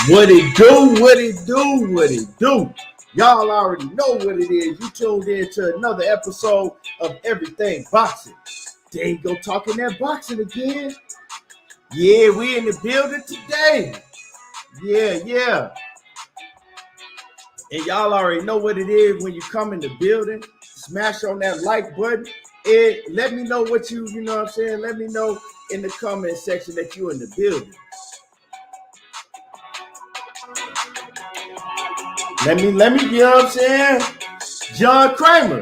What it do, what it do, what it do. Y'all already know what it is. You tuned in to another episode of Everything Boxing. There you go, talking that boxing again. Yeah, we in the building today. Yeah. And y'all already know what it is when you come in the building. Smash on that like button. And let me know what you know what I'm saying? Let me know in the comment section that you in the building. Let me, you know what I'm saying? John Kramer.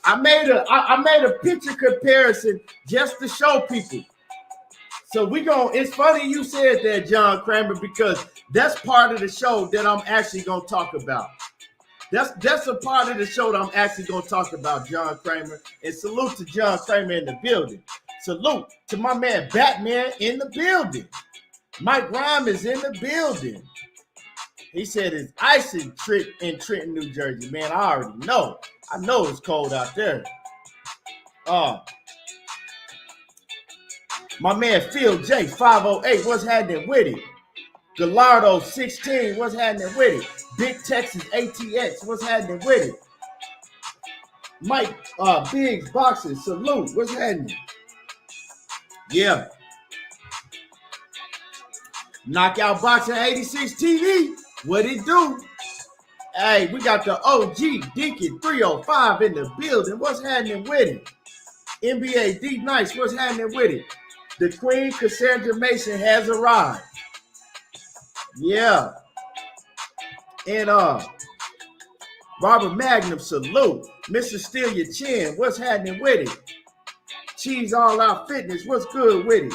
I made a picture comparison just to show people. So it's funny you said that, John Kramer, because that's part of the show that I'm actually gonna talk about. That's a part of the show that I'm actually gonna talk about, John Kramer. And salute to John Kramer in the building. Salute to my man Batman in the building. Mike Rhyme is in the building. He said it's ice in Trenton, New Jersey. Man, I already know. I know it's cold out there. My man Phil J, 508, what's happening with it? Gallardo, 16, what's happening with it? Big Texas ATX, what's happening with it? Mike Biggs Boxing, salute, what's happening? Yeah. Knockout Boxing 86 TV, what it do? Hey, we got the OG Deacon 305 in the building. What's happening with it? NBA D Nice, what's happening with it? The Queen Cassandra Mason has arrived. Yeah. And Robert Magnum, salute. Mr. Steal Your Chin, what's happening with it? Cheese All Out Fitness, what's good with it?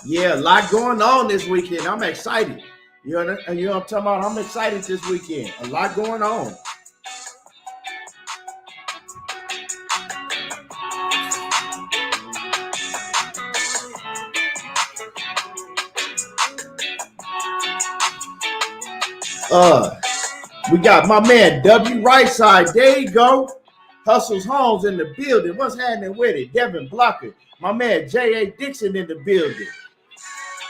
Yeah, a lot going on this weekend. I'm excited. You know what I'm talking about? I'm excited this weekend. A lot going on. We got my man W Right Side. There you go. Hustles Homes in the building. What's happening with it? Devin Blocker. My man J.A. Dixon in the building.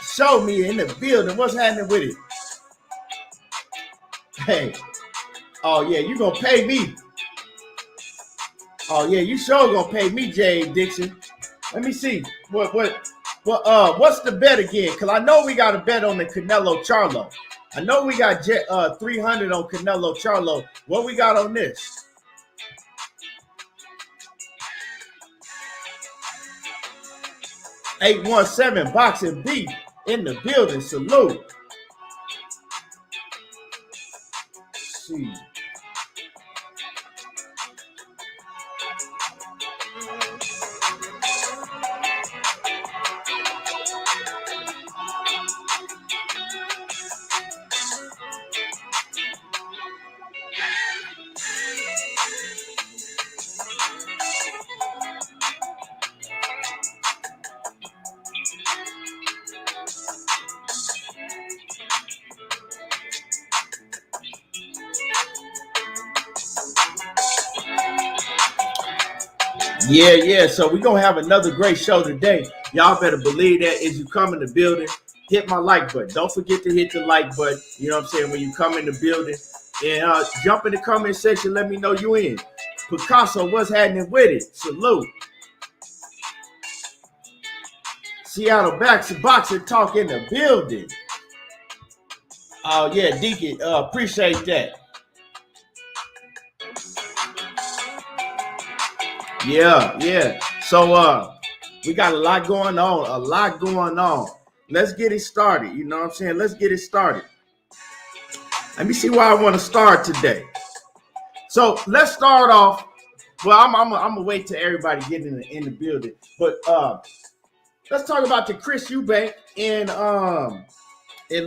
Show me in the building. What's happening with it? Hey. Oh, yeah, you gonna pay me. Oh, yeah, you sure gonna pay me, J.A. Dixon. Let me see. What's the bet again? Because I know we got a bet on the Canelo Charlo. I know we got 300 on Canelo Charlo. What we got on this? $817 Boxing Beef in the building. Salute. Let's see. Yeah. So we're going to have another great show today. Y'all better believe that as you come in the building, hit my like button. Don't forget to hit the like button. You know what I'm saying? When you come in the building and jump in the comment section, let me know you in. Picasso, what's happening with it? Salute. Seattle Boxing Talk in the building. Oh, yeah, Deacon, appreciate that. Yeah. So we got a lot going on. Let's get it started. You know what I'm saying? Let's get it started. Let me see where I want to start today. So let's start off. Well, I'm gonna wait till everybody get in the building. But let's talk about the Chris Eubank and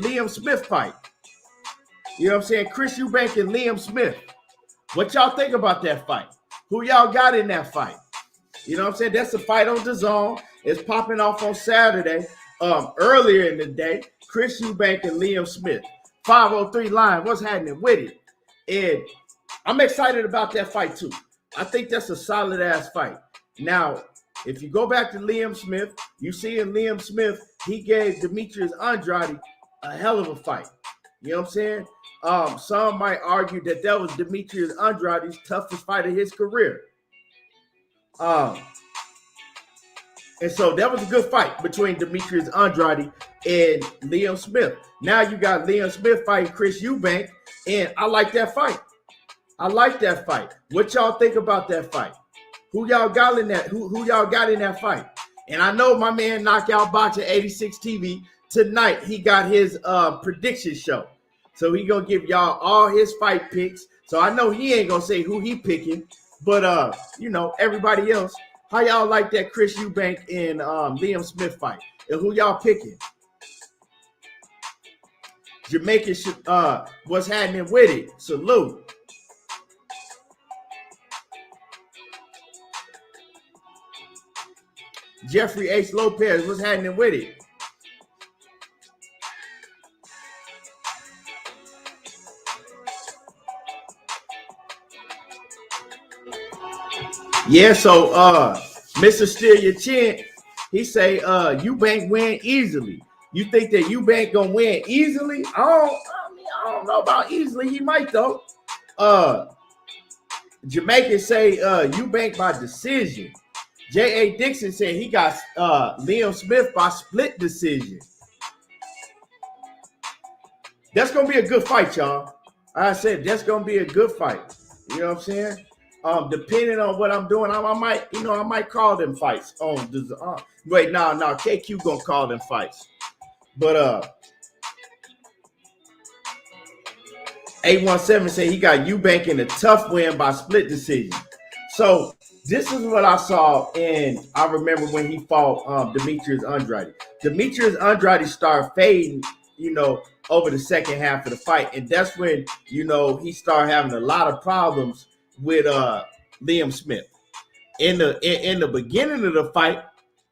Liam Smith fight. You know what I'm saying? Chris Eubank and Liam Smith. What y'all think about that fight? Who y'all got in that fight? You know what I'm saying? That's a fight on DAZN. It's popping off on Saturday. Earlier in the day, Chris Eubank and Liam Smith. 503 line. What's happening with it? And I'm excited about that fight too. I think that's a solid ass fight. Now, if you go back to Liam Smith, you see in Liam Smith, he gave Demetrius Andrade a hell of a fight. You know what I'm saying? Some might argue that was Demetrius Andrade's toughest fight of his career. And so that was a good fight between Demetrius Andrade and Liam Smith. Now you got Liam Smith fighting Chris Eubank, and I like that fight. What y'all think about that fight? Who y'all got in that? Who y'all got in that fight? And I know my man Knockout Boxing 86 TV tonight. He got his prediction show, so he gonna give y'all all his fight picks. So I know he ain't gonna say who he picking, but everybody else. How y'all like that Chris Eubank and Liam Smith fight? And who y'all picking? Jamaican, what's happening with it? Salute. Jeffrey H. Lopez, what's happening with it? Yeah, so Mr. Steal Your Chin, he say Eubank win easily. You think that Eubank gonna win easily? I don't know about easily. He might though. Jamaican say Eubank by decision. J.A. Dixon said he got Liam Smith by split decision. That's gonna be a good fight, y'all. I said that's gonna be a good fight. You know what I'm saying? Depending on what I'm doing, I might call them fights. Wait, no, KQ gonna call them fights. But 817 say he got Eubank in a tough win by split decision. So this is what I saw, and I remember when he fought Demetrius Andrade. Demetrius Andrade started fading, over the second half of the fight, and that's when he started having a lot of problems with Liam Smith. In the beginning of the fight,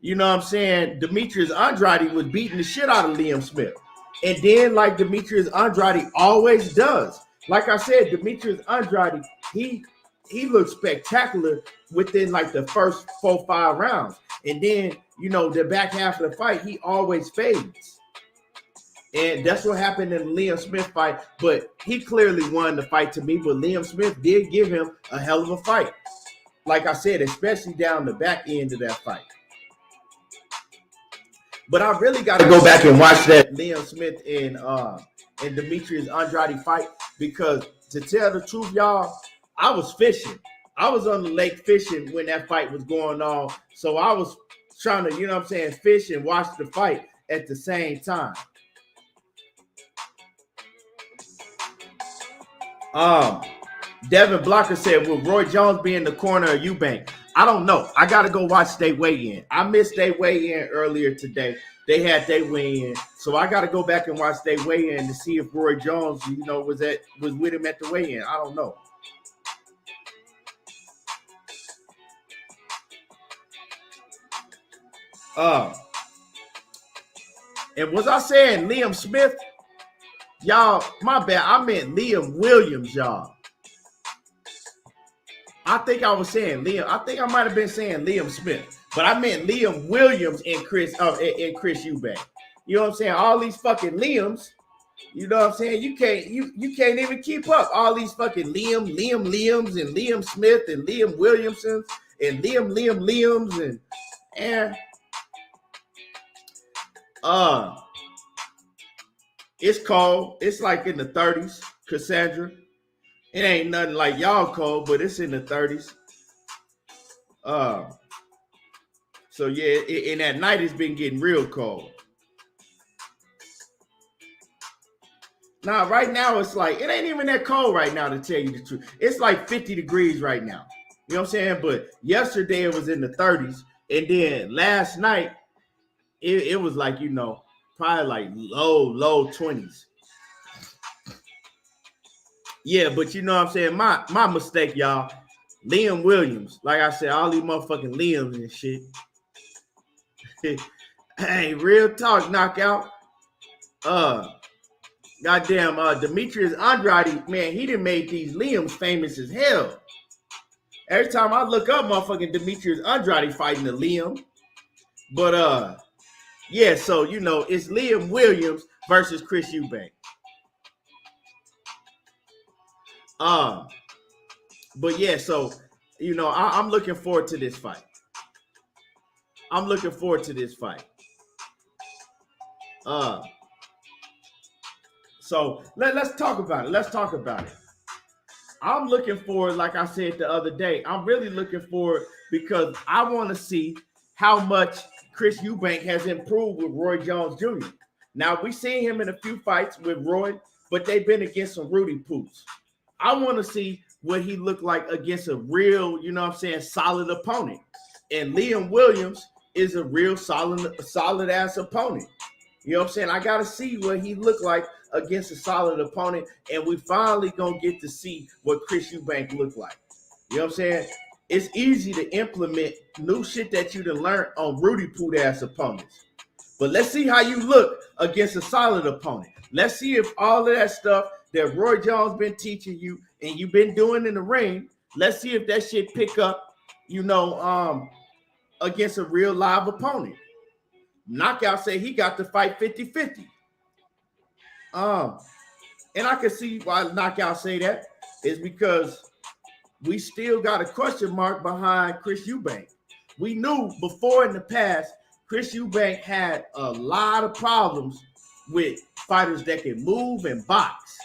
Demetrius Andrade was beating the shit out of Liam Smith. And then, like Demetrius Andrade always does, like I said, Demetrius Andrade, he looked spectacular within like the first 4-5 rounds. And then, the back half of the fight, he always fades. And that's what happened in the Liam Smith fight. But he clearly won the fight to me. But Liam Smith did give him a hell of a fight. Like I said, especially down the back end of that fight. But I really got to go back and watch that Liam Smith and Demetrius Andrade fight. Because to tell the truth, y'all, I was fishing. I was on the lake fishing when that fight was going on. So I was trying to, fish and watch the fight at the same time. Devin Blocker said, will Roy Jones be in the corner of Eubank? I don't know. I got to go watch their weigh-in. I missed their weigh-in earlier today. They had their weigh-in. So I got to go back and watch their weigh-in to see if Roy Jones, was with him at the weigh-in. I don't know. And was I saying Liam Smith? Y'all, my bad. I meant Liam Williams, y'all. I think I was saying Liam. I think I might have been saying Liam Smith, but I meant Liam Williams and Chris Eubank. You know what I'm saying? All these fucking Liams. You know what I'm saying? You can't even keep up. All these fucking Liams and Liam Smith and Liam Williamsons and Liams and it's cold. It's like in the 30s, Cassandra. It ain't nothing like y'all cold, but it's in the 30s. So yeah, and at night it's been getting real cold. Now, right now it's like, it ain't even that cold right now, to tell you the truth. It's like 50 degrees right now. You know what I'm saying? But yesterday it was in the 30s. And then last night, it was like, probably like low 20s. Yeah, but you know what I'm saying? My mistake, y'all. Liam Williams. Like I said, all these motherfucking Liams and shit. Hey, real talk, knockout. Goddamn, Demetrius Andrade, man, he done made these Liams famous as hell. Every time I look up motherfucking Demetrius Andrade fighting the Liam. But yeah, so you know, it's Liam Williams versus Chris Eubank. But yeah, so you know, I'm looking forward to this fight. I'm looking forward to this fight. So let's talk about it. Let's talk about it. I'm looking forward, like I said the other day, I'm really looking forward because I want to see how much Chris Eubank has improved with Roy Jones Jr. Now, we've seen him in a few fights with Roy, but they've been against some Rudy Poots. I want to see what he looked like against a real, you know what I'm saying, solid opponent. And Liam Williams is a real solid ass opponent. You know what I'm saying? I got to see what he looked like against a solid opponent, and we finally going to get to see what Chris Eubank looked like. You know what I'm saying? It's easy to implement new shit that you done learned on Rudy Poot ass opponents. But let's see how you look against a solid opponent. Let's see if all of that stuff that Roy Jones been teaching you and you've been doing in the ring, let's see if that shit pick up, you know, against a real live opponent. Knockout say he got to fight 50-50. And I can see why Knockout say that is because we still got a question mark behind Chris Eubank. We knew before in the past, Chris Eubank had a lot of problems with fighters that can move and box,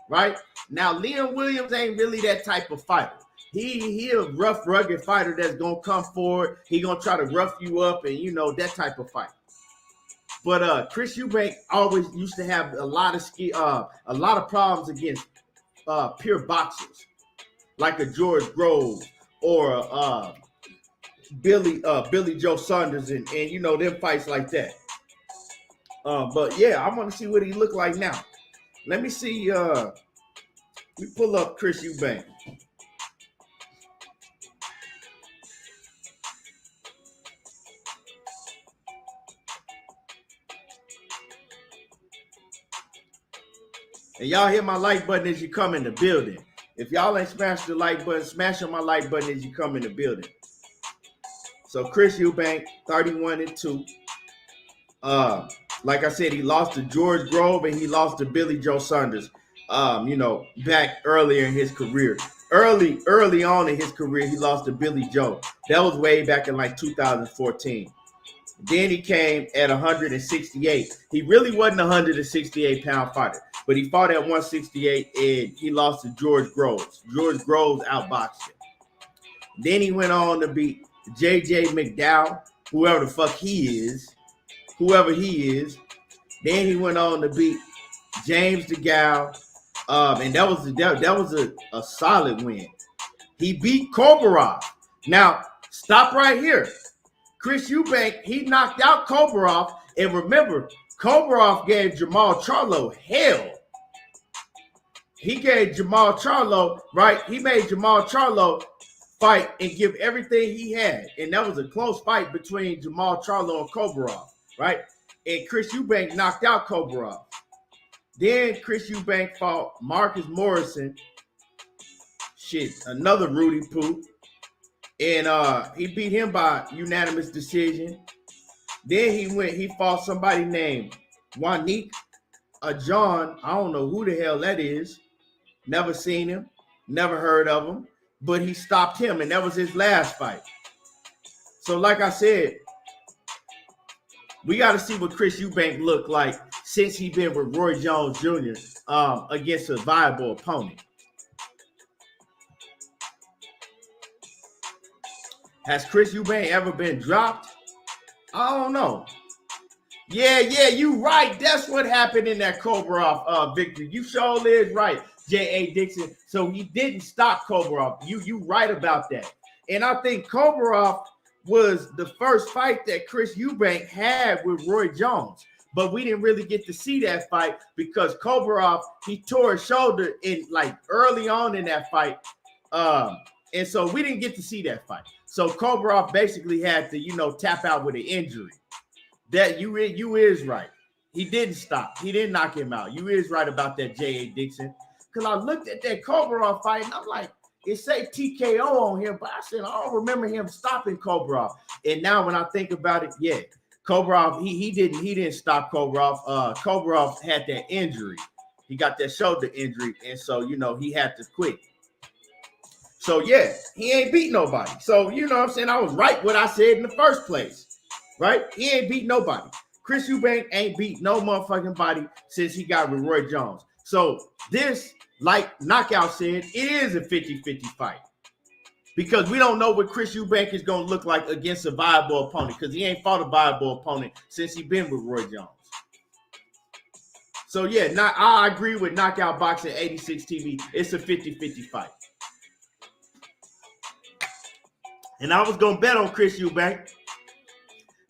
right? Now, Liam Williams ain't really that type of fighter. He a rough, rugged fighter that's going to come forward. He going to try to rough you up and, you know, that type of fight. But Chris Eubank always used to have a lot of problems against pure boxers, like a George Groves or Billy Joe Saunders and you know them fights like that. But yeah, I want to see what he look like now. Let me see. We pull up Chris Eubank. And y'all hit my like button as you come in the building. If y'all ain't smashed the like button, smash on my like button as you come in the building. So Chris Eubank, 31-2. Like I said, he lost to George Grove and he lost to Billy Joe Saunders. You know, back earlier in his career. Early on in his career, he lost to Billy Joe. That was way back in like 2014. Then he came at 168. He really wasn't a 168-pound fighter, but he fought at 168 and he lost to George Groves. George Groves outboxed him. Then he went on to beat J.J. McDowell, whoever the fuck he is. Then he went on to beat James DeGale, and that was a solid win. He beat Kobarov. Now, stop right here. Chris Eubank, he knocked out Kobarov. And remember, Kobarov gave Jamal Charlo hell. He gave Jamal Charlo, right? He made Jamal Charlo fight and give everything he had. And that was a close fight between Jamal Charlo and Kobarov, right? And Chris Eubank knocked out Kobarov. Then Chris Eubank fought Marcus Morrison. Shit, another Rudy Poot. And he beat him by unanimous decision. Then he fought somebody named Wanik John. I don't know who the hell that is. Never seen him. Never heard of him. But he stopped him, and that was his last fight. So like I said, we got to see what Chris Eubank looked like since he's been with Roy Jones Jr. Against a viable opponent. Has Chris Eubank ever been dropped? I don't know. Yeah, you right. That's what happened in that Kobarov victory. You sure is right, J.A. Dixon. So he didn't stop Kobarov. You right about that. And I think Kobarov was the first fight that Chris Eubank had with Roy Jones. But we didn't really get to see that fight because Kobarov, he tore his shoulder in like early on in that fight. And so we didn't get to see that fight. So Kobarov basically had to, you know, tap out with an injury. That you is right. He didn't stop. He didn't knock him out. You is right about that, J.A. Dixon. Because I looked at that Kobarov fight and I'm like, it say TKO on him, but I said, I don't remember him stopping Kobrov. And now when I think about it, yeah, Kobrov, he didn't stop Kobrov. Kobrov had that injury. He got that shoulder injury, and so, he had to quit. So, yeah, he ain't beat nobody. So, you know what I'm saying? I was right what I said in the first place, right? He ain't beat nobody. Chris Eubank ain't beat no motherfucking body since he got with Roy Jones. So, this, like Knockout said, it is a 50-50 fight. Because we don't know what Chris Eubank is going to look like against a viable opponent, because he ain't fought a viable opponent since he been with Roy Jones. So, yeah, I agree with Knockout Boxing 86 TV. It's a 50-50 fight. And I was going to bet on Chris Eubank.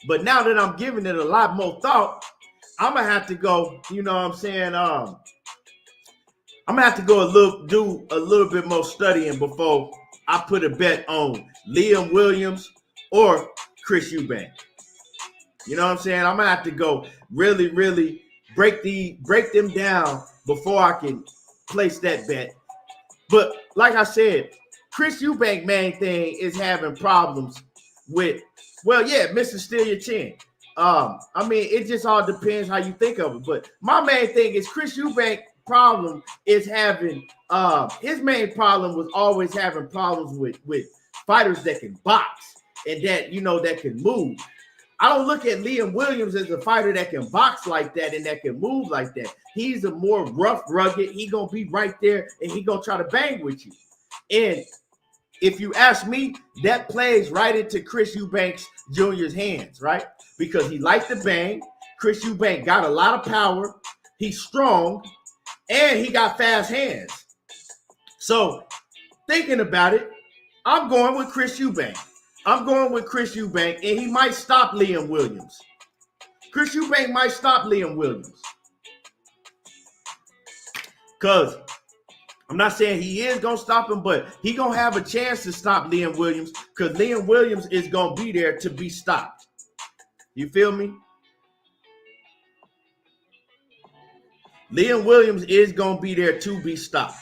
But now that I'm giving it a lot more thought, I'm going to have to go, you know what I'm saying? I'm going to have to go do a little bit more studying before I put a bet on Liam Williams or Chris Eubank. You know what I'm saying? I'm going to have to go really, really break them down before I can place that bet. But like I said, Chris Eubank main thing is having problems with, Mr. Steal Your Chin. I mean, it just all depends how you think of it. But my main thing is Chris Eubank problem is having his main problem was always having problems with fighters that can box and that that can move. I don't look at Liam Williams as a fighter that can box like that and that can move like that. He's a more rough, rugged. He gonna be right there and he gonna try to bang with you. And if you ask me, that plays right into Chris Eubanks Jr.'s hands, right? Because he liked to bang. Chris Eubank got a lot of power. He's strong. And he got fast hands. So, thinking about it, I'm going with Chris Eubank. And he might stop Liam Williams. Chris Eubank might stop Liam Williams. Because I'm not saying he is going to stop him, but he going to have a chance to stop Liam Williams because Liam Williams is going to be there to be stopped. You feel me? Liam Williams is going to be there to be stopped.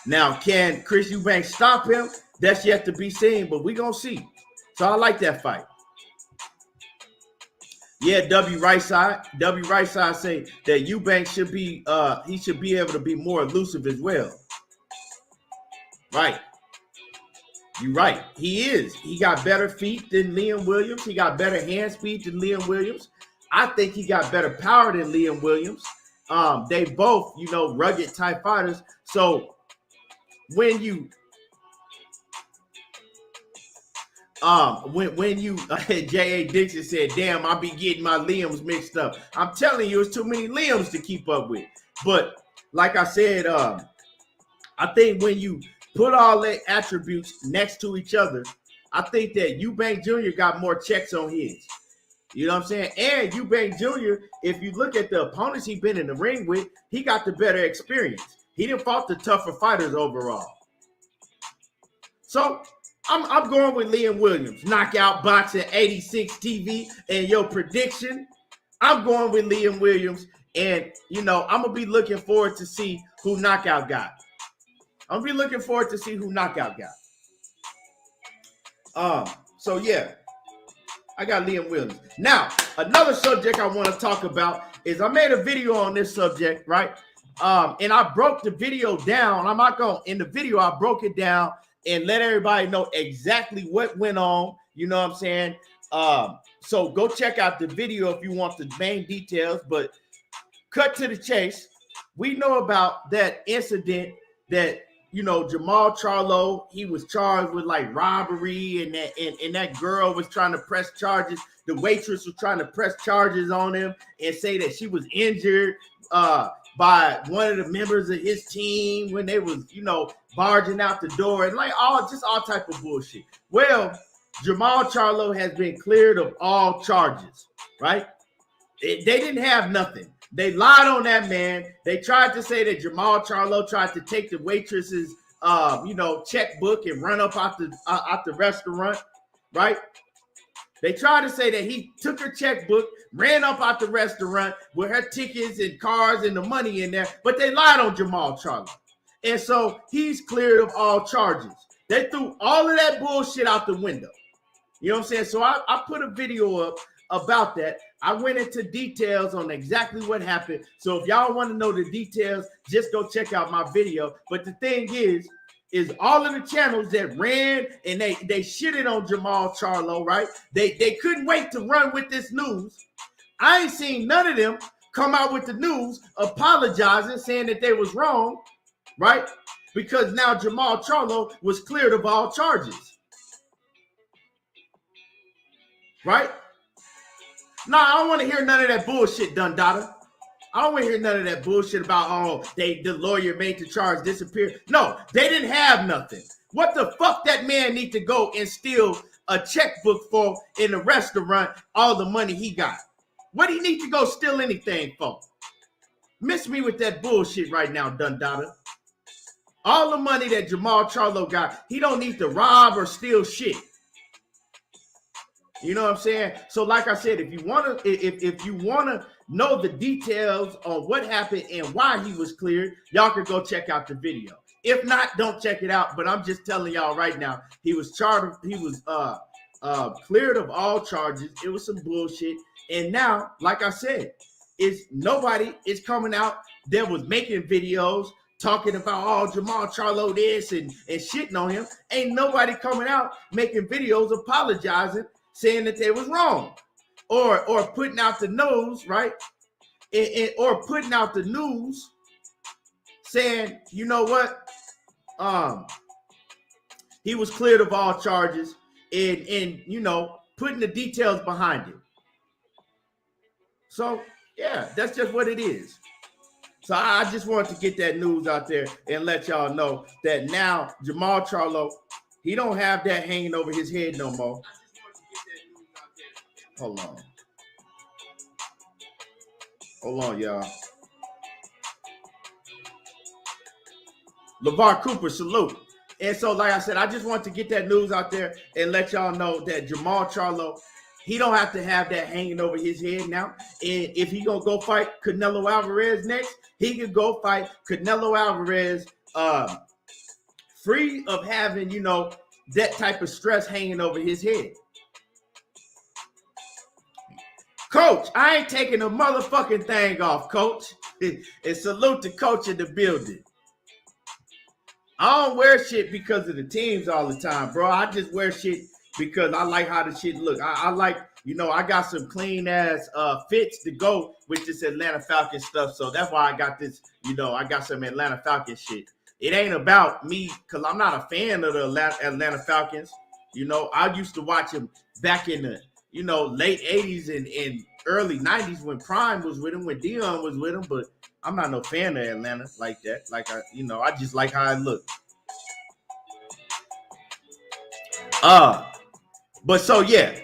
Now, can Chris Eubank stop him? That's yet to be seen, but we're going to see. So I like that fight. Yeah, W. Rightside say that Eubank should be he should be able to be more elusive as well. Right. You're right. He is. He got better feet than Liam Williams. He got better hand speed than Liam Williams. I think he got better power than Liam Williams. They both, rugged type fighters. So when you J.A. Dixon said, damn, I be getting my Liams mixed up. I'm telling you, it's too many Liams to keep up with. But like I said, I think when you put all the attributes next to each other, I think that Eubank Jr. got more checks on his. You know what I'm saying? And Eubank Jr., if you look at the opponents he's been in the ring with, he got the better experience. He didn't fought the tougher fighters overall. So I'm going with Liam Williams. Knockout Boxing 86 TV. And your prediction, I'm going with Liam Williams. And, I'm going to be looking forward to see who Knockout got. I'm going to be looking forward to see who Knockout got. So, yeah. I got Liam Williams. Now, another subject I want to talk about is I made a video on this subject, right? And I broke the video down. In the video, I broke it down and let everybody know exactly what went on. You know what I'm saying? So go check out the video if you want the main details, but cut to the chase. We know about that incident that, Jamal Charlo, he was charged with like robbery and that girl was trying to press charges. The waitress was trying to press charges on him and say that she was injured by one of the members of his team when they was, barging out the door and like all type of bullshit. Well, Jamal Charlo has been cleared of all charges, right? They didn't have nothing. They lied on that man. They tried to say that Jamal Charlo tried to take the waitress's, checkbook and run up out the restaurant, right? They tried to say that he took her checkbook, ran up out the restaurant with her tickets and cars and the money in there, but they lied on Jamal Charlo. And so he's cleared of all charges. They threw all of that bullshit out the window. You know what I'm saying? So I put a video up about that. I went into details on exactly what happened. So if y'all want to know the details, just go check out my video. But the thing is all of the channels that ran and they shitted on Jamal Charlo, right? They couldn't wait to run with this news. I ain't seen none of them come out with the news apologizing, saying that they was wrong, right? Because now Jamal Charlo was cleared of all charges. Right? Nah, I don't want to hear none of that bullshit, Dundada. I don't want to hear none of that bullshit about, the lawyer made the charge disappear. No, they didn't have nothing. What the fuck that man need to go and steal a checkbook for in a restaurant, all the money he got? What do you need to go steal anything for? Miss me with that bullshit right now, Dundada. All the money that Jamal Charlo got, he don't need to rob or steal shit. You know what I'm saying? So like I said, if you wanna know the details on what happened and why he was cleared, y'all can go check out the video. If not, don't check it out. But I'm just telling y'all right now, he was cleared of all charges. It was some bullshit. And now, like I said, nobody is coming out that was making videos talking about Jamal Charlo this and shitting on him. Ain't nobody coming out making videos apologizing, saying that they was wrong, or putting out the news, right? Or putting out the news saying, you know what? He was cleared of all charges and putting the details behind it. So yeah, that's just what it is. So I just wanted to get that news out there and let y'all know that now Jamal Charlo, he don't have that hanging over his head no more. Hold on, y'all. LeVar Cooper, salute. And so, like I said, I just want to get that news out there and let y'all know that Jamal Charlo, he don't have to have that hanging over his head now. And if he gonna go fight Canelo Alvarez next, he can go fight Canelo Alvarez free of having, that type of stress hanging over his head. Coach, I ain't taking a motherfucking thing off, Coach. And salute the coach in the building. I don't wear shit because of the teams all the time, bro. I just wear shit because I like how the shit look. I like, I got some clean ass fits to go with this Atlanta Falcons stuff. So that's why I got this, I got some Atlanta Falcons shit. It ain't about me because I'm not a fan of the Atlanta Falcons. I used to watch them back in the late 80s and early 90s when Prime was with him, when Dion was with him, but I'm not no fan of Atlanta like that. Like, I just like how it looked. But so, yeah.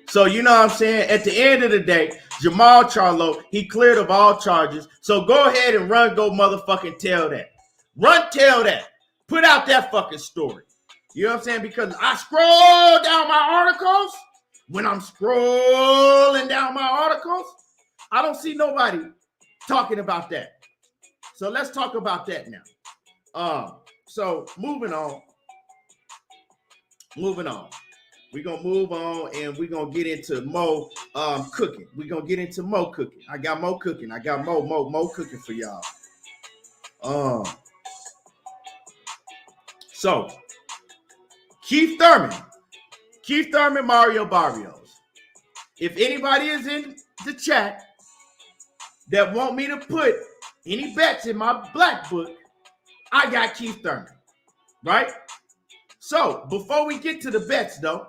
So, you know what I'm saying? At the end of the day, Jamal Charlo, he cleared of all charges. So go ahead and go motherfucking tell that. Tell that. Put out that fucking story. You know what I'm saying? Because I scroll down my articles. When I'm scrolling down my articles, I don't see nobody talking about that. So let's talk about that now. So moving on. We're going to move on and we're going to get into more cooking. We're going to get into more cooking. I got more cooking. I got more cooking for y'all. So Keith Thurman, Mario Barrios. If anybody is in the chat that want me to put any bets in my black book, I got Keith Thurman, right? So before we get to the bets, though,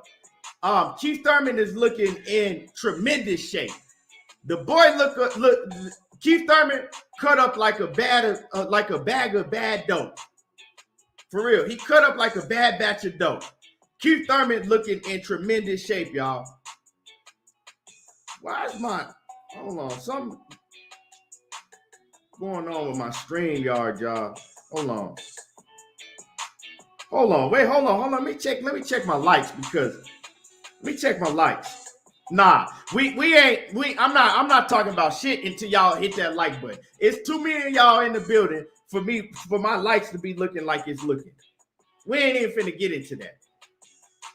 Keith Thurman is looking in tremendous shape. The boy Keith Thurman cut up like a bag of bad dope. For real, he cut up like a bad batch of dope. Keith Thurman looking in tremendous shape, y'all. Why is hold on, something going on with my StreamYard, y'all. Hold on. Wait, hold on. Let me check my likes because let me check my likes. Nah, I'm not talking about shit until y'all hit that like button. It's too many of y'all in the building for my likes to be looking like it's looking. We ain't even finna get into that.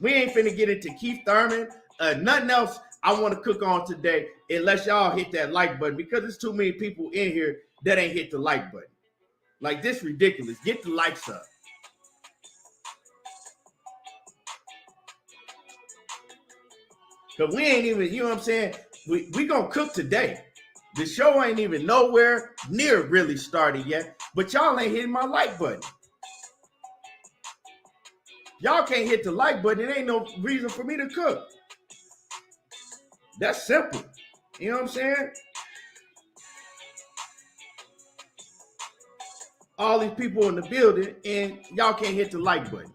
We ain't finna get into Keith Thurman. Nothing else I want to cook on today unless y'all hit that like button, because there's too many people in here that ain't hit the like button. Like, this ridiculous. Get the likes up. Because we ain't even, you know what I'm saying? We gonna cook today. The show ain't even nowhere near really started yet, but y'all ain't hitting my like button. Y'all can't hit the like button. It ain't no reason for me to cook. That's simple. You know what I'm saying? All these people in the building, and y'all can't hit the like button.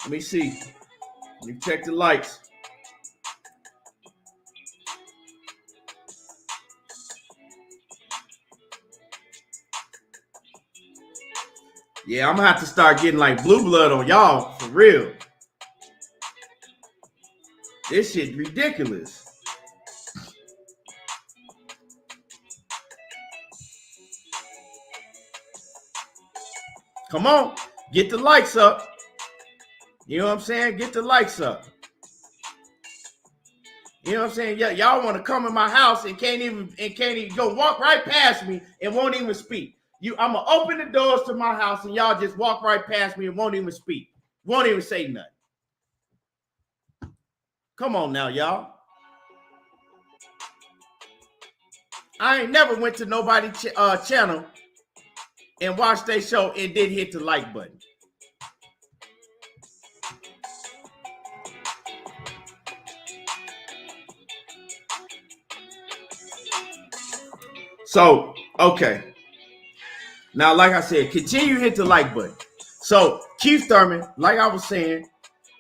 Let me see. Let me check the likes. Yeah, I'm gonna have to start getting like blue blood on y'all for real. This shit ridiculous. Come on, get the likes up. You know what I'm saying? Get the likes up. You know what I'm saying? Yeah, y'all want to come in my house and can't even go walk right past me and won't even speak. I'm gonna open the doors to my house and y'all just walk right past me and won't even speak. Won't even say nothing. Come on now, y'all. I ain't never went to nobody's channel and watched their show and didn't hit the like button. So, okay. Now, like I said, continue to hit the like button. So, Keith Thurman, like I was saying,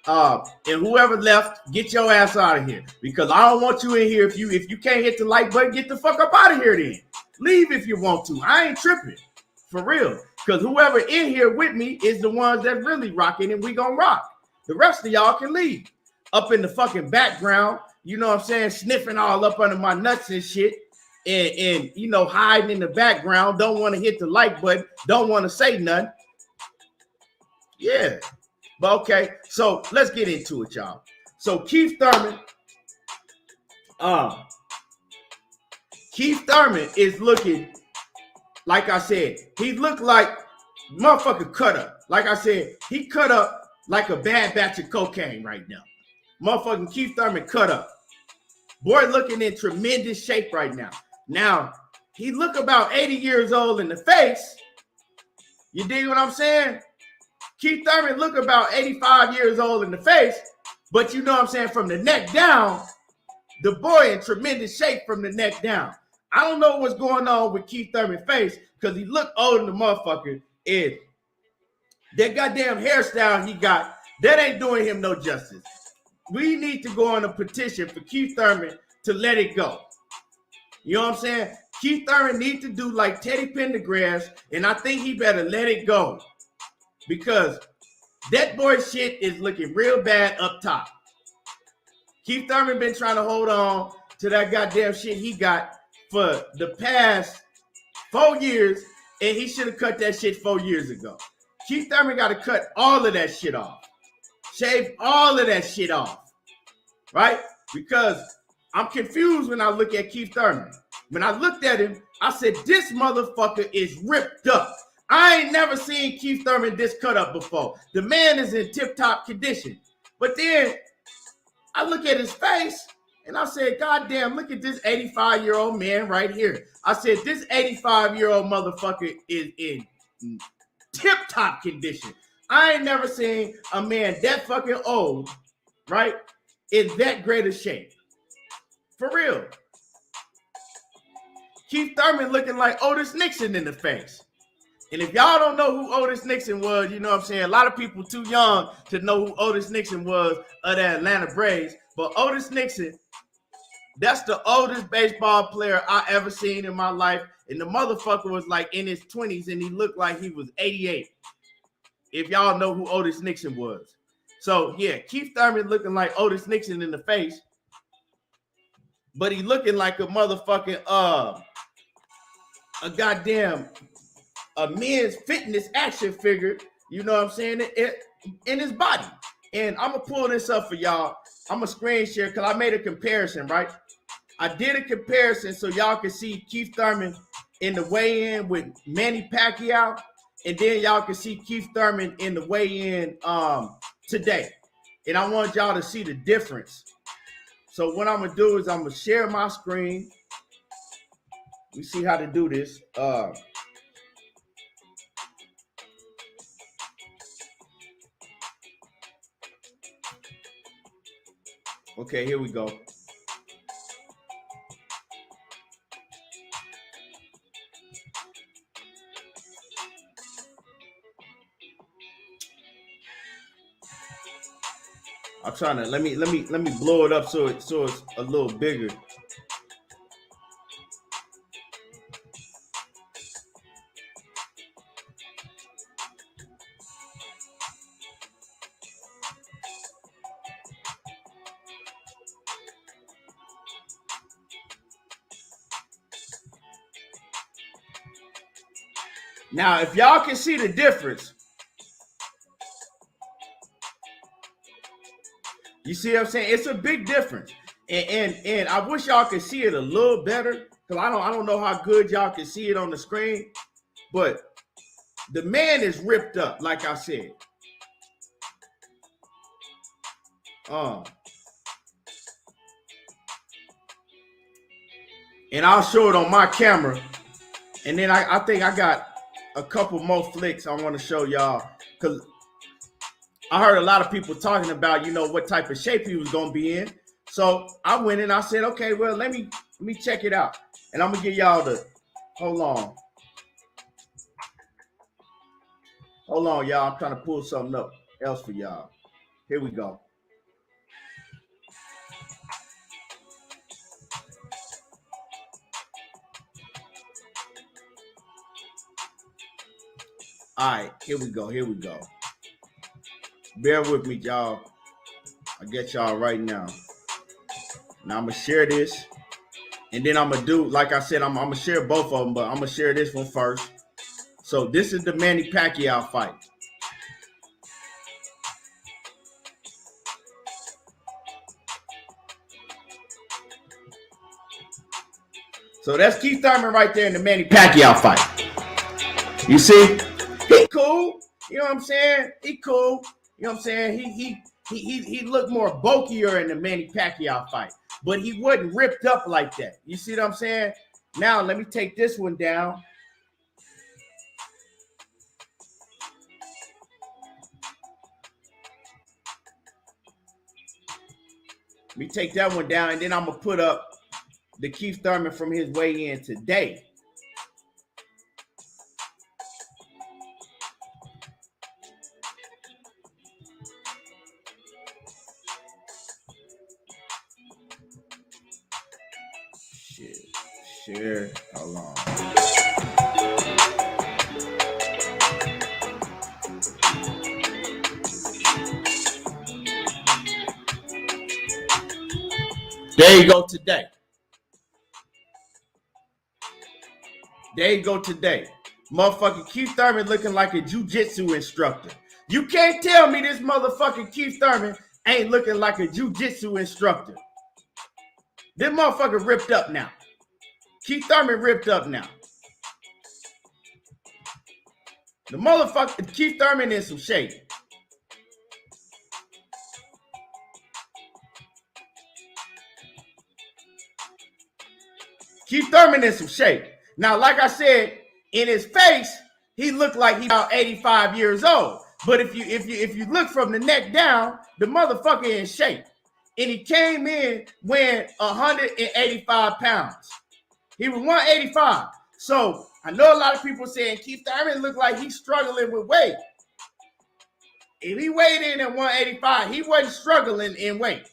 and whoever left, get your ass out of here. Because I don't want you in here. If you can't hit the like button, get the fuck up out of here then. Leave if you want to. I ain't tripping. For real. Because whoever in here with me is the ones that really rocking, and we gonna rock. The rest of y'all can leave. Up in the fucking background, you know what I'm saying, sniffing all up under my nuts and shit. And you know, hiding in the background, don't want to hit the like button, don't want to say nothing. Yeah. But okay, so let's get into it, y'all. So Keith Thurman is looking, like I said, he looked like motherfucker cut up. Like I said, he cut up like a bad batch of cocaine right now. Motherfucking Keith Thurman cut up. Boy looking in tremendous shape right now. Now, he look about 80 years old in the face. You dig what I'm saying? Keith Thurman look about 85 years old in the face, but you know what I'm saying, from the neck down, the boy in tremendous shape from the neck down. I don't know what's going on with Keith Thurman's face because he look older than the motherfucker. And that goddamn hairstyle he got, that ain't doing him no justice. We need to go on a petition for Keith Thurman to let it go. You know what I'm saying? Keith Thurman needs to do like Teddy Pendergrass, and I think he better let it go. Because that boy shit is looking real bad up top. Keith Thurman been trying to hold on to that goddamn shit he got for the past 4 years, and he should have cut that shit 4 years ago. Keith Thurman got to cut all of that shit off. Shave all of that shit off. Right? Because I'm confused when I look at Keith Thurman. When I looked at him, I said, this motherfucker is ripped up. I ain't never seen Keith Thurman this cut up before. The man is in tip-top condition. But then I look at his face and I said, God damn, look at this 85-year-old man right here. I said, this 85-year-old motherfucker is in tip-top condition. I ain't never seen a man that fucking old, right, in that great of shape. For real. Keith Thurman looking like Otis Nixon in the face. And if y'all don't know who Otis Nixon was, you know what I'm saying? A lot of people too young to know who Otis Nixon was of the Atlanta Braves. But Otis Nixon That's the oldest baseball player I ever seen in my life. And the motherfucker was like in his 20s and he looked like he was 88. If y'all know who Otis Nixon was. So, yeah, Keith Thurman looking like Otis Nixon in the face. But he looking like a motherfucking, a men's fitness action figure. You know what I'm saying? In his body. And I'm going to pull this up for y'all. I'm going to screen share because I made a comparison, right? I did a comparison so y'all can see Keith Thurman in the weigh-in with Manny Pacquiao. And then y'all can see Keith Thurman in the weigh-in today. And I want y'all to see the difference. So what I'm going to do is I'm going to share my screen. We see how to do this. Okay, here we go. I'm trying to let me blow it up so it's a little bigger. Now, if y'all can see the difference, you see what I'm saying? It's a big difference. And I wish y'all could see it a little better because I don't know how good y'all can see it on the screen. But the man is ripped up, like I said. And I'll show it on my camera. And then I think I got a couple more flicks I want to show y'all because I heard a lot of people talking about, what type of shape he was going to be in. So I went and I said, okay, well, let me check it out. And I'm going to give y'all hold on. Hold on, y'all. I'm trying to pull something up else for y'all. Here we go. All right, here we go. Bear with me, y'all. I'll get y'all right now. Now I'm going to share this. And then I'm going to do, like I said, I'm going to share both of them, but I'm going to share this one first. So this is the Manny Pacquiao fight. So that's Keith Thurman right there in the Manny Pacquiao fight. You see? He cool. You know what I'm saying? He cool. You know what I'm saying? He looked more bulkier in the Manny Pacquiao fight, but he wasn't ripped up like that. You see what I'm saying? Now let me take this one down. Let me take that one down, and then I'm gonna put up the Keith Thurman from his weigh-in today. Share. Hold on. There you go today. Motherfucking Keith Thurman looking like a jiu-jitsu instructor. You can't tell me this motherfucking Keith Thurman ain't looking like a jiu-jitsu instructor. This motherfucker ripped up now. Keith Thurman ripped up now. The motherfucker Keith Thurman in some shape. Keith Thurman in some shape. Now, like I said, in his face, he looked like he about 85 years old. But if you look from the neck down, the motherfucker in shape. And he came in weighing 185 pounds. He was 185. So I know a lot of people saying Keith Thurman looked like he's struggling with weight. If he weighed in at 185, he wasn't struggling in weight.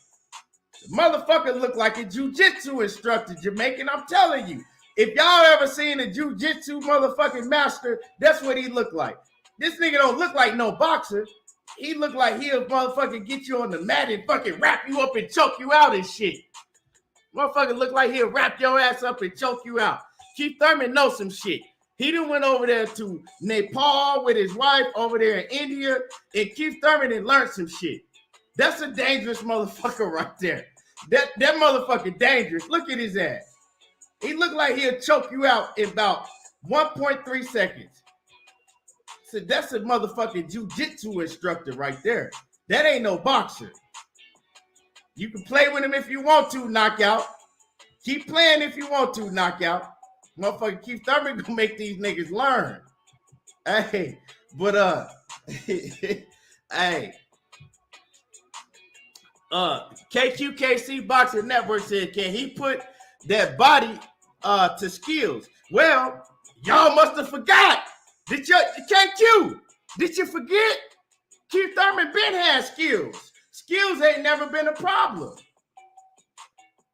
Motherfucker look like a jiu-jitsu instructor, Jamaican. I'm telling you. If y'all ever seen a jiu-jitsu motherfucking master, that's what he look like. This nigga don't look like no boxer. He look like he'll motherfucking get you on the mat and fucking wrap you up and choke you out and shit. Motherfucker look like he'll wrap your ass up and choke you out. Keith Thurman knows some shit. He done went over there to Nepal with his wife over there in India, and Keith Thurman and learned some shit. That's a dangerous motherfucker right there. That motherfucker dangerous. Look at his ass. He look like he'll choke you out in about 1.3 seconds. So that's a motherfucking jiu-jitsu instructor right there. That ain't no boxer. You can play with him if you want to, knockout. Keep playing if you want to, knockout. Motherfucker Keith Thurman gonna make these niggas learn. Hey, but hey. KQKC Boxing Network said, can he put that body to skills? Well, y'all must have forgot. Did you forget? Keith Thurman been had skills. Skills ain't never been a problem.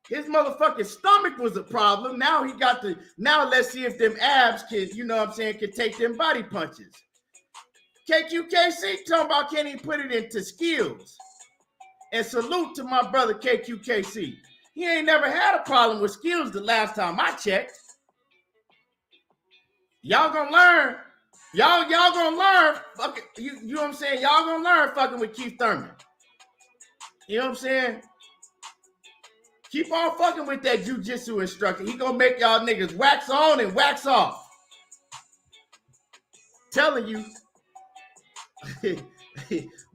His motherfucking stomach was a problem. Now he got now let's see if them abs can, you know what I'm saying, can take them body punches. KQKC talking about can he put it into skills? And salute to my brother KQKC. He ain't never had a problem with skills the last time I checked. Y'all gonna learn. Y'all gonna learn. Fucking, you know what I'm saying? Y'all gonna learn fucking with Keith Thurman. You know what I'm saying? Keep on fucking with that jiu-jitsu instructor. He gonna make y'all niggas wax on and wax off. Telling you.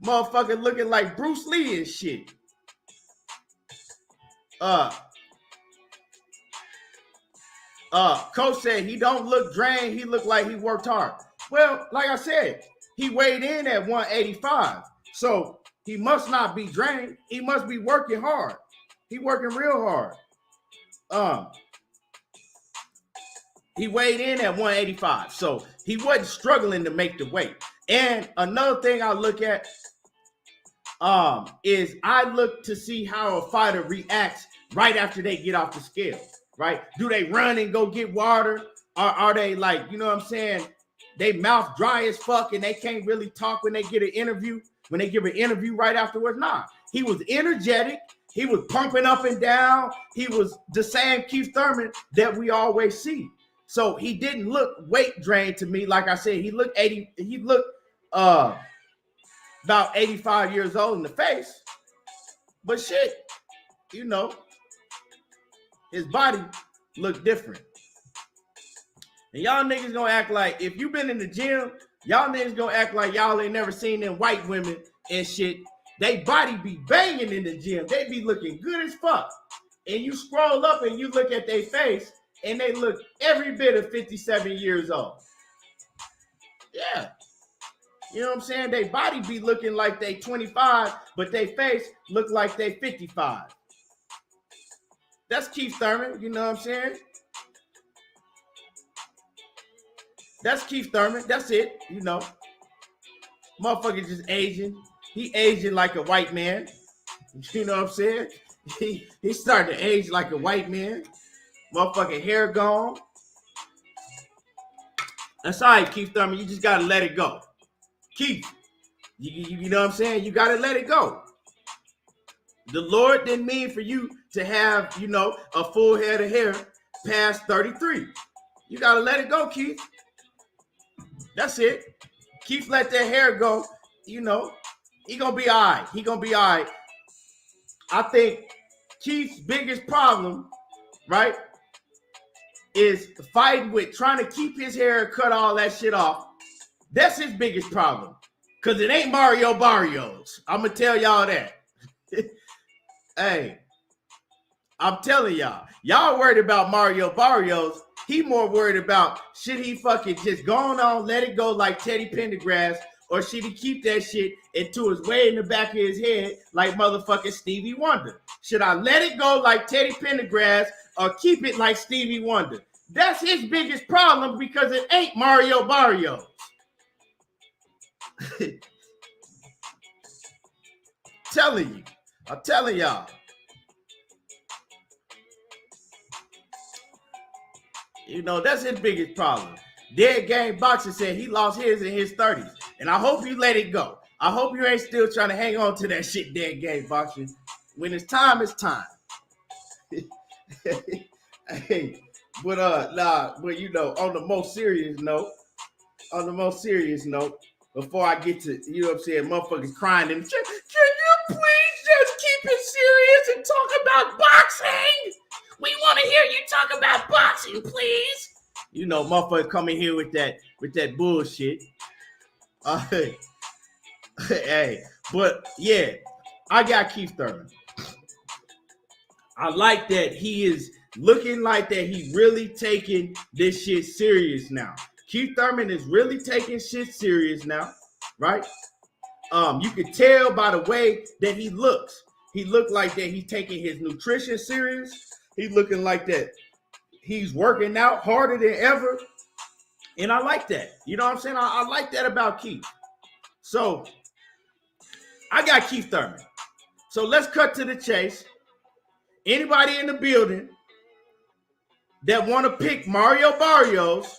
Motherfucker looking like Bruce Lee and shit. Coach said he don't look drained. He looked like he worked hard. Well, like I said, he weighed in at 185. So he must not be drained. He must be working hard. He working real hard. He weighed in at 185. So he wasn't struggling to make the weight. And another thing I look at is I look to see how a fighter reacts right after they get off the scale, right? Do they run and go get water? Or are they like, you know what I'm saying, they mouth dry as fuck and they can't really talk when they get an interview, when they give an interview right afterwards? Nah, he was energetic. He was pumping up and down. He was the same Keith Thurman that we always see. So he didn't look weight drained to me. Like I said, he looked about 85 years old in the face. But shit, you know, his body looked different. And y'all niggas gonna act like, if you been in the gym, y'all niggas gonna act like y'all ain't never seen them white women and shit. They body be banging in the gym. They be looking good as fuck. And you scroll up and you look at their face and they look every bit of 57 years old. Yeah. You know what I'm saying? They body be looking like they 25, but they face look like they 55. That's Keith Thurman, you know what I'm saying? That's Keith Thurman. That's it, you know. Motherfucker just aging. He aging like a white man. You know what I'm saying? He started to age like a white man. Motherfucking hair gone. That's all right, Keith Thurman. You just got to let it go. Keith, you know what I'm saying? You got to let it go. The Lord didn't mean for you to have, you know, a full head of hair past 33. You got to let it go, Keith. That's it. Keith let that hair go, you know. He going to be all right. He going to be all right. I think Keith's biggest problem, right, is fighting with trying to keep his hair, cut all that shit off. That's his biggest problem. Because it ain't Mario Barrios. I'm going to tell y'all that. Hey, I'm telling y'all. Y'all worried about Mario Barrios. He more worried about should he fucking just go on, let it go like Teddy Pendergrass, or should he keep that shit into his way in the back of his head like motherfucking Stevie Wonder? Should I let it go like Teddy Pendergrass or keep it like Stevie Wonder? That's his biggest problem because it ain't Mario Barrios. I'm telling y'all. You know, that's his biggest problem. Dead Game Boxing said he lost his in his 30s. And I hope you let it go. I hope you ain't still trying to hang on to that shit, Dead Game Boxing. When it's time, it's time. Hey, but you know, on the most serious note, before I get to, you know what I'm saying, motherfuckers crying and can you please just keep it serious and talk about boxing? We want to hear you talk about boxing, please. You know, motherfuckers coming here with that bullshit. Hey, but yeah, I got Keith Thurman. I like that he is looking like that he really taking this shit serious now. Keith Thurman is really taking shit serious now, right? You can tell by the way that he looks. He looked like that he's taking his nutrition serious. He's looking like that he's working out harder than ever. And I like that. You know what I'm saying? I like that about Keith. So I got Keith Thurman. So let's cut to the chase. Anybody in the building that want to pick Mario Barrios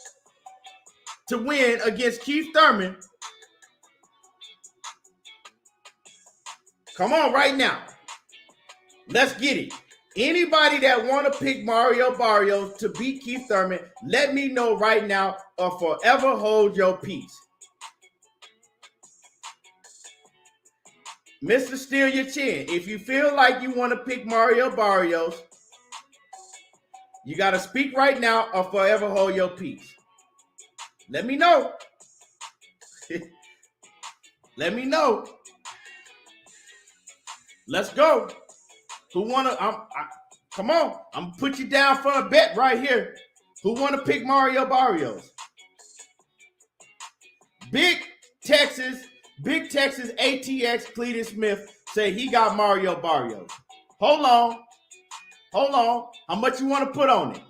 to win against Keith Thurman, come on right now. Let's get it. Anybody that want to pick Mario Barrios to beat Keith Thurman, let me know right now or forever hold your peace. Mr. Steal Your Chin, if you feel like you want to pick Mario Barrios, you got to speak right now or forever hold your peace. Let me know. Let me know. Let's go. Who wanna? Come on. I'm gonna put you down for a bet right here. Who wanna pick Mario Barrios? Big Texas ATX Cletus Smith say he got Mario Barrios. Hold on. How much you want to put on it?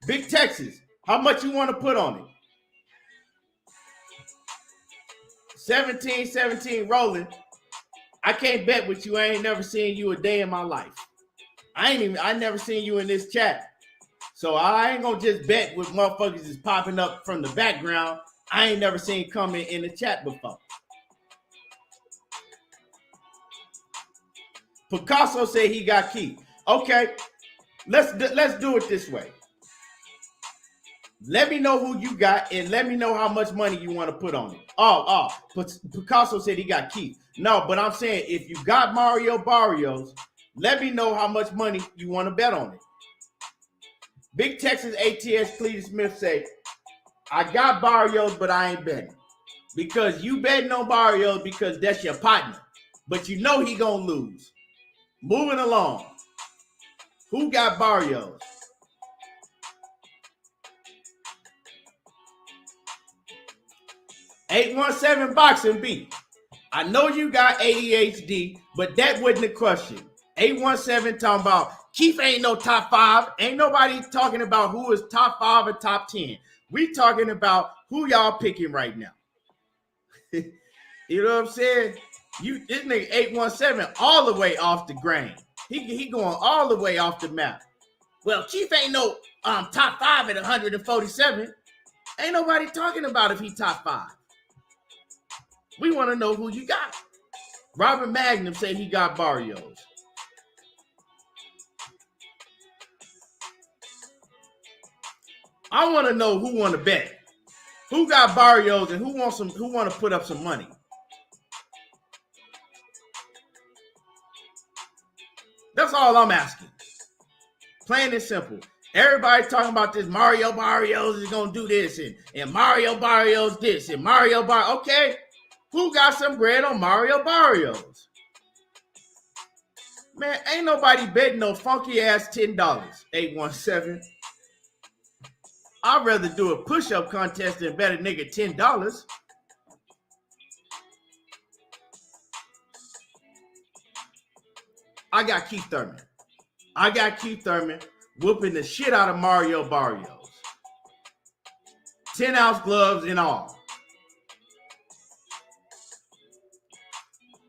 Big Texas, how much you want to put on it? 17 rolling. I can't bet with you. I ain't never seen you a day in my life. I never seen you in this chat. So I ain't gonna just bet with motherfuckers is popping up from the background. I ain't never seen coming in the chat before. Picasso said he got Keith. Okay, let's do it this way. Let me know who you got and let me know how much money you want to put on it. Picasso said he got Keith. No, but I'm saying if you got Mario Barrios, let me know how much money you want to bet on it. Big Texas ATS Cletus Smith say, I got Barrios, but I ain't betting. Because you betting on Barrios because that's your partner. But you know he gonna lose. Moving along. Who got Barrios? $817 Boxing Beat. I know you got ADHD, but that wasn't the question. 817 talking about Keith ain't no top 5. Ain't nobody talking about who is top 5 or top 10. We talking about who y'all picking right now. You know what I'm saying? This nigga 817 all the way off the grain. He going all the way off the map. Well, Keith ain't no top 5 at 147. Ain't nobody talking about if he top 5. We want to know who you got. Robert Magnum said he got Barrios. I want to know who want to bet. Who got Barrios and who want to put up some money? That's all I'm asking. Plain and simple. Everybody talking about this Mario Barrios is going to do this and Mario Barrios this and Mario Barrios. Okay. Who got some bread on Mario Barrios? Man, ain't nobody betting no funky ass $10. 817. I'd rather do a push-up contest than bet a nigga $10. I got Keith Thurman whooping the shit out of Mario Barrios. 10-ounce gloves and all.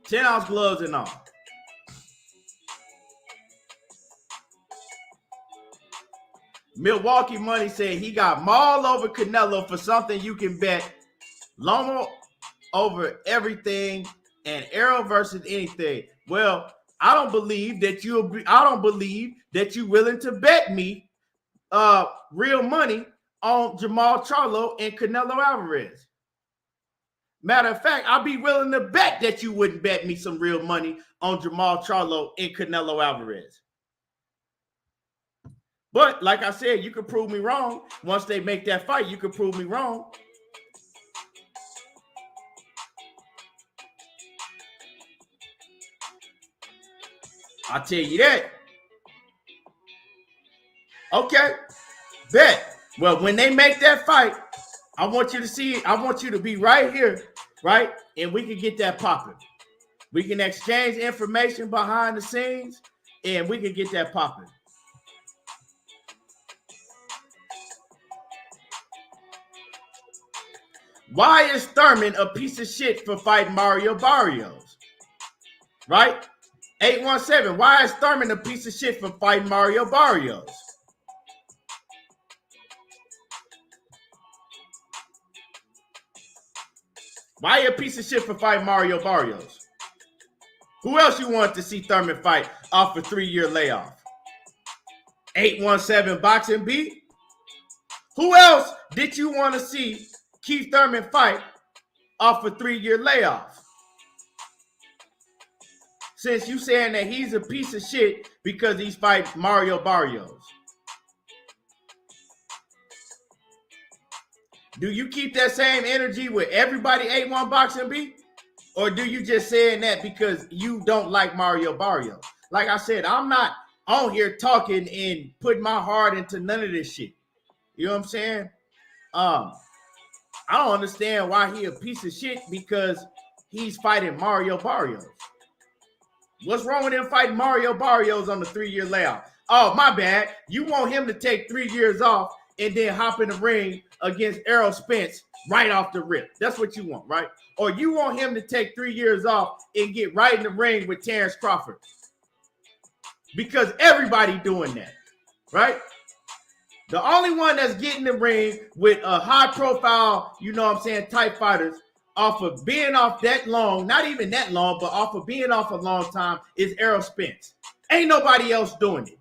10-ounce gloves and all. Milwaukee Money said he got Maul over Canelo for something you can bet. Loma over everything and Arrow versus anything. Well, I don't believe that you're willing to bet me real money on Jamal Charlo and Canelo Alvarez. Matter of fact, I'll be willing to bet that you wouldn't bet me some real money on Jamal Charlo and Canelo Alvarez. But like I said, you can prove me wrong. Once they make that fight, you can prove me wrong. I'll tell you that. Okay, bet. Well, when they make that fight, I want you to see it. I want you to be right here, right? And we can get that popping. We can exchange information behind the scenes, and we can get that popping. Why is Thurman a piece of shit for fighting Mario Barrios? Right? 817. Why is Thurman a piece of shit for fighting Mario Barrios? Why you a piece of shit for fighting Mario Barrios? Who else you want to see Thurman fight off a 3-year layoff? 817 Boxing Beat? Who else did you want to see Keith Thurman fight off a 3-year layoff? Since you saying that he's a piece of shit because he's fighting Mario Barrios. Do you keep that same energy with everybody 8-1 Boxing Beat? Or do you just saying that because you don't like Mario Barrios? Like I said, I'm not on here talking and putting my heart into none of this shit. You know what I'm saying? I don't understand why he a piece of shit because he's fighting Mario Barrios. What's wrong with him fighting Mario Barrios on the 3-year layoff? Oh, my bad. You want him to take 3 years off and then hop in the ring against Errol Spence right off the rip. That's what you want, right? Or you want him to take 3 years off and get right in the ring with Terrence Crawford. Because everybody doing that, right? The only one that's getting the ring with a high profile, you know what I'm saying, type fighters off of being off that long, not even that long, but off of being off a long time is Errol Spence. Ain't nobody else doing it.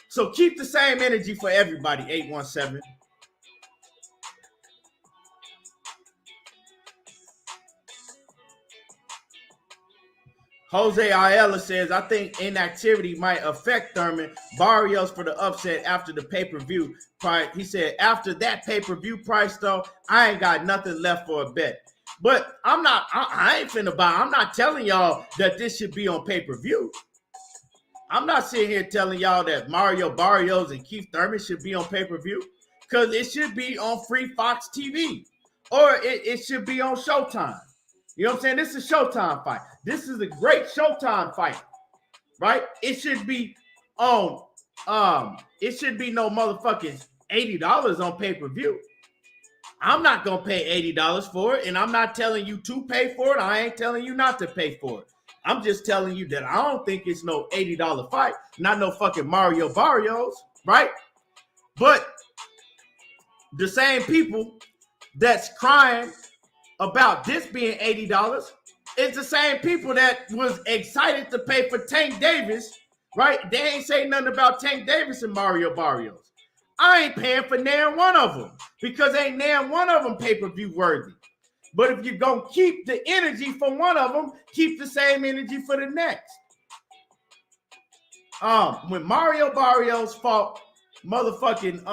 So keep the same energy for everybody, 817. Jose Ayala says, I think inactivity might affect Thurman. Barrios for the upset after the pay-per-view price. He said, after that pay-per-view price, though, I ain't got nothing left for a bet. But I ain't finna buy. I'm not telling y'all that this should be on pay-per-view. I'm not sitting here telling y'all that Mario Barrios and Keith Thurman should be on pay-per-view because it should be on free Fox TV or it should be on Showtime. You know what I'm saying? This is a Showtime fight. This is a great Showtime fight, right? It should be on, it should be no motherfucking $80 on pay-per-view. I'm not going to pay $80 for it, and I'm not telling you to pay for it. I ain't telling you not to pay for it. I'm just telling you that I don't think it's no $80 fight, not no fucking Mario Barrios, right? But the same people that's crying about this being $80 is the same people that was excited to pay for Tank Davis, right? They ain't say nothing about Tank Davis and Mario Barrios. I ain't paying for nan one of them because ain't nan one of them pay-per-view worthy. But if you're going to keep the energy for one of them, keep the same energy for the next. When Mario Barrios fought motherfucking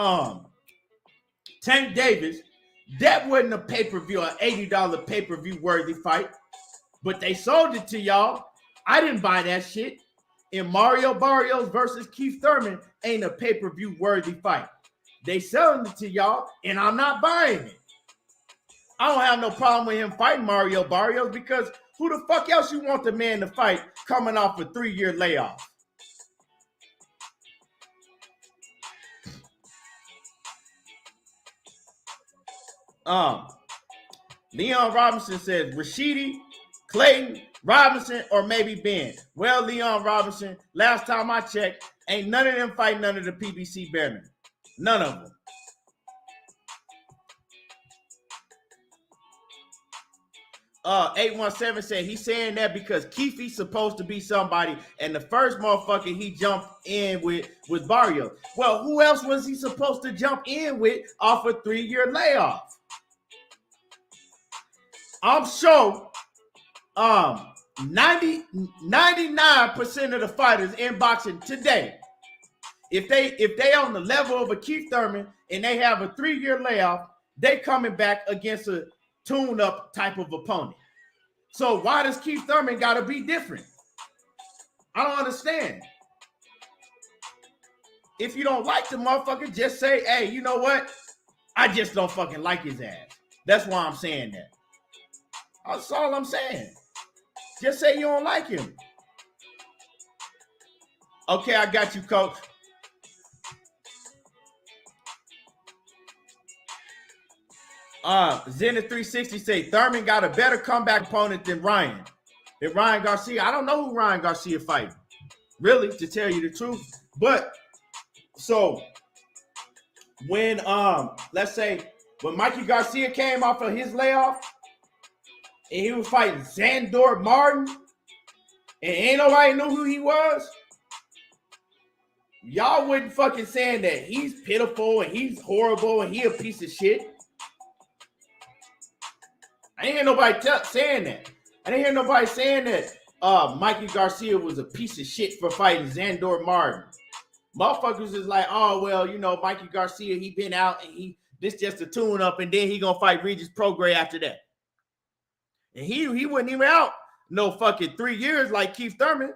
Tank Davis, that wasn't a pay-per-view, an $80 pay-per-view worthy fight. But they sold it to y'all. I didn't buy that shit. And Mario Barrios versus Keith Thurman ain't a pay-per-view worthy fight. They selling it to y'all, and I'm not buying it. I don't have no problem with him fighting Mario Barrios because who the fuck else you want the man to fight coming off a 3-year layoff? Leon Robinson says Rashidi, Clayton, Robinson, or maybe Ben. Well, Leon Robinson, last time I checked, ain't none of them fighting under the PBC banner. None of them. Uh, 817 said he's saying that because Keefe's supposed to be somebody, and the first motherfucker he jumped in with was Barrios. Well, who else was he supposed to jump in with off a 3-year layoff? I'm sure 99% of the fighters in boxing today, if they on the level of a Keith Thurman and they have a 3-year layoff, they coming back against a tune-up type of opponent. So why does Keith Thurman got to be different? I don't understand. If you don't like the motherfucker, just say, hey, you know what? I just don't fucking like his ass. That's why I'm saying that. That's all I'm saying. Just say you don't like him. Okay, I got you, coach. Zenith 360 say Thurman got a better comeback opponent than Ryan Garcia. I don't know who Ryan Garcia fighting, really, to tell you the truth. But so when let's say when Mikey Garcia came off of his layoff and he was fighting Xandor Martin and ain't nobody knew who he was, y'all wasn't fucking saying that he's pitiful and he's horrible and he a piece of shit. I ain't hear nobody saying that. I didn't hear nobody saying that Mikey Garcia was a piece of shit for fighting Xandor Martin. Motherfuckers is like, oh, well, you know, Mikey Garcia, he been out and this just a tune-up, and then he gonna fight Regis Prograis after that. And he wasn't even out no fucking 3 years like Keith Thurman.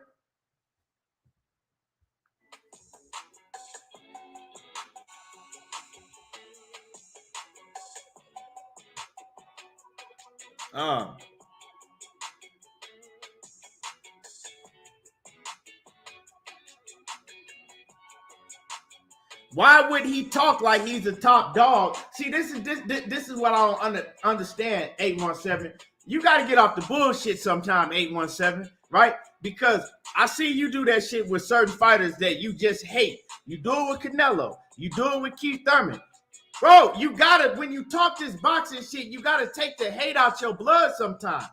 Why would he talk like he's a top dog? See, this is what I don't understand, 817. You got to get off the bullshit sometime, 817, right? Because I see you do that shit with certain fighters that you just hate. You do it with Canelo. You do it with Keith Thurman. Bro, you got to, when you talk this boxing shit, you got to take the hate out your blood sometime.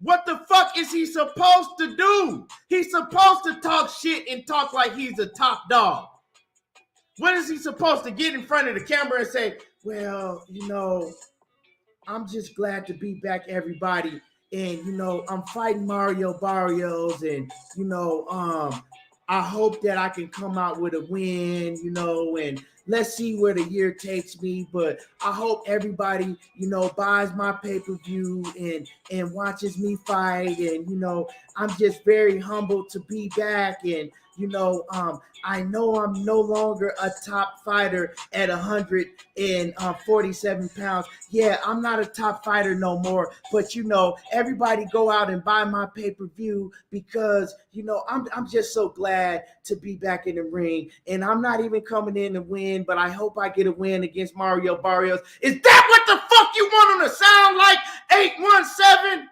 What the fuck is he supposed to do? He's supposed to talk shit and talk like he's a top dog. What is he supposed to get in front of the camera and say, well, you know, I'm just glad to be back, everybody. And, you know, I'm fighting Mario Barrios. And, you know, I hope that I can come out with a win, you know, and let's see where the year takes me. But I hope everybody, you know, buys my pay-per-view and watches me fight. And, you know, I'm just very humbled to be back. And, you know, I know I'm no longer a top fighter at 147 pounds. Yeah, I'm not a top fighter no more. But, you know, everybody go out and buy my pay-per-view because, you know, I'm just so glad to be back in the ring. And I'm not even coming in to win, but I hope I get a win against Mario Barrios. Is that what the fuck you want him to sound like, 817?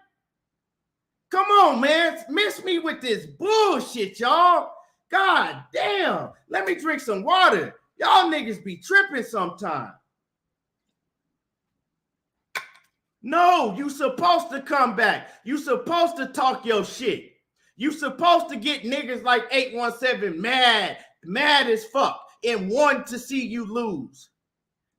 Come on, man. Miss me with this bullshit, y'all. God damn. Let me drink some water. Y'all niggas be tripping sometime. No, you supposed to come back. You supposed to talk your shit. You supposed to get niggas like 817 mad as fuck, and want to see you lose.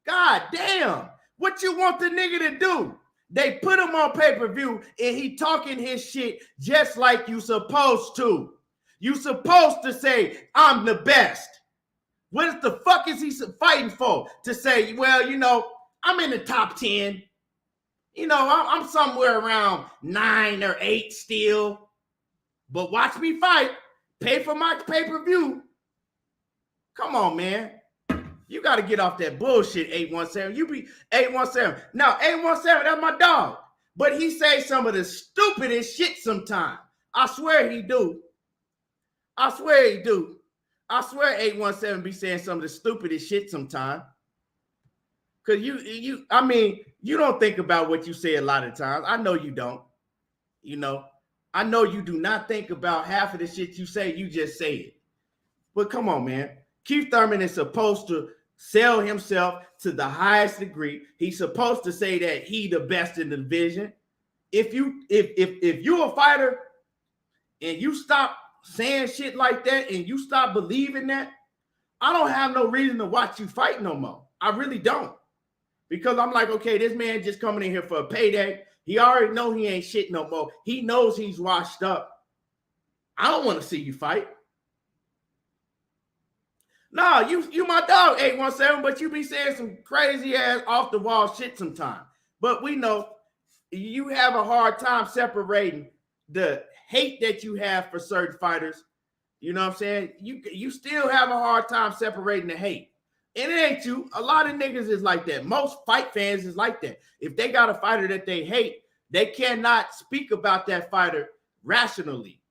God damn. What you want the nigga to do? They put him on pay-per-view and he talking his shit just like you supposed to. You supposed to say, I'm the best. What the fuck is he fighting for? To say, well, you know, I'm in the top 10. You know, I'm somewhere around 9 or 8 still. But watch me fight. Pay for my pay-per-view. Come on, man. You got to get off that bullshit, 817. You be 817. Now, 817, that's my dog. But he say some of the stupidest shit sometimes. I swear he do. I swear he do. I swear 817 be saying some of the stupidest shit sometimes. Because you don't think about what you say a lot of times. I know you don't. You know, I know you do not think about half of the shit you say. You just say it. But come on, man. Keith Thurman is supposed to sell himself to the highest degree. He's supposed to say that he the best in the division. If you're a fighter and you stop saying shit like that and you stop believing that, I don't have no reason to watch you fight no more. I really don't. Because I'm like, okay, this man just coming in here for a payday. He already know he ain't shit no more. He knows he's washed up. I don't want to see you fight. No, you my dog, 817, but you be saying some crazy ass off the wall shit sometimes. But we know you have a hard time separating the hate that you have for certain fighters. You know what I'm saying? You still have a hard time separating the hate. And it ain't you. A lot of niggas is like that. Most fight fans is like that. If they got a fighter that they hate, they cannot speak about that fighter rationally.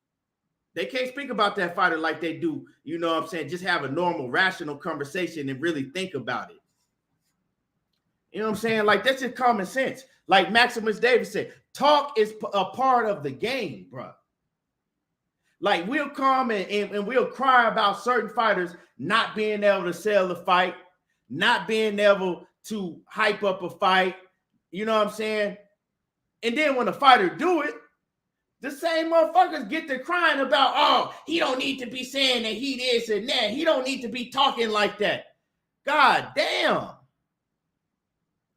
They can't speak about that fighter like they do, you know what I'm saying? Just have a normal, rational conversation and really think about it. You know what I'm saying? Like, that's just common sense. Like Maximus Davis said, talk is a part of the game, bro. Like, we'll come and we'll cry about certain fighters not being able to sell the fight, not being able to hype up a fight, you know what I'm saying? And then when a fighter do it, the same motherfuckers get to crying about, oh, he don't need to be saying that he this and that. He don't need to be talking like that. God damn.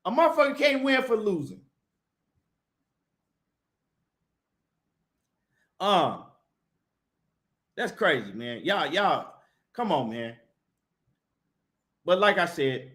A motherfucker can't win for losing. That's crazy, man. Y'all, come on, man. But like I said,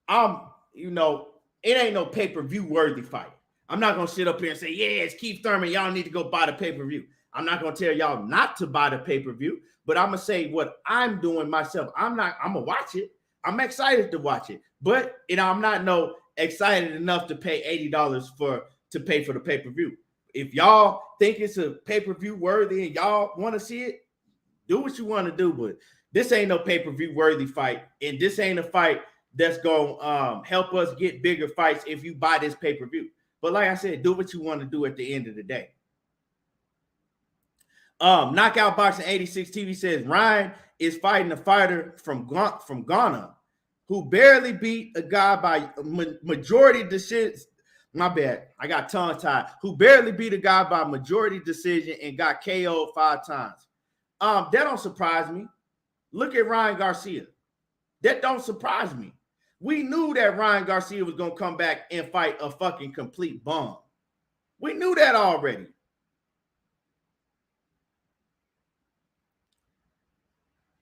it ain't no pay-per-view worthy fight. I'm not going to sit up here and say, yeah, it's Keith Thurman. Y'all need to go buy the pay-per-view. I'm not going to tell y'all not to buy the pay-per-view, but I'm going to say what I'm doing myself. I'm going to watch it. I'm excited to watch it, but I'm not excited enough to pay $80 to pay for the pay-per-view. If y'all think it's a pay-per-view worthy and y'all want to see it, do what you want to do, but this ain't no pay-per-view worthy fight, and this ain't a fight that's going to help us get bigger fights if you buy this pay-per-view. But like I said, do what you want to do at the end of the day. Knockout Boxing 86 TV says Ryan is fighting a fighter from Ghana who barely beat a guy by majority decision. My bad, I got tongue-tied. Who barely beat a guy by majority decision and got KO'd 5 times. That don't surprise me. Look at Ryan Garcia. That don't surprise me. We knew that Ryan Garcia was going to come back and fight a fucking complete bum. We knew that already.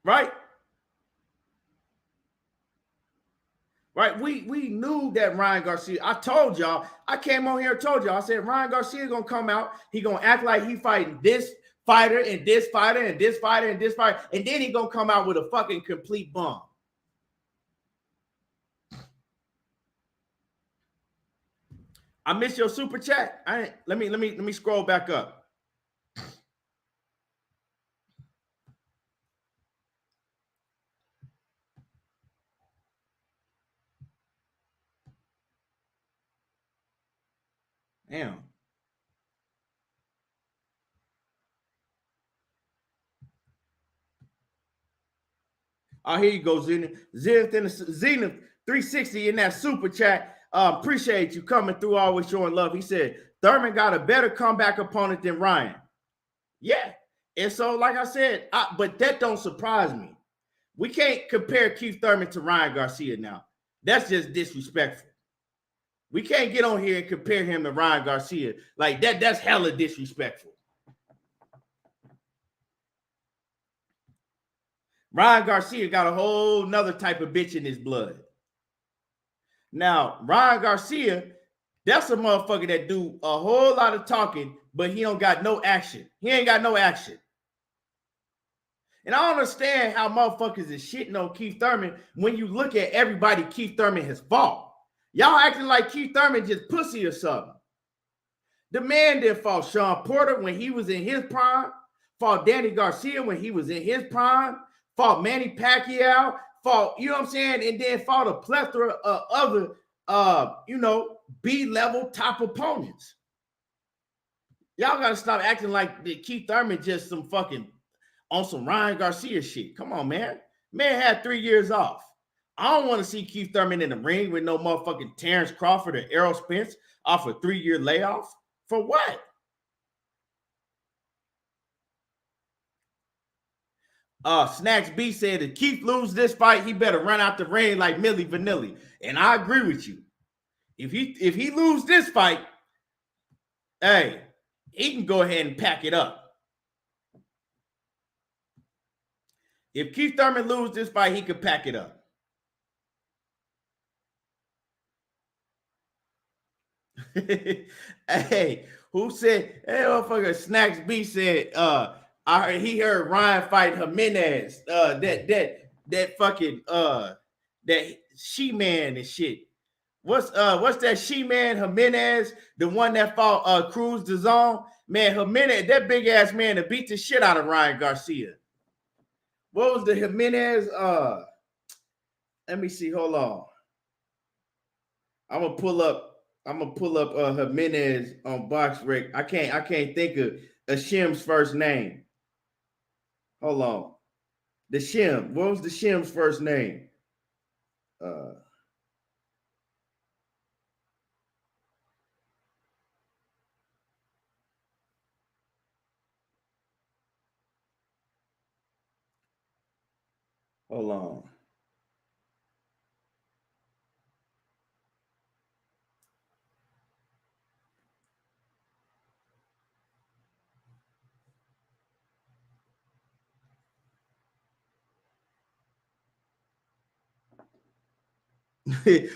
Right? Right? We knew that Ryan Garcia, I told y'all, I came on here and told y'all, I said Ryan Garcia is going to come out, he going to act like he fighting this fighter and this fighter and this fighter and this fighter, and then he going to come out with a fucking complete bum. I missed your super chat. Let me scroll back up. Damn. Oh, here you go, Zenith 360 in that super chat. Appreciate you coming through, always showing love. He said, Thurman got a better comeback opponent than Ryan. Yeah. And so, like I said, but that don't surprise me. We can't compare Keith Thurman to Ryan Garcia now. That's just disrespectful. We can't get on here and compare him to Ryan Garcia. Like that, that's hella disrespectful. Ryan Garcia got a whole nother type of bitch in his blood. Now, Ryan Garcia, that's a motherfucker that do a whole lot of talking, but he don't got no action. He ain't got no action. And I don't understand how motherfuckers is shitting on Keith Thurman when you look at everybody Keith Thurman has fought. Y'all acting like Keith Thurman just pussy or something. The man didn't fought Sean Porter when he was in his prime, fought Danny Garcia when he was in his prime, fought Manny Pacquiao, fought, you know what I'm saying, and then fought a plethora of other, B-level top opponents. Y'all got to stop acting like Keith Thurman just some fucking on some Ryan Garcia shit. Come on, man. Man had 3 years off. I don't want to see Keith Thurman in the ring with no motherfucking Terrence Crawford or Errol Spence off a 3-year layoff. For what? Snacks B said if Keith loses this fight, he better run out the ring like Milli Vanilli. And I agree with you. If he loses this fight, hey, he can go ahead and pack it up. If Keith Thurman loses this fight, he could pack it up. Hey, who said? Hey, motherfucker, Snacks B said. He heard Ryan fight Jimenez. That fucking that She-Man and shit. What's that She-Man Jimenez? The one that fought Cruz DAZN? Man, Jimenez, that big ass man that beat the shit out of Ryan Garcia. What was the Jimenez? Let me see. Hold on. I'm gonna pull up Jimenez on BoxRec. I can't think of Hashim's first name. Hold on. The Shim. What was the Shim's first name? Hold on.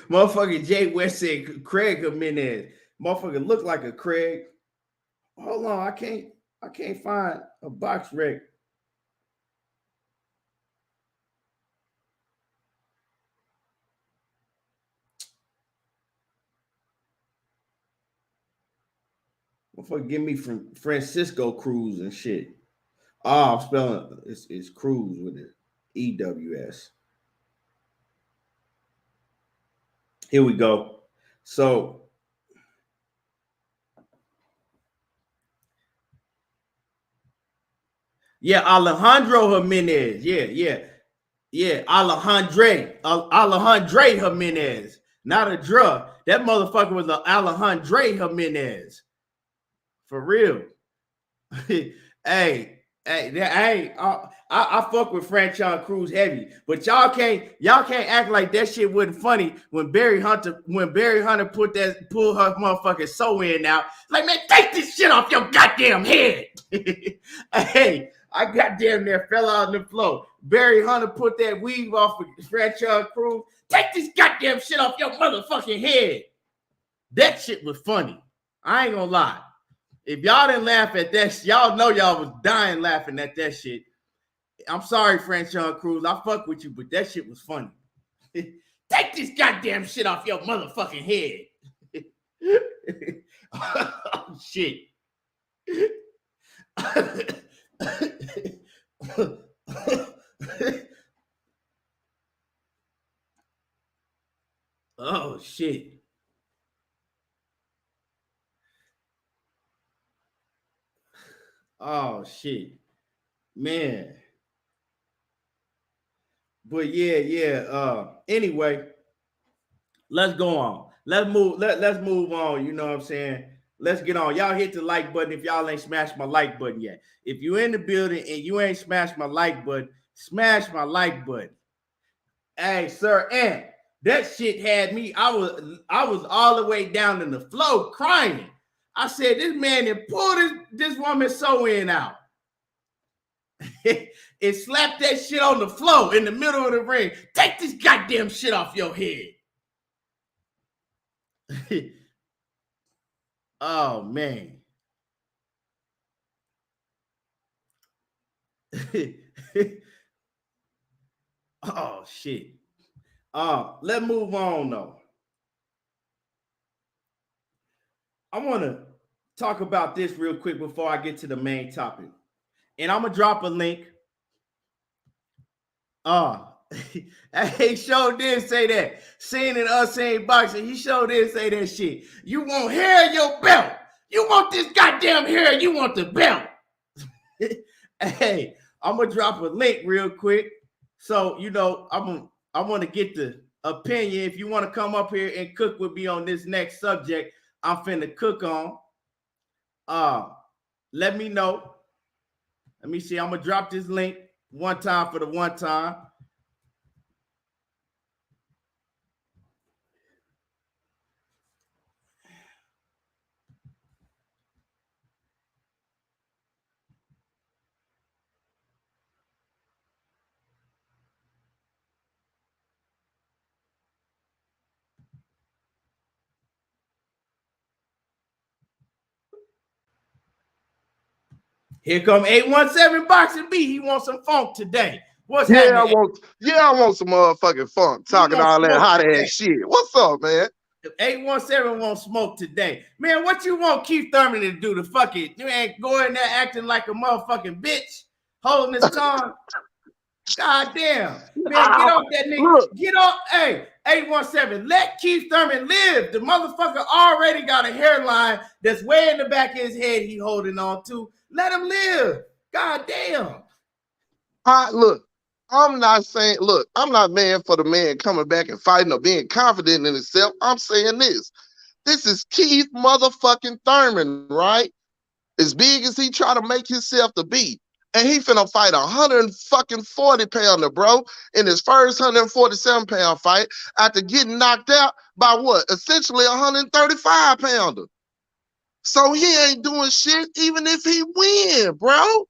Motherfucker Jay West said Craig Jimenez. Motherfucker look like a Craig. Hold on, I can't find a BoxRec. Motherfucker give me from Francisco Cruz and shit. I'm spelling it's Cruz with it. EWS. Here we go. So yeah, Alejandro Jimenez. Yeah. Alejandre Jimenez. Not a drug. That motherfucker was an Alejandre Jimenez. For real. Hey, I fuck with Franchon Cruz heavy, but y'all can't act like that shit wasn't funny when Barry Hunter pull her motherfucking sew in out. Like, man, take this shit off your goddamn head. Hey, I goddamn near fell out on the floor. Barry Hunter put that weave off of Franchon Cruz. Take this goddamn shit off your motherfucking head. That shit was funny. I ain't gonna lie. If y'all didn't laugh at that, y'all know y'all was dying laughing at that shit. I'm sorry, Franchon Cruz. I fuck with you, but that shit was funny. Take this goddamn shit off your motherfucking head. Oh, shit. Oh, shit. Oh shit, man. But yeah. Anyway, let's go on. Let's move on. You know what I'm saying? Let's get on. Y'all hit the like button if y'all ain't smashed my like button yet. If you in the building and you ain't smashed my like button, smash my like button. Hey, sir, and that shit had me. I was all the way down in the floor crying. I said, this man did pull this woman sew-in out. It slapped that shit on the floor in the middle of the ring. Take this goddamn shit off your head. Oh, man. Oh, shit. Let's move on, though. I want to talk about this real quick before I get to the main topic. And I'm going to drop a link. He sure did say that. Seeing in Unseen Boxing, he sure did say that shit. You want hair in your belt. You want this goddamn hair. You want the belt. Hey, I'm going to drop a link real quick. So, you know, I'm I want to get the opinion. If you want to come up here and cook with me on this next subject, I'm finna cook on. Let me know. Let me see. I'm gonna drop this link one time for the one time. Here come 817 Boxing B. He wants some funk today. What's happening? I want some motherfucking funk. Talking all that hot ass shit. What's up, man? 817 won't smoke today. Man, what you want Keith Thurman to do? To fuck it? You ain't going there acting like a motherfucking bitch, holding his tongue. God damn. Man, get off that nigga. Look. Get off. Hey, 817, let Keith Thurman live. The motherfucker already got a hairline that's way in the back of his head he holding on to. Let him live. God damn. Look, I'm not man for the man coming back and fighting or being confident in himself. I'm saying this. This is Keith motherfucking Thurman, right? As big as he try to make himself to be. And he finna fight 140 pounder, bro, in his first 147 pound fight after getting knocked out by what? Essentially 135 pounder. So he ain't doing shit even if he win, bro.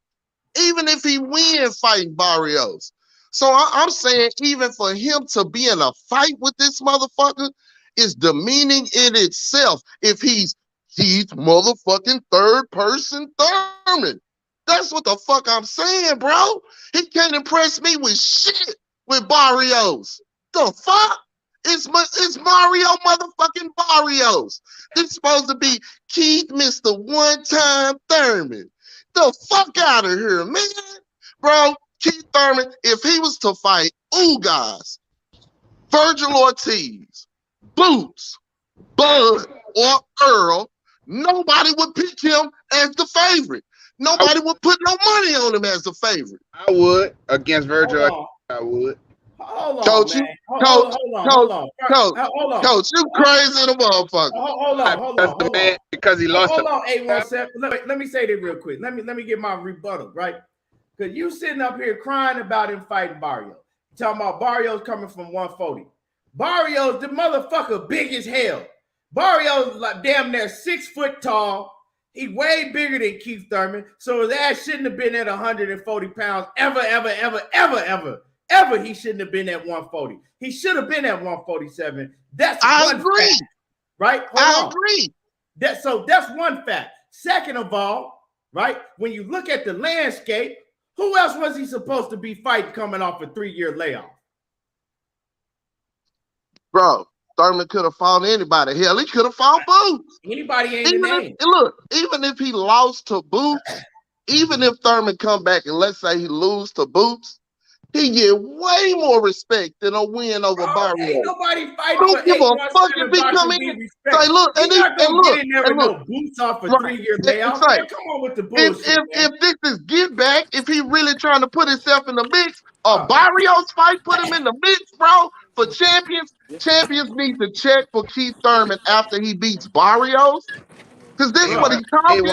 Even if he win fighting Barrios. So I'm saying even for him to be in a fight with this motherfucker is demeaning in itself if he's motherfucking third person Thurman. That's what the fuck I'm saying, bro. He can't impress me with shit with Barrios. The fuck? It's Mario motherfucking Barrios. This is supposed to be Keith Mr. One-Time Thurman. The fuck out of here, man. Bro, Keith Thurman, if he was to fight Ugas, Virgil Ortiz, Boots, Bud, or Earl, nobody would pick him as the favorite. Nobody would put no money on him as the favorite. I would against Virgil. I would. Hold on, Coach, man. Coach, you crazy the motherfucker. Hold on. Man, because he lost. Hold on, 817. Let me say this real quick. Let me get my rebuttal, right? Because you sitting up here crying about him fighting Barrios. Talking about Barrios coming from 140. Barrios, the motherfucker big as hell. Barrios like damn near 6 foot tall. He way bigger than Keith Thurman. So his ass shouldn't have been at 140 pounds ever. He shouldn't have been at 140. He should have been at 147. I agree. Fact, right? I agree. That's one fact. Second of all, right, when you look at the landscape, who else was he supposed to be fighting coming off a 3-year layoff? Bro, Thurman could have fought anybody. Hell, he could have fought Boots. Anybody ain't the name. Look, even if he lost to Boots, even if Thurman come back and let's say he lose to Boots, he get way more respect than a win over Barrios. Ain't nobody fighting. Don't give a fuck if he come in. Say, look, and look, Boots off a 3-year layoff. Man, come on with the bullshit. If this is get back, if he really trying to put himself in the mix, a Barrios fight put him in the mix, bro. For champions need to check for Keith Thurman after he beats Barrios. Because this is what he's talking.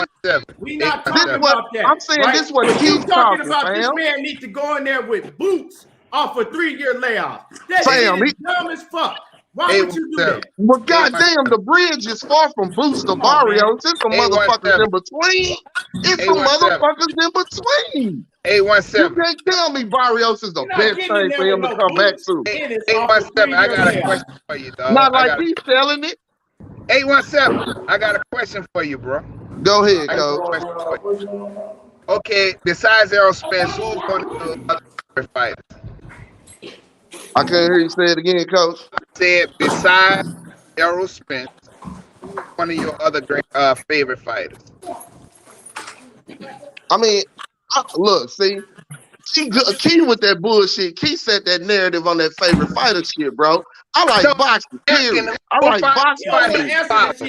We not talking about that. I'm saying this is what he's talking about. This man needs to go in there with Boots off a 3-year layoff. That is dumb as fuck. Why would you do that? Well, goddamn, the bridge is far from Boots to Barrios. It's some motherfuckers in between. It's some motherfuckers in between. 817. You can't tell me Barrios is the best thing for him to come back to. 817. I got a question for you, dog. Not like he's selling it. 817. I got a question for you, bro. Go ahead, Coach. Okay, besides Errol Spence, who's going to do other fighters? I can't hear you say it again, Coach. I said besides Errol Spence, one of your other great favorite fighters. I mean, look, see, Key with that bullshit. Key set that narrative on that favorite fighter shit, bro. I like boxing, period. I like boxing.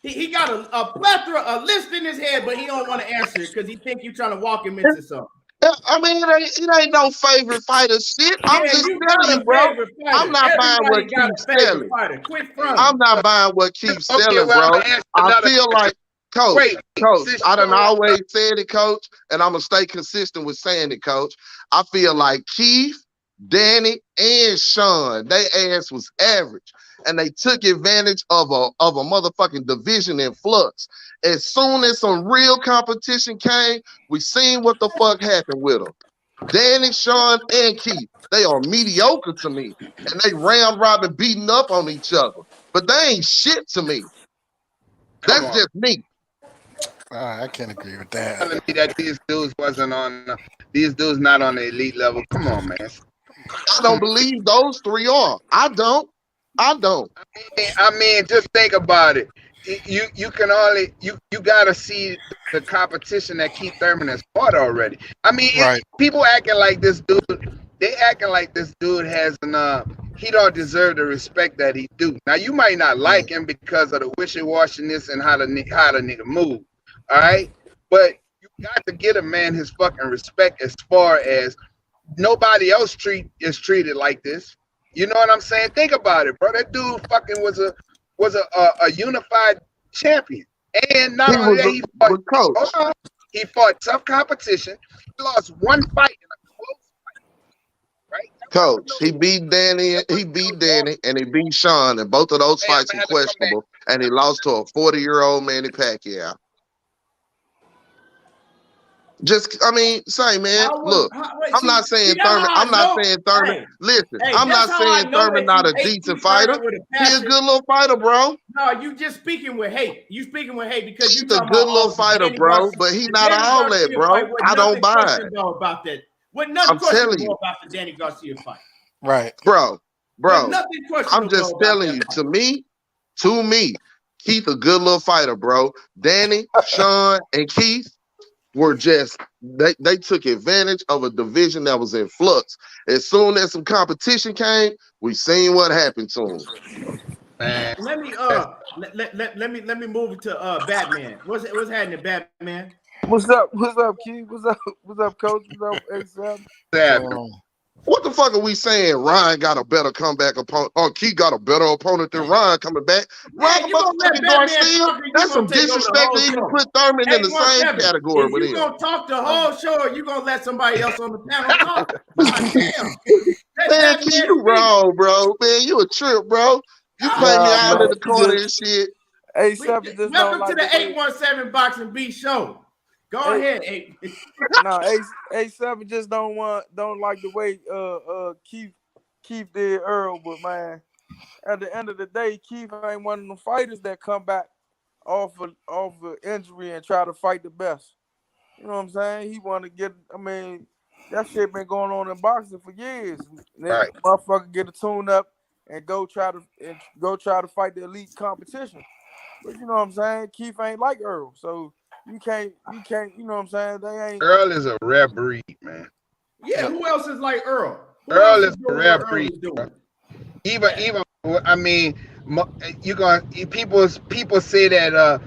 He got a plethora, a list in his head, but he don't want to answer it because he think you trying to walk him into something. Yeah, I mean, it ain't no favorite fighter shit. I'm Yeah, just you telling got you, a bro. favorite I'm fighter. not buying what Everybody got a keeps favorite selling. fighter. Quit fronting. I'm not buying what keeps Okay, selling, well, I'm bro. gonna ask I another feel question. like, coach, Wait, coach, I done so, always said it, coach, and I'm gonna stay consistent with saying it, coach. I feel like Keith, Danny, and Sean, they ass was average. And they took advantage of a motherfucking division in flux. As soon as some real competition came, we seen what the fuck happened with them. Danny, Sean, and Keith, they are mediocre to me. And they round robin beating up on each other. But they ain't shit to me. come That's on. just me. I can't agree with Telling that. me that these dudes wasn't on, these dudes not on the elite level. Come on, man. I don't believe those three are. I don't. I mean, just think about it. You can only you gotta see the competition that Keith Thurman has fought already. I mean, Right. people acting like this dude. They acting like this dude has he don't deserve the respect that he do. Now you might not like him because of the wishy-washiness and how the nigga move. All right, but you got to get a man his fucking respect as far as nobody else is treated like this. You know what I'm saying? Think about it, bro. That dude fucking was a unified champion. And not He only was that, a coach. he fought tough competition. He lost one fight in a close fight, right? Coach. He beat Danny, and he beat Sean, and both of those Hey, I'm fights gonna were have to come back. questionable. And he lost to a 40-year-old Manny Pacquiao. Just, I mean, say, man, look, Wait, I'm not see, saying that's Thurman. how I'm I not know. saying Thurman. Hey, Listen, hey, I'm that's not how I saying know Thurman that not you a hate decent Keith fighter. Thurman with a He a passion. good little fighter, bro. No, you just speaking with hate. You speaking with hate because you He's a talking about good little the fighter, Danny bro, Garcia. but he The not Danny all that, Garcia fight bro. was I don't nothing buy it. questionable about that. What nothing I'm telling questionable you, about the Danny Garcia fight. Right. bro. What Bro, nothing I'm questionable just about telling that you, fight. to me, Keith a good little fighter, bro. Danny, Sean, and Keith were just they took advantage of a division that was in flux. As soon as some competition came, we seen what happened to him. Man, Let me let me move it to Batman. What's happening, Batman? What's up? What's up, Key? What's up? What's up, Coach? What's up, A7? sad. What the fuck are we saying? Ryan got a better comeback opponent. Oh, Keith got a better opponent than Ryan coming back. Man, Ryan you gonna let motherfucking Batman Garcia. talk, or you That's gonna some take over the disrespect to whole even show? put Thurman in the same 817. category Is with you him. gonna talk the whole show, or you gonna let somebody else on the panel talk? God damn. Let Man, Keith, Batman you speak. wrong, bro. Man, you a trip, bro. You play me Nah, all in man. the corner and shit. A7 just don't Welcome to like the the way. 817 Boxing Beat Show. Go A, ahead. nah, A7 just don't like the way Keith did Earl, but man, at the end of the day, Keith ain't one of the fighters that come back off of injury and try to fight the best. You know what I'm saying? He want to get. I mean, that shit been going on in boxing for years. Nigga, Right. motherfucker get a tune up and go try to fight the elite competition. But you know what I'm saying? Keith ain't like Earl, so you can't. You know what I'm saying? They ain't. Earl is a rare breed, man. Yeah, who else is like Earl? Who else Earl is is a doing rare what Earl breed. is doing? Even I mean, you gonna people say that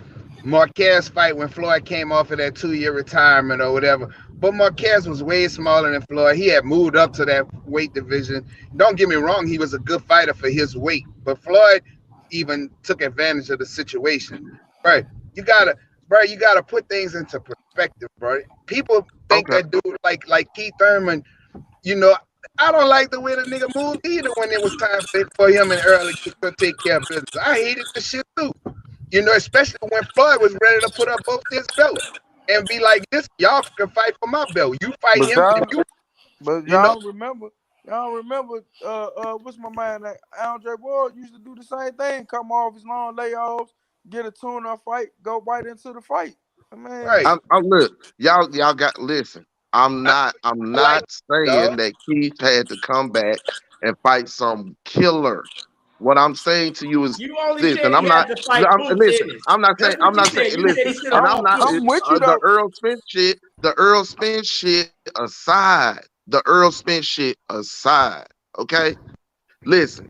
Marquez fight when Floyd came off of that 2-year retirement or whatever. But Marquez was way smaller than Floyd. He had moved up to that weight division. Don't get me wrong, he was a good fighter for his weight. But Floyd even took advantage of the situation. Right. You gotta put things into perspective, bro. People think Okay. that dude like Keith Thurman, you know, I don't like the way the nigga moved either when it was time for him and Earl to take care of business. I hated the shit too. You know, especially when Floyd was ready to put up both his belts and be like, "This y'all can fight for my belt. You fight But him, and you know." y'all remember, what's my man that Andre Ward used to do the same thing, come off his long layoffs, get a tune-up fight, go right into the fight. I mean, Right. I'm look, y'all got listen. I'm I, not I like saying dog. that Keith had to come back and fight some killer. What I'm saying to you is You only this, said and he had to fight Boots listen. Ennis. I'm That's what you not saying said. You said listen, he should have and I'm fought not Boots. I'm with you the though. Earl Spence shit aside. The Earl Spence shit aside. Okay, listen.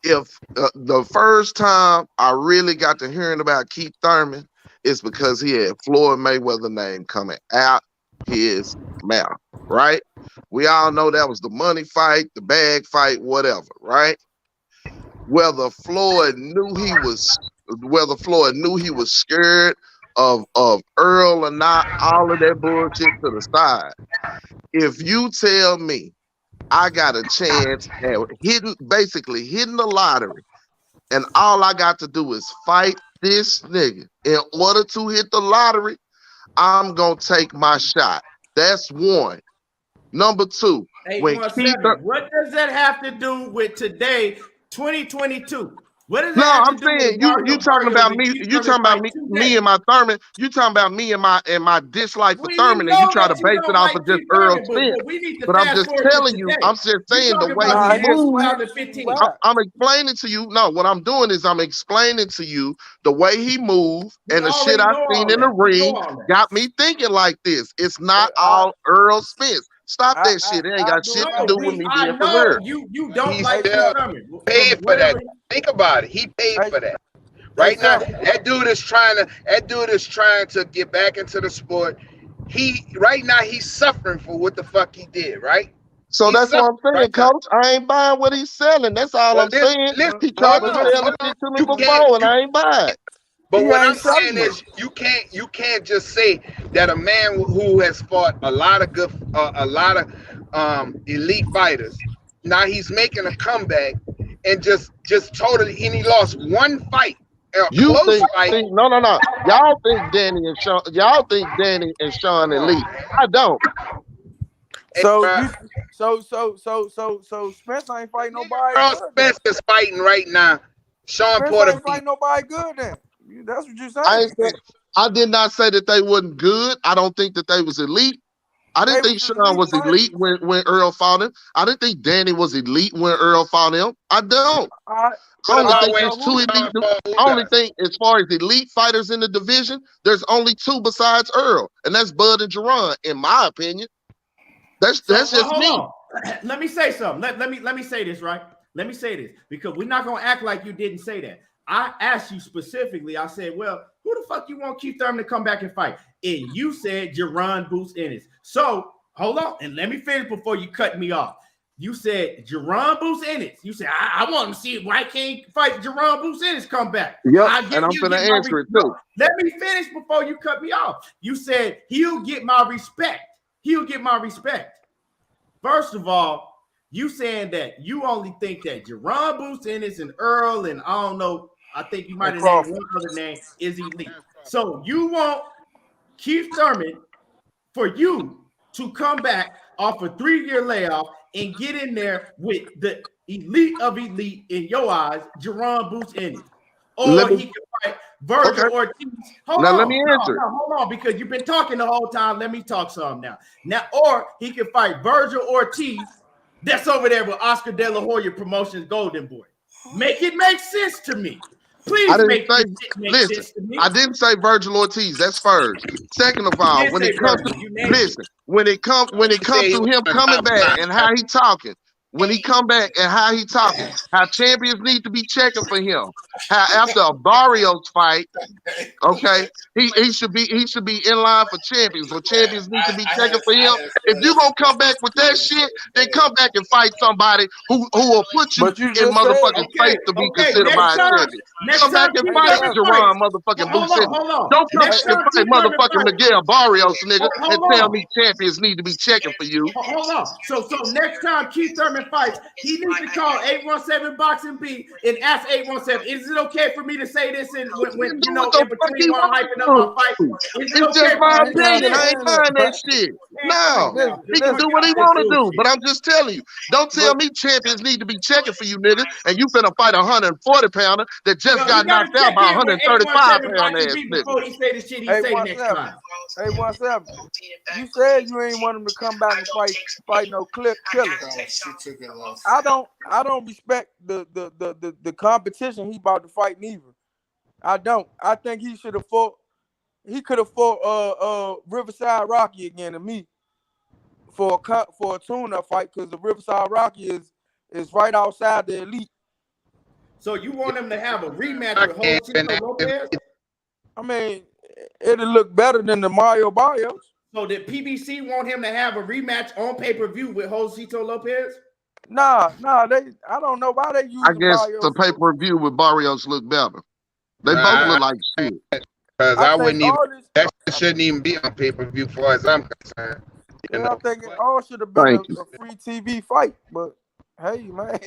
If the first time I really got to hearing about Keith Thurman is because he had Floyd Mayweather name coming out his mouth, right? We all know that was the money fight, the bag fight, whatever, right? Whether Floyd knew he was scared of Earl or not, all of that bullshit to the side. If you tell me I got a chance at basically hitting the lottery, and all I got to do is fight this nigga in order to hit the lottery, I'm gonna take my shot. That's one. Number two, when Keith, what does that have to do with today, 2022? What does no, that have I'm to do saying with you talking about me. You talking about me and my Thurman. You talking about me and my dislike for Thurman, and you try to base it off of just Earl Spence. But I'm just telling you. I'm just saying the way he moved. I'm explaining to you. No, what I'm doing is I'm explaining to you the way he moved and the shit I seen in the ring got me thinking like this. It's not all Earl Spence. Stop that shit. It ain't got shit to do with me being for her. You don't like Thurman. Paid for that. Think about it. He paid for that. Right now, that dude is trying to get back into the sport. Right now he's suffering for what the fuck he did, right? So that's what I'm saying, Coach. I ain't buying what he's selling. That's all I'm saying. He tried to sell the shit to me before, and I ain't buying. But what I'm saying is, you can't just say that a man who has fought a lot of elite fighters, now he's making a comeback and just totally, and he lost one fight. You think no. Y'all think Danny and Sean elite. I don't. So Spence ain't fighting nobody. Earl Spence is fighting right now. Sean Spence Porter ain't fighting nobody good then. That's what you're saying. I did not say that they wasn't good. I don't think that they was elite. I didn't think Sean was elite when Earl fought him. I didn't think Danny was elite when Earl fought him. I don't. I only think there's two elite. I only think as far as elite fighters in the division, there's only two besides Earl, and that's Bud and Jerron, in my opinion. That's just me. Let me say something. Let me say this, right? Let me say this, because we're not gonna act like you didn't say that. I asked you specifically. I said, well, who the fuck you want Keith Thurman to come back and fight? And you said Jerron Boots Ennis. So hold on, and let me finish before you cut me off. You said Jerron Boots Ennis. You said I want to see why can't fight Jerron Boots Ennis come back. Yep, and I'm gonna answer it too. Let me finish before you cut me off. You said he'll get my respect. He'll get my respect. First of all, you saying that you only think that Jerron Boots Ennis and Earl and I don't know, I think you might have named one other name is elite. So you want Keith Thurman for you to come back off a 3-year layoff and get in there with the elite of elite in your eyes, Jerron Boots Ennis. Or he can fight Virgil Ortiz. Hold on, because you've been talking the whole time. Let me talk some now. Or he can fight Virgil Ortiz. That's over there with Oscar De La Hoya Promotions Golden Boy. Make it make sense to me. Please make sense to me. I didn't say Virgil Ortiz. That's first. Second of all, when it comes to him coming back and how he talking, when he come back and how he talking, how champions need to be checking for him, how after a Barrios fight, okay, he should be in line for champions, or champions need to be checking for him. If you gonna come back with that shit, then come back and fight somebody who will put you in motherfucking space to be considered by a champion. Come back and fight Jerron motherfucking Boots Ennis. Don't come back and fight motherfucking Miguel Barrios, nigga, and tell me champions need to be checking for you. Hold on. So next time Keith Thurman fights, he needs to call 817 Boxing B and ask 817, is it okay for me to say this when you know in between while hyping up my fight? It's just my opinion. I ain't buying that shit. No, he can do what he want to do, but I'm just telling you, don't tell me champions need to be checking for you, nigga, and you finna fight a 140-pounder that just got knocked out by 135-pound ass nigga. Before he say the shit he say next time. 817. You said you ain't want him to come back and fight no killer. I don't respect the competition he about to fight neither. I don't. I think he should have fought. He could have fought Riverside Rocky again to me for a tune-up fight, because the Riverside Rocky is right outside the elite. So you want him to have a rematch with Jose Lopez? I mean, it'll look better than the Mario Barrios. So did PBC want him to have a rematch on pay-per-view with Josito Lopez? Nah, I don't know why they use I guess Barrios. the pay-per-view with Barrios look better. They both look like shit. Because I wouldn't even. This, that shouldn't even be on pay-per-view, as far as I'm concerned. I'm thinking all should have been a free TV fight, but hey, man,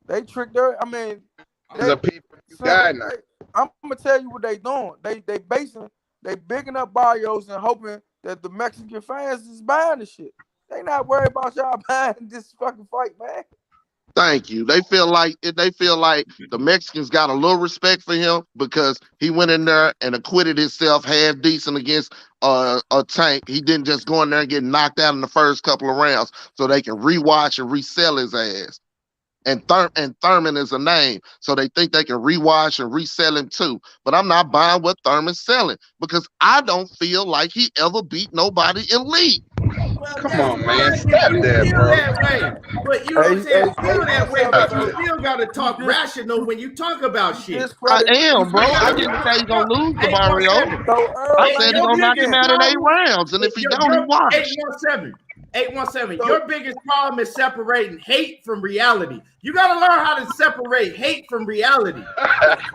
they tricked her. I mean, It's a pay-per-view guy now. I'm gonna tell you what they doing. They bigging up Barrios and hoping that the Mexican fans is buying the shit. They not worried about y'all buying this fucking fight, man. Thank you. They feel like the Mexicans got a little respect for him because he went in there and acquitted himself half decent against a Tank. He didn't just go in there and get knocked out in the first couple of rounds, so they can rewatch and resell his ass. And Thurman is a name, so they think they can rewatch and resell him too. But I'm not buying what Thurman's selling because I don't feel like he ever beat nobody elite. Well, come on, man. Stop that, bro. That way. But you know what I'm saying? Feel that way, but you still got to talk rational when you talk about shit. I am, bro. I didn't say he's going to lose to Barrios. I said he's going to knock him out in 8 rounds. And if he don't, he watch. 817. Your biggest problem is separating hate from reality. You got to learn how to separate hate from reality.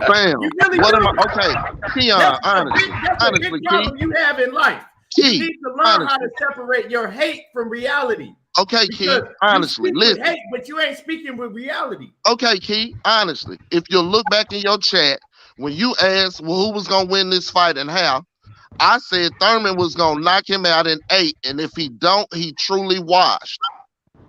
Fam, you really what do. am I? Okay, Keon, honestly, that's a big problem you have in life. You need to learn how to separate your hate from reality. Okay, Key, honestly, listen. Hate, but you ain't speaking with reality. Okay, Key, honestly, if you look back in your chat, when you asked who was going to win this fight and how, I said Thurman was going to knock him out in 8, and if he don't, he truly washed.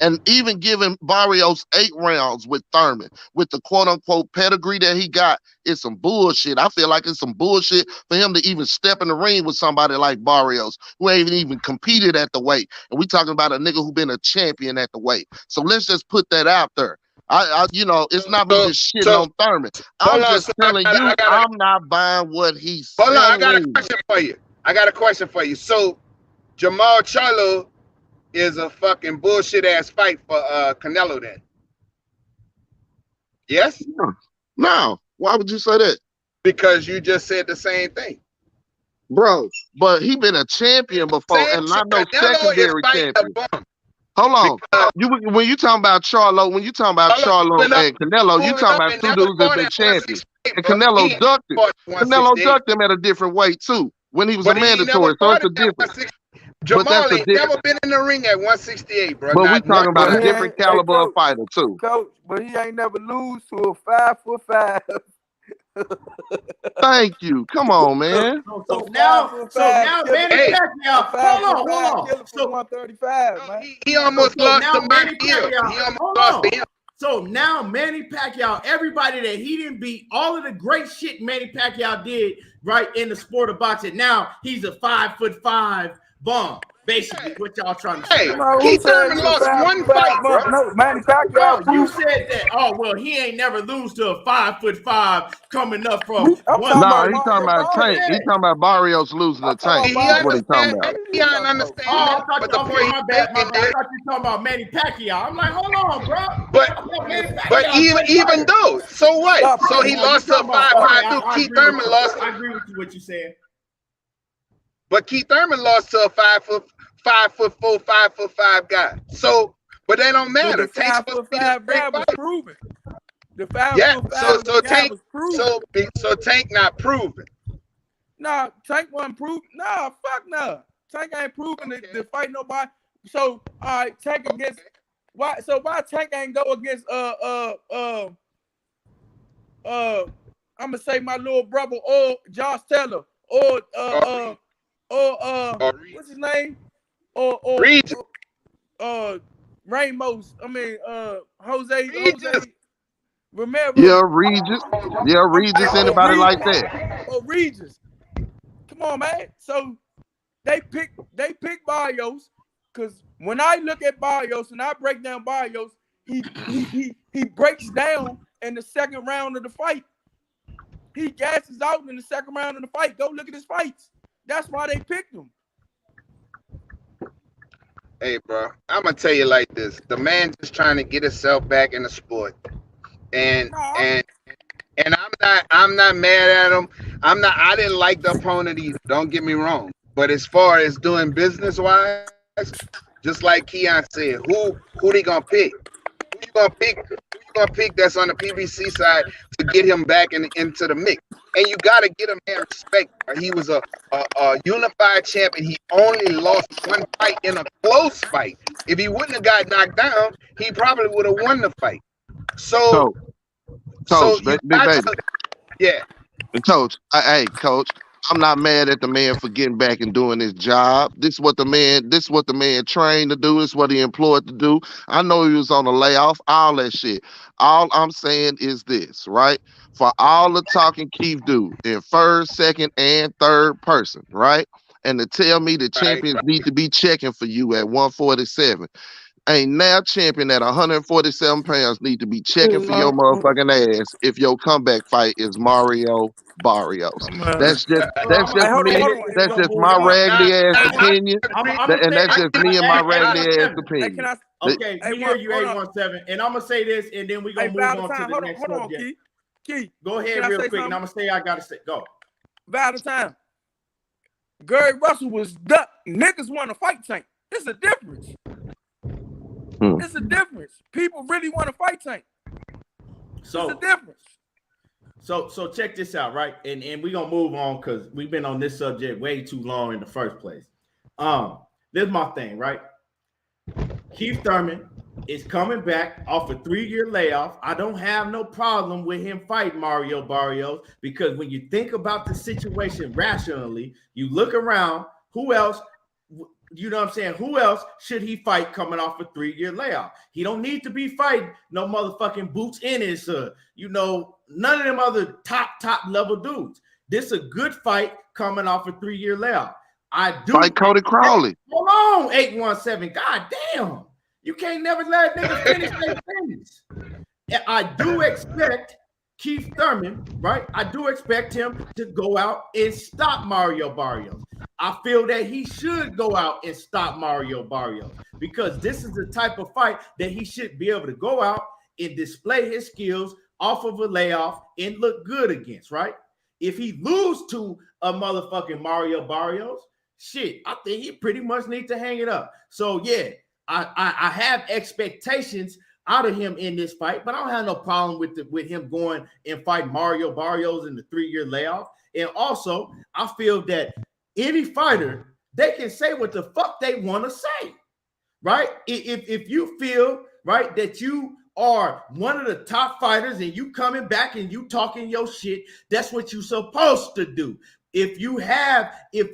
And even giving Barrios 8 rounds with Thurman, with the quote-unquote pedigree that he got, is some bullshit. I feel like it's some bullshit for him to even step in the ring with somebody like Barrios, who ain't even competed at the weight. And we talking about a nigga who been a champion at the weight. So let's just put that out there. It's not me just shitting on Thurman. I'm just telling you, I'm not buying what he's saying. Hold on, I got a question for you. So, Jamal Charlo is a fucking bullshit ass fight for Canelo then? Yes? No. Why would you say that? Because you just said the same thing. Bro, but he been a champion before, and not no secondary champion. Hold on. When you talking about Charlo, Charlo and Canelo, you talking about 2 dudes that been champions. And Canelo ducked him. Canelo ducked him at a different weight too, when he was a mandatory. So it's a difference. Jamal ain't never been in the ring at 168, bro. But we talking about a different caliber of fighter too. Coach, but he ain't never lose to a 5'5". Thank you. Come on, man. So now, Manny Pacquiao. Hold on. So 135, man. He almost lost to Manny Pacquiao. He almost lost to him. So now Manny Pacquiao, everybody that he didn't beat, all of the great shit Manny Pacquiao did right in the sport of boxing. Now he's a 5'5" bum. Basically, what y'all trying to say. Keith Thurman lost 1 fight, bro. No, Manny Pacquiao. You said that. Oh well, he ain't never lose to a 5'5" coming up from. He's talking about Tank. He's talking about Barrios losing to Tank. That's what he's talking about. He don't understand. I thought you talking about Manny Pacquiao. I'm like, hold on, bro. But even though, so what? So he lost to a 5'5" Keith Thurman lost. I agree with you what you said. But Keith Thurman lost to a 5'4", 5'5" guy. So, but that don't matter. The 5'5" guy was proven. The 5'5" guy was proven. So Tank not proven. Nah, Tank wasn't proven. Nah, fuck no. Tank ain't proven to fight nobody. So all right, Tank against why? So why Tank ain't go against I'm gonna say my little brother or Josh Taylor or what's his name? Regis. Ramos. I mean, Jose Romero. Yeah, Regis. Anybody like that? Oh, Regis. Come on, man. So they pick Barrios because when I look at Barrios and I break down Barrios, he breaks down in the second round of the fight. He gasses out in the second round of the fight. Go look at his fights. That's why they picked him. Hey, bro, I'm gonna tell you like this: the man just trying to get himself back in the sport, and I'm not mad at him. I didn't like the opponent either. Don't get me wrong, But as far as doing business wise, just like Keon said, who they gonna pick? Who you gonna pick? Who you gonna pick that's on the PBC side to get him back into the mix? And you gotta get a man respect. He was a unified champion. He only lost one fight in a close fight. If he wouldn't have got knocked down, he probably would have won the fight. So you got to, yeah. Coach, hey, Coach, I'm not mad at the man for getting back and doing his job. This is what the man trained to do. This is what he employed to do. I know he was on a layoff, all that shit. All I'm saying is this, right? For all the talking Keith do in first, second, and third person, right? And to tell me the champions need to be checking for you at 147. Ain't now champion at 147 pounds need to be checking for your motherfucking ass if your comeback fight is Mario Barrios. That's just me. That's just my raggedy ass opinion. And that's just me and my raggedy ass opinion. Okay, we hear you 817. And I'm gonna say this, and then we're gonna move on to the next subject. Keith, go ahead real quick, and I'm gonna say I gotta say go. Valentine. Gary Russell was duck. Niggas want to fight Tank. It's a difference. It's a difference. People really want to fight Tank. So it's a difference. So check this out, right? And we're gonna move on because we've been on this subject way too long in the first place. This is my thing, right? Keith Thurman is coming back off a 3-year layoff. I don't have no problem with him fighting Mario Barrios because when you think about the situation rationally, you look around, who else? You know what I'm saying? Who else should he fight coming off a 3-year layoff? He don't need to be fighting no motherfucking Boots Ennis, none of them other top level dudes. This is a good fight coming off a 3-year layoff. I do fight Cody Crowley. Hold on, 817. God damn. You can't never let niggas finish their sentence. I do expect Keith Thurman, right? I do expect him to go out and stop Mario Barrios. I feel that he should go out and stop Mario Barrios because this is the type of fight that he should be able to go out and display his skills off of a layoff and look good against, right? If he lose to a motherfucking Mario Barrios, shit, I think he pretty much needs to hang it up. So yeah, I have expectations out of him in this fight, but I don't have no problem with him going and fight Mario Barrios in the 3-year layoff. And also, I feel that any fighter, they can say what the fuck they want to say, right? If you feel, right, that you are one of the top fighters and you coming back and you talking your shit, that's what you're supposed to do. If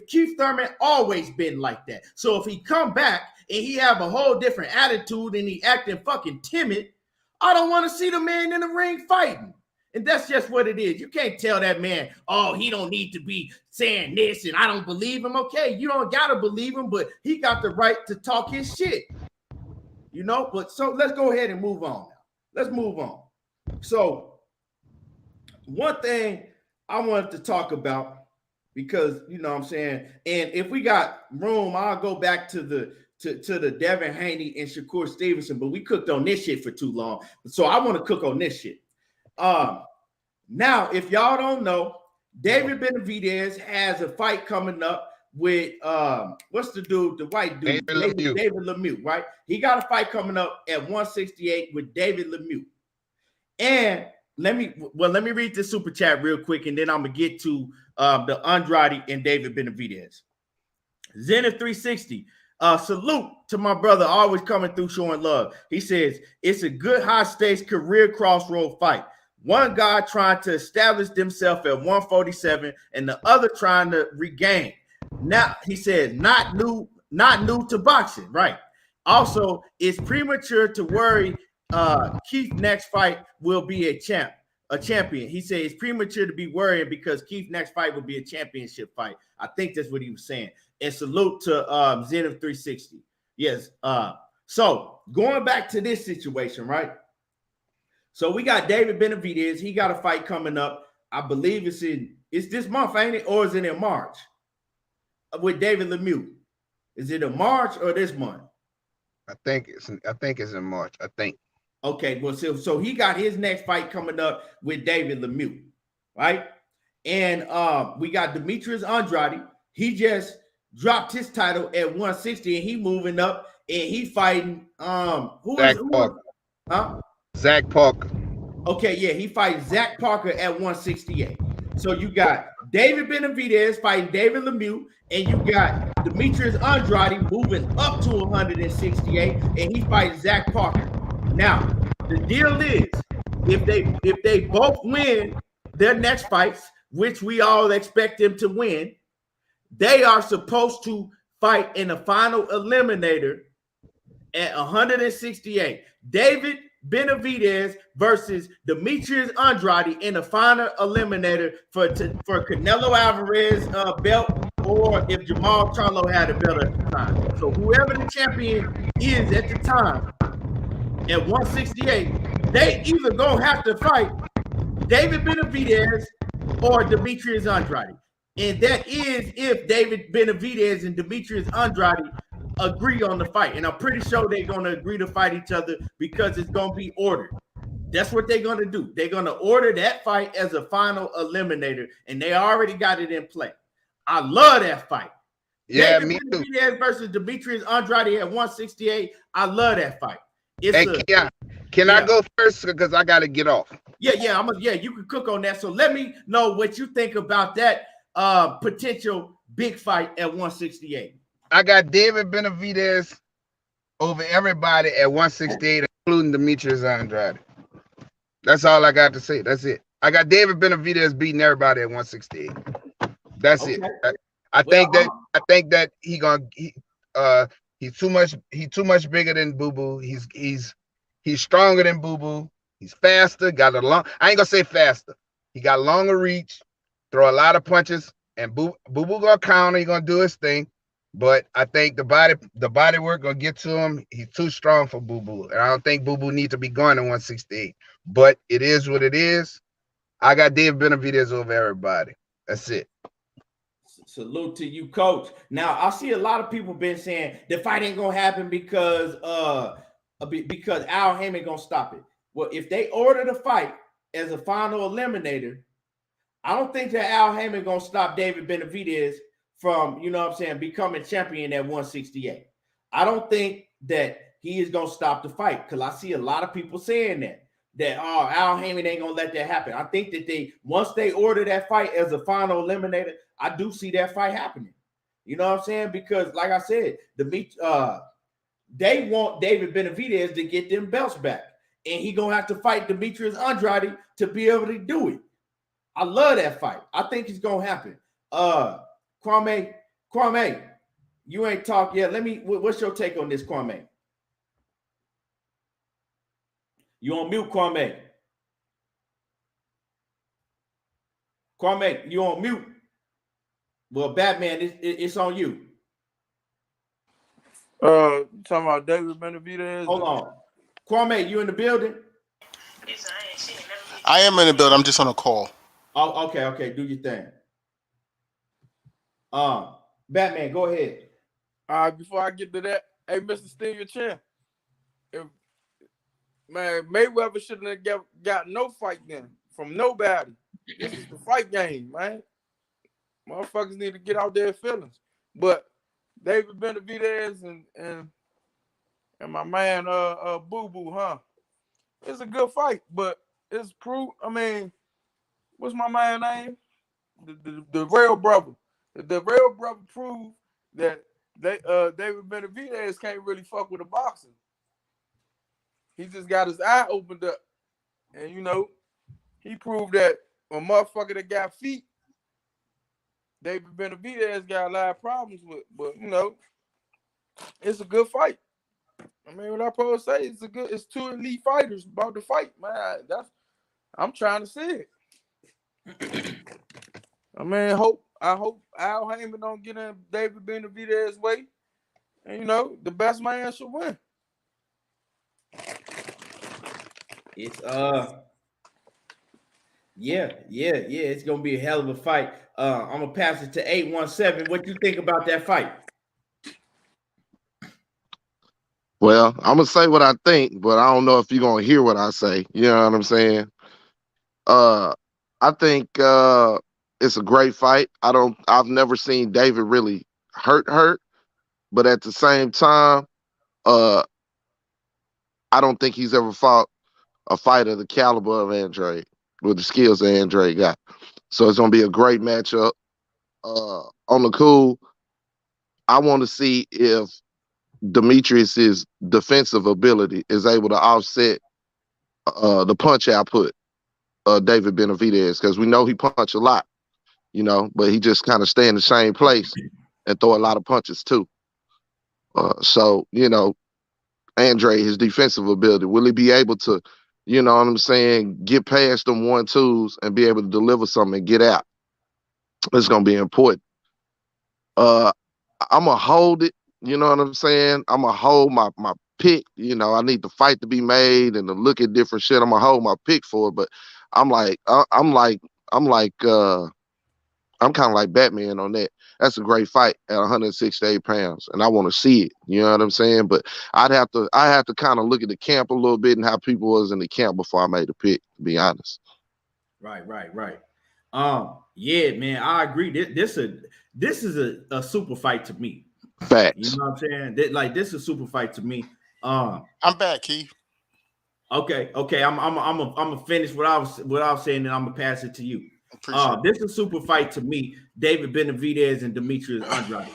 Keith Thurman always been like that. So if he come back and he have a whole different attitude and he acting fucking timid, I don't want to see the man in the ring fighting. And that's just what it is. You can't tell that man, oh, he don't need to be saying this and I don't believe him. Okay, you don't got to believe him, but he got the right to talk his shit. You know, but so let's go ahead and move on now. Let's move on. So one thing I wanted to talk about, because, you know what I'm saying, and if we got room, I'll go back to the Devin Haney and Shakur Stevenson, but we cooked on this shit for too long. So I want to cook on this shit. Now, if y'all don't know, David Benavidez has a fight coming up with what's the dude, the white dude, David Lemieux, right? He got a fight coming up at 168 with David Lemieux. And let me read this super chat real quick, and then I'm gonna get to the Andrade and David Benavidez. Zenith 360. Salute to my brother, always coming through showing love. He says it's a good high stakes career crossroad fight. One guy trying to establish themselves at 147 and the other trying to regain. Now he says not new to boxing, right? Also, it's premature to worry Keith's next fight will be a champion. He said it's premature to be worrying because Keith's next fight will be a championship fight. I think that's what he was saying. And salute to Zenith 360. Yes. So going back to this situation, right? So we got David Benavidez. He got a fight coming up. I believe it's this month, ain't it? Or is it in March? With David Lemieux. Is it in March or this month? I think it's in March. I think. Okay, well, so he got his next fight coming up with David Lemieux, right? And we got Demetrius Andrade. He just dropped his title at 160, and he moving up, and he fighting Zach Parker. Huh? Zach Parker. Okay, yeah, he fights Zach Parker at 168. So you got David Benavidez fighting David Lemieux, and you got Demetrius Andrade moving up to 168, and he fights Zach Parker. Now, the deal is, if they both win their next fights, which we all expect them to win, they are supposed to fight in the final eliminator at 168. David Benavidez versus Demetrius Andrade in the final eliminator for Canelo Alvarez belt, or if Jamal Charlo had a belt at the time. So whoever the champion is at the time at 168, they either gonna have to fight David Benavidez or Demetrius Andrade. And that is if David Benavidez and Demetrius Andrade agree on the fight. And I'm pretty sure they're going to agree to fight each other because it's going to be ordered. That's what they're going to do. They're going to order that fight as a final eliminator, and they already got it in play. I love that fight. Yeah, David me too. Benavidez versus Demetrius Andrade at 168. I love that fight. Can I go first because I got to get off? Yeah, you can cook on that. So let me know what you think about that potential big fight at 168. I got David Benavidez over everybody at 168, including Demetrius Andrade. That's all I got to say. That's it. I got David Benavidez beating everybody at 168. That's it. I think that he's too much bigger than Boo Boo. He's stronger than Boo Boo. He's faster. I ain't gonna say faster. He got longer reach. Throw a lot of punches, and Boo Boo gonna counter. He gonna do his thing. But I think the body work gonna get to him. He's too strong for Boo Boo, and I don't think Boo Boo needs to be going to 168. But it is what it is. I got David Benavidez over everybody. That's it. Salute to you, Coach. Now I see a lot of people been saying the fight ain't gonna happen because Al Haymon gonna stop it. Well, if they order the fight as a final eliminator, I don't think that Al Haymon gonna stop David Benavidez from, becoming champion at 168. I don't think that he is going to stop the fight, because I see a lot of people saying that Al Haymon ain't going to let that happen. I think that once they order that fight as a final eliminator, I do see that fight happening. You know what I'm saying? Because like I said, they want David Benavidez to get them belts back, and he going to have to fight Demetrius Andrade to be able to do it. I love that fight. I think it's going to happen. Kwame, you ain't talked yet. What's your take on this, Kwame? You on mute, Kwame. Kwame, you on mute. Well, Batman, it's on you. Talking about David Benavidez. Hold on. Kwame, you in the building? I am in the building. I'm just on a call. Oh, okay. Do your thing. Batman, go ahead. All right, before I get to that, hey, Mr. Steal Your Chin. Mayweather shouldn't have got no fight then from nobody. This is the fight game, man. Motherfuckers need to get out their feelings. But David Benavidez and my man Boo Boo, it's a good fight, but it's proof. I mean, what's my man name? The real brother. The real brother proved that David Benavidez can't really fuck with a boxer. He just got his eye opened up. And, he proved that a motherfucker that got feet, David Benavidez got a lot of problems with. But, it's a good fight. I mean, what I supposed to say, it's two elite fighters about to fight, man. I'm trying to see it. I mean, I hope Al Haymon don't get in David Benavidez's way. And, the best man should win. It's it's gonna be a hell of a fight. I'm gonna pass it to 817. What you think about that fight? Well, I'm gonna say what I think, but I don't know if you're gonna hear what I say. You know what I'm saying? I think it's a great fight. I've never seen David really. hurt, but at the same time, I don't think he's ever fought a fighter the caliber of Andrade with the skills that Andrade got. So it's gonna be a great matchup. On the cool, I want to see if Demetrius's defensive ability is able to offset the punch output of David Benavidez, because we know he punch a lot, but he just kind of stay in the same place and throw a lot of punches too. So, Andrade, his defensive ability, will he be able to, get past them 1-2s and be able to deliver something and get out? It's going to be important. I'm going to hold it, you know what I'm saying? I'm going to hold my pick. I need the fight to be made and to look at different shit. I'm going to hold my pick for it, but I'm kind of like Batman on that. That's a great fight at 168 pounds, and I want to see it. You know what I'm saying? But I have to kind of look at the camp a little bit and how people was in the camp before I made the pick, to be honest. Right. Yeah, man, I agree. This is a super fight to me. Facts. You know what I'm saying? This is a super fight to me. I'm back, Keith. Okay. I'm gonna finish what I was saying, and I'm gonna pass it to you. This is a super fight to me. David Benavidez and Demetrius Andrade.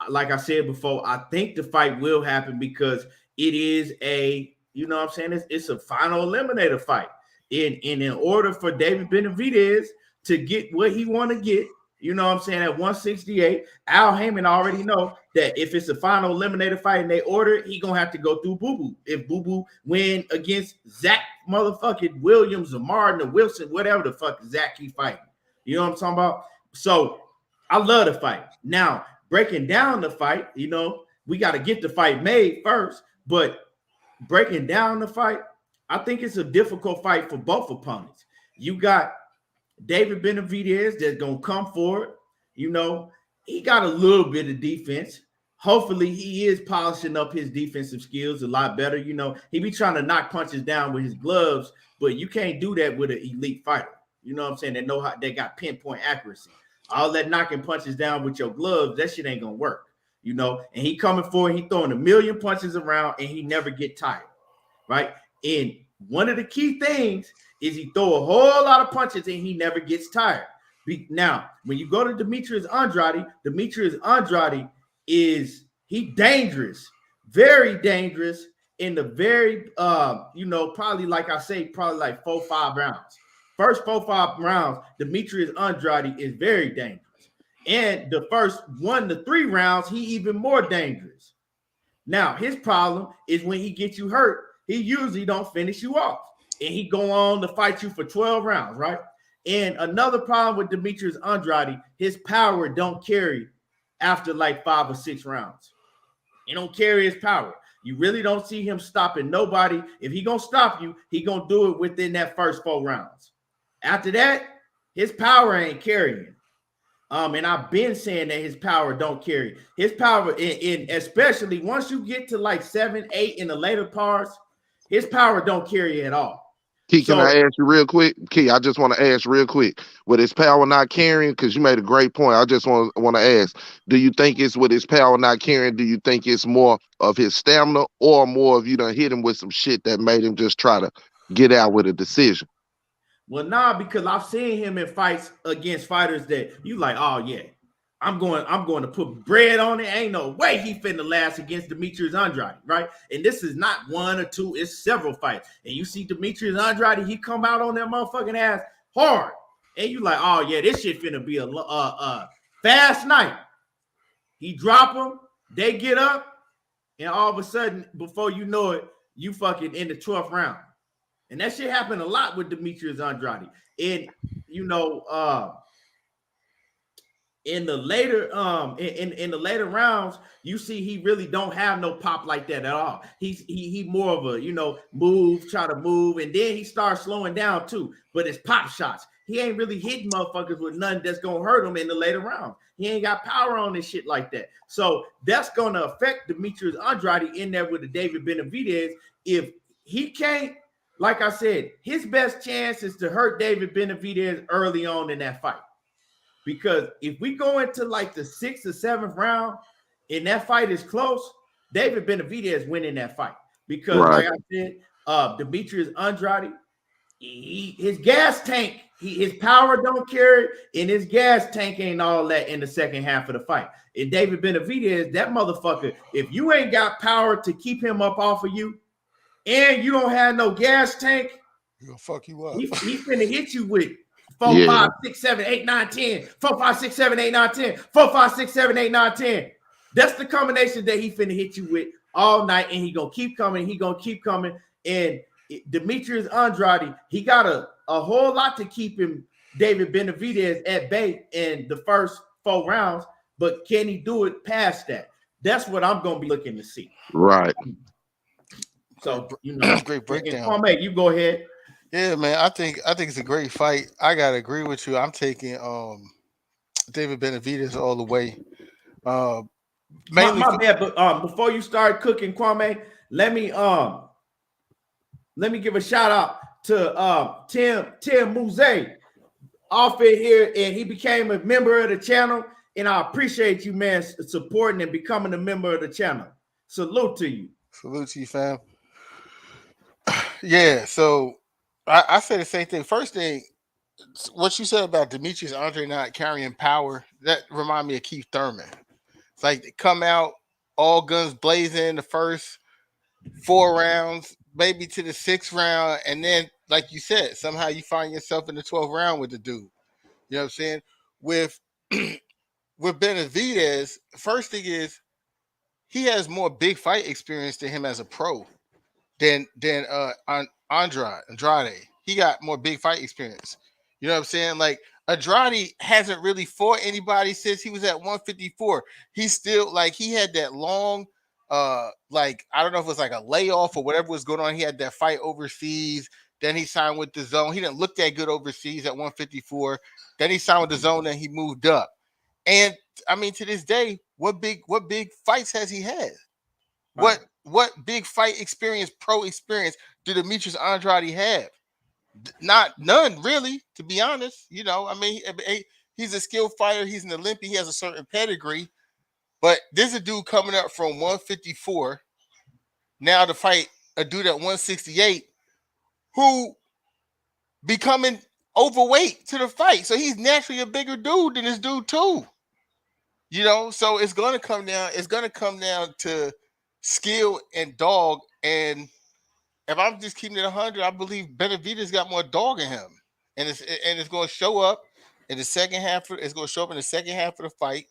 Like I said before, I think the fight will happen because it is it's a final eliminator fight. In order for David Benavidez to get what he want to get, at 168, Al Heyman already know that if it's a final eliminator fight and they order it, he gonna have to go through Boo Boo. If Boo Boo win against Zach motherfucking Williams or Martin or Wilson, whatever the fuck Zach he fighting. You know what I'm talking about? So I love the fight. Now, breaking down the fight, we got to get the fight made first, but breaking down the fight, I think it's a difficult fight for both opponents. You got David Benavidez that's going to come forward. He got a little bit of defense. Hopefully, he is polishing up his defensive skills a lot better. He be trying to knock punches down with his gloves, but you can't do that with an elite fighter. You know what I'm saying? They know how they got pinpoint accuracy. All that knocking punches down with your gloves, that shit ain't going to work. And he coming forward, he throwing a million punches around, and he never get tired, right? And one of the key things is he throw a whole lot of punches and he never gets tired. Now, when you go to Demetrius Andrade is dangerous, very dangerous in the very, probably like I say, probably like 4-5 rounds. First 4-5 rounds, Demetrius Andrade is very dangerous. And the first 1 to 3 rounds, he even more dangerous. Now, his problem is when he gets you hurt, he usually don't finish you off. And he go on to fight you for 12 rounds, right? And another problem with Demetrius Andrade, his power don't carry after like 5 or 6 rounds. He don't carry his power. You really don't see him stopping nobody. If he gonna stop you, he gonna do it within that first 4 rounds. After that, his power ain't carrying. And I've been saying that his power don't carry. His power, in especially once you get to like 7, 8 in the later parts, his power don't carry at all. Key, can I ask you real quick? Key, I just want to ask real quick. With his power not carrying, because you made a great point. I just want to ask, do you think it's with his power not carrying? Do you think it's more of his stamina or more of you done hit him with some shit that made him just try to get out with a decision? Well, nah, because I've seen him in fights against fighters that you like, oh yeah, I'm going to put bread on it. Ain't no way he finna last against Demetrius Andrade, right? And this is not 1 or 2, it's several fights. And you see Demetrius Andrade, he come out on that motherfucking ass hard. And you like, oh yeah, this shit finna be a fast night. He drop him, they get up, and all of a sudden, before you know it, you fucking in the 12th round. And that shit happened a lot with Demetrius Andrade. And in the later in the later rounds, you see he really don't have no pop like that at all. He more of a try to move, and then he starts slowing down too. But it's pop shots. He ain't really hitting motherfuckers with nothing that's gonna hurt him in the later rounds. He ain't got power on this shit like that. So that's gonna affect Demetrius Andrade in there with the David Benavidez. If he can't, like I said, his best chance is to hurt David Benavidez early on in that fight. because if we go into like the 6th or 7th round and that fight is close, David Benavidez winning that fight because, like I said, Demetrius Andrade, his gas tank, his power don't carry, and his gas tank ain't all that in the second half of the fight. And David Benavidez, that motherfucker, if you ain't got power to keep him up off of you, and you don't have no gas tank, he's gonna fuck you up. He's finna hit you with 4, 5, 6, 7, 8, 9, 10. 4, 5, 6, 7, 8, 9, 10. 4, 5, 6, 7, 8, 9, 10. That's the combination that he finna hit you with all night, and he gonna keep coming. He gonna keep coming. And Demetrius Andrade, he got a whole lot to keep him, David Benavidez, at bay in the first 4 rounds. But can he do it past that? That's what I'm gonna be looking to see. Right. So great breakdown. Kwame, you go ahead. Yeah, man. I think it's a great fight. I gotta agree with you. I'm taking David Benavidez all the way. My bad, but before you start cooking, Kwame, let me give a shout out to Tim Muse off it here, and he became a member of the channel. And I appreciate you, man, supporting and becoming a member of the channel. Salute to you. Salute to you, fam. Yeah, so I say the same thing. First thing, what you said about Demetrius Andrade not carrying power, that remind me of Keith Thurman. It's like they come out all guns blazing the first 4 rounds, maybe to the 6th round, and then, like you said, somehow you find yourself in the 12th round with the dude. You know what I'm saying? With Benavidez, first thing is he has more big fight experience than him as a pro than Andrade. He got more big fight experience. You know what I'm saying? Like Andrade hasn't really fought anybody since he was at 154. He's still like he had that long like I don't know if it was like a layoff or whatever was going on. He had that fight overseas. Then he signed with the Zone. He didn't look that good overseas at 154. Then he signed with the Zone and he moved up. And I mean, to this day, what big fights has he had? Right. What big fight experience, pro experience, did Demetrius Andrade have? None, really, to be honest. You know, I mean, he's a skilled fighter. He's an Olympian. He has a certain pedigree. But there's a dude coming up from 154 now to fight a dude at 168 who becoming overweight to the fight. So he's naturally a bigger dude than this dude too. You know, so it's gonna come down. It's gonna come down to skill and dog. And if I'm just keeping it 100, I believe Benavidez got more dog in him, and it's going to show up in the second half. It's going to show up in the second half of the fight.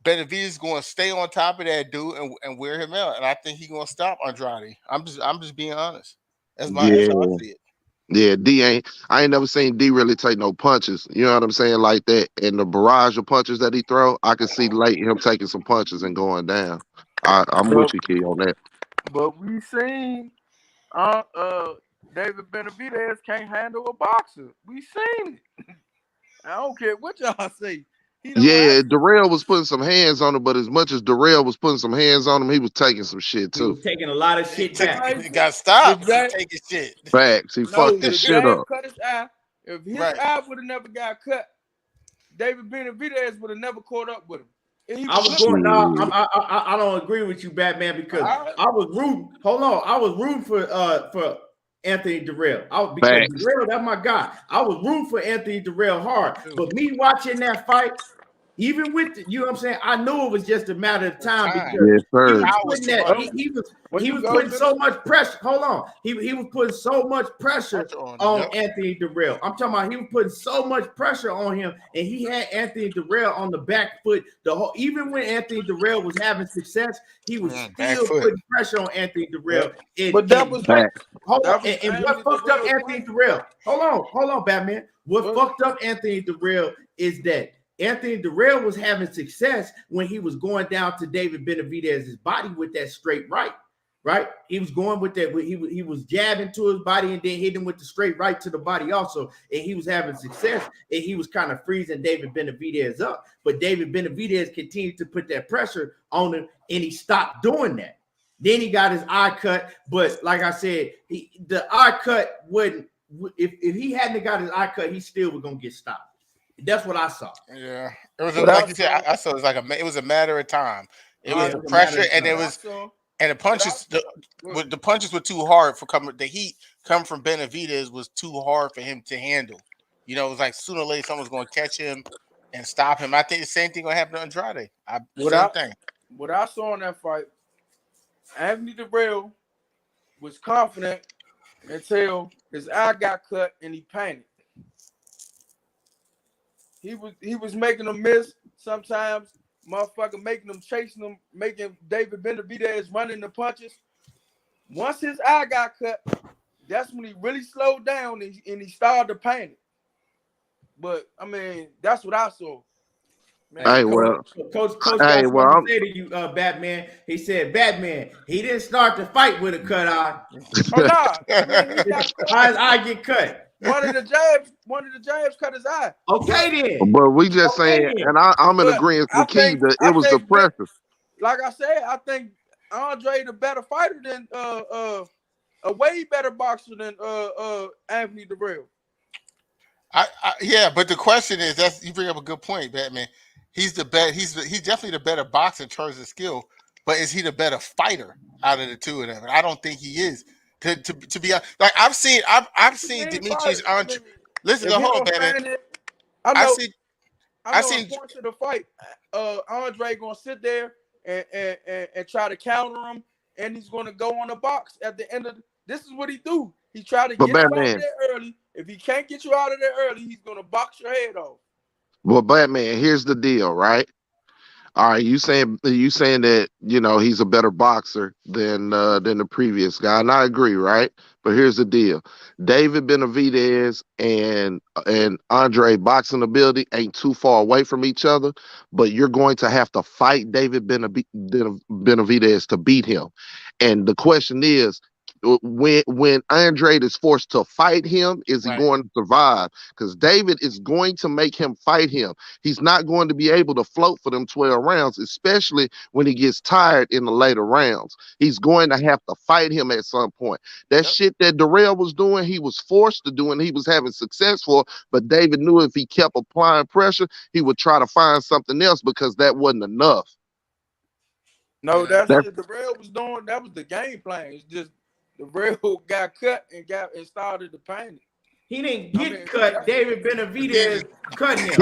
Benavidez is going to stay on top of that dude and wear him out, and I think he's going to stop Andrade. I'm just being honest. That's how I see it. Yeah, I ain't never seen D really take no punches. You know what I'm saying? Like that. And the barrage of punches that he throw, I can see late him taking some punches and going down. I'm with you, Key, on that. But we seen David Benavidez can't handle a boxer. We seen it. I don't care what y'all say. Darrell was putting some hands on him, but as much as Darrell was putting some hands on him, he was taking some shit too. He was taking a lot of shit back. He got stopped taking shit. Facts. He fucked his shit up. Cut his eye. If his eye would have never got cut, David Benavidez would have never caught up with him. I don't agree with you, Batman, because I was rooting. Hold on, I was rooting for Anthony Darrell. Because Darrell, that's my guy. I was rooting for Anthony Darrell hard. But me watching that fight, even with you know what I'm saying, I knew it was just a matter of time because he was putting so much pressure. Hold on, he was putting so much pressure on Anthony Darrell. I'm talking about he was putting so much pressure on him, and he had Anthony Darrell on the back foot. Even when Anthony Darrell was having success, he was still putting pressure on Anthony Darrell. But that was hold on, and what fucked up Anthony Darrell? Hold on, Batman. What fucked up Anthony Darrell is that Anthony Darrell was having success when he was going down to David Benavidez's body with that straight right? He was going with that. He was jabbing to his body and then hitting him with the straight right to the body also. And he was having success and he was kind of freezing David Benavidez up. But David Benavidez continued to put that pressure on him and he stopped doing that. Then he got his eye cut. But like I said, the eye cut wouldn't, if he hadn't got his eye cut, he still was going to get stopped. That's what I saw. Yeah, it was What like I you said. saw, I saw it was like it was a matter of time. It was Yeah, it the was a matter pressure, of and time. it what I was saw, and the what I punches. saw. The punches were too hard for coming. The heat coming from Benavidez was too hard for him to handle. You know, it was like sooner or later someone's going to catch him and stop him. I think the same thing going to happen to Andrade. Same thing. What I saw in that fight, Anthony Durrell was confident until his eye got cut and he panicked. He was making them miss sometimes, motherfucker making them chasing them, making David Benavidez running the punches. Once his eye got cut, that's when he really slowed down and he started to panic. But I mean, that's what I saw. Man, Hey, well, Coach hey, got well, something to say to you, Batman. He said, Batman, he didn't start the fight with a cut eye. oh nah, I mean he got cut. His eye get cut. One of the jabs cut his eye. Okay then. but we just Okay saying, then. and I'm in But agreement I with Keith think that it was the pressure. like I said, I think Andre the better fighter than a way better boxer than Anthony Durrell. Yeah, but the question is, that's you bring up a good point, Batman. He's the better. He's definitely the better boxer in terms of skill, but is he the better fighter out of the two of them? And I don't think he is. To be honest, like I've seen Demetrius Andrade. Listen, hold on, Batman. I know seen in points of the fight, Andre gonna sit there and try to counter him, and he's gonna go on the box at the end of this is what he do. He try to get you out of there early. If he can't get you out of there early, he's gonna box your head off. Well, Batman, here's the deal, right? All right, you saying that he's a better boxer than the previous guy, and I agree, right? But here's the deal: David Benavidez and Andre boxing ability ain't too far away from each other, but you're going to have to fight David Benavidez to beat him. And the question is, when Andrade is forced to fight him, is he going to survive? Because David is going to make him fight him. He's not going to be able to float for them 12 rounds, especially when he gets tired in the later rounds. He's going to have to fight him at some point. That shit that Durrell was doing, he was forced to do, and he was having success for, but David knew if he kept applying pressure, he would try to find something else because that wasn't enough. No, that's shit Durrell was doing. That was the game plan. It's just Durrell got cut and started to panic. He didn't get cut. David Benavidez cut him.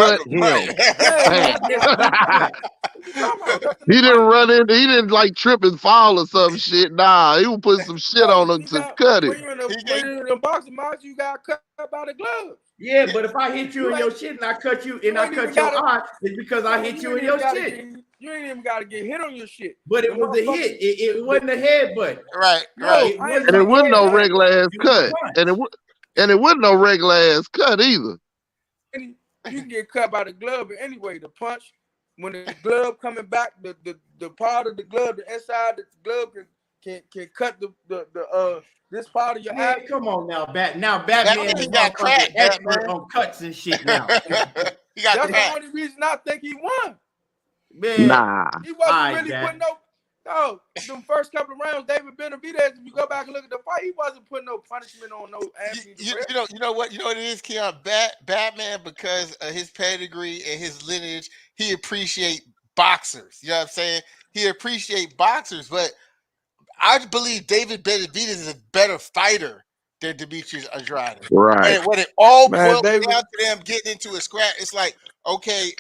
He didn't run in. He didn't like trip and fall or some shit. Nah, he was putting some shit on him to cut it. When you're in a boxing match, you got cut by the glove. Yeah, but if I hit you in your shit and I cut you and I cut your eye, it's because I hit you in your shit. You ain't even got to get hit on your shit. But it was a hit. It wasn't a headbutt. Right. And it wasn't no regular ass cut. And it wasn't no regular ass cut either. You can get cut by the glove, but anyway, the punch, when the glove coming back, the part of the glove, the inside the glove can cut the this part of your eye. Come on now, Batman is got cracked, expert on cuts and shit now. That's the only reason I think he won. Man, nah, he wasn't really putting no. The first couple of rounds, David Benavidez, if you go back and look at the fight, he wasn't putting no punishment on no Anthony. You know what it is, Keon? Batman, because of his pedigree and his lineage, he appreciate boxers. You know what I'm saying? He appreciate boxers, but I believe David Benavidez is a better fighter than Demetrius Andrade. Right. And when it all boils down to them getting into a scrap, it's like, okay,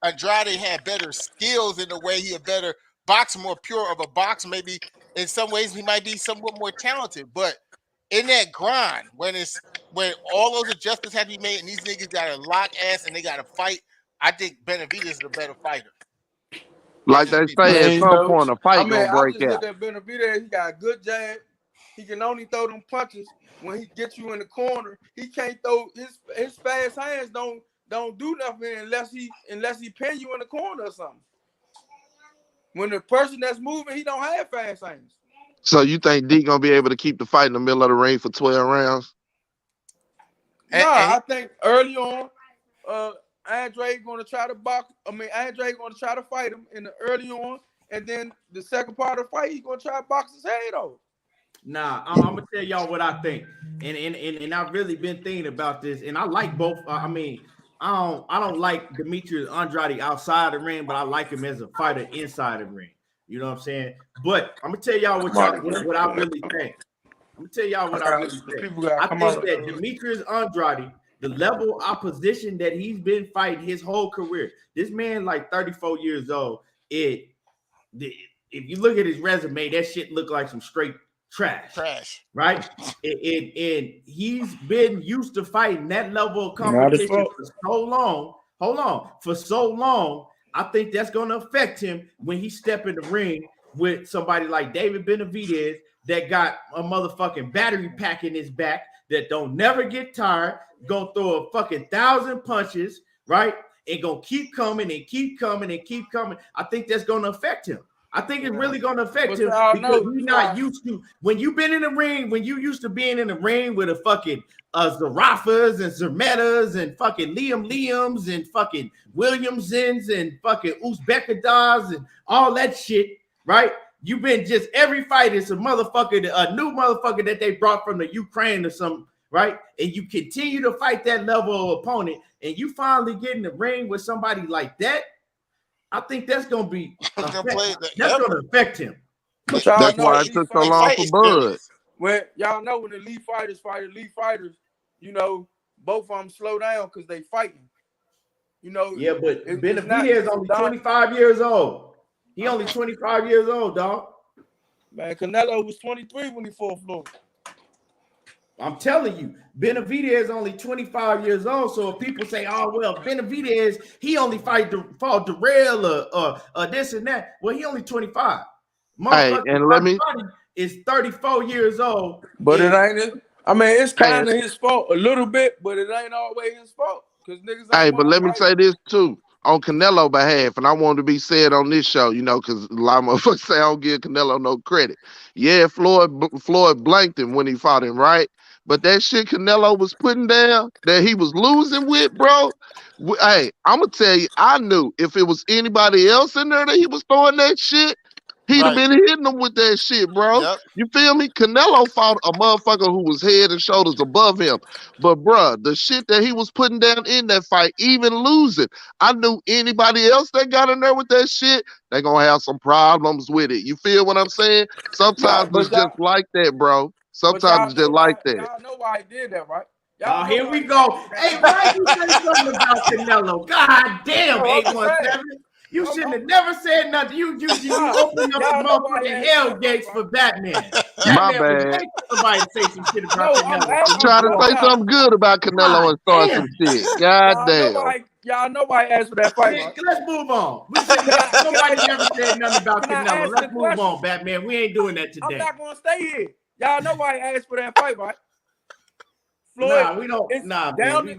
Andrade had better skills in the way he a better boxer, more pure of a boxer. Maybe in some ways he might be somewhat more talented, but in that grind, when all those adjustments have to be made and these niggas got to lock ass and they got to fight, I think Benavidez is the better fighter. Like they say, at some point a fight gonna break out. Look at Benavidez, he got a good jab. He can only throw them punches when he gets you in the corner. He can't throw his fast hands don't do nothing unless he pin you in the corner or something. When the person that's moving, he don't have fast hands. So you think D gonna be able to keep the fight in the middle of the ring for 12 rounds? I think early on, Andre gonna try to box. Andre gonna try to fight him in the early on, and then the second part of the fight, he's gonna try to box his head off. Nah, I'm gonna tell y'all what I think, and I've really been thinking about this, and I like both. I don't like Demetrius Andrade outside the ring, but I like him as a fighter inside the ring. You know what I'm saying? But I'm gonna tell y'all what I really think. I'm gonna tell y'all what I really think. I think that Demetrius Andrade, the level of opposition that he's been fighting his whole career, this man like 34 years old. If you look at his resume, that shit look like some straight trash, right? And he's been used to fighting that level of competition for so long. Hold on, for so long. I think that's going to affect him when he step in the ring with somebody like David Benavidez that got a motherfucking battery pack in his back that don't never get tired, gonna throw a fucking 1,000 punches, right? And gonna keep coming and keep coming and keep coming. I think that's going to affect him. I think it's really going to affect him because he's not used to, when you've been in the ring, when you used to being in the ring with a fucking Zarafas and Zermetas and fucking Liams and fucking Williamsons and fucking Uzbekadars and all that shit, right? You've been just every fight is a motherfucker, a new motherfucker that they brought from the Ukraine or something, right? And you continue to fight that level of opponent and you finally get in the ring with somebody like that. I think that's going to be going to affect him. That's why it took so long for Bud. Well, y'all know when elite fighters fight elite fighters, you know, both of them slow down because they fighting. You know, yeah, but Benavidez is only 25 years old. He only 25 years old, dog. Man, Canelo was 23 when he fought Floyd. I'm telling you, Benavidez is only 25 years old. So if people say, "Oh well, Benavidez, he only fought Darrell or this and that," well, he only 25. Hey, and let me is 34 years old. But it ain't. I mean, it's kind of his fault a little bit, but it ain't always his fault because niggas. Hey, but let me say this too. On Canelo behalf, and I want to be said on this show, you know, because a lot of motherfuckers say I don't give Canelo no credit. Yeah, Floyd blanked him when he fought him, right? But that shit Canelo was putting down that he was losing with, bro. Hey, I'm gonna tell you, I knew if it was anybody else in there that he was throwing that shit, he'd have been hitting them with that shit, bro. Yep. You feel me? Canelo fought a motherfucker who was head and shoulders above him. But, bro, the shit that he was putting down in that fight, even losing, I knew anybody else that got in there with that shit, they going to have some problems with it. You feel what I'm saying? Sometimes it's just like that, bro. Sometimes it's just like that. Y'all know why he did that, right? Oh, here we go. Hey, why you say something about Canelo? God damn, 817. You shouldn't have never said nothing. You opened up the motherfucking hell gates for Batman. My bad. Somebody say some shit about Canelo. I'm trying to say something good about Canelo and start some shit. God damn. Y'all know why I asked for that fight. Yeah, let's move on. Nobody never said nothing about Canelo. Let's move on, Batman. We ain't doing that today. I'm not going to stay here. Y'all know why I asked for that fight, right? Floyd, nah, we don't. Nah, man. We've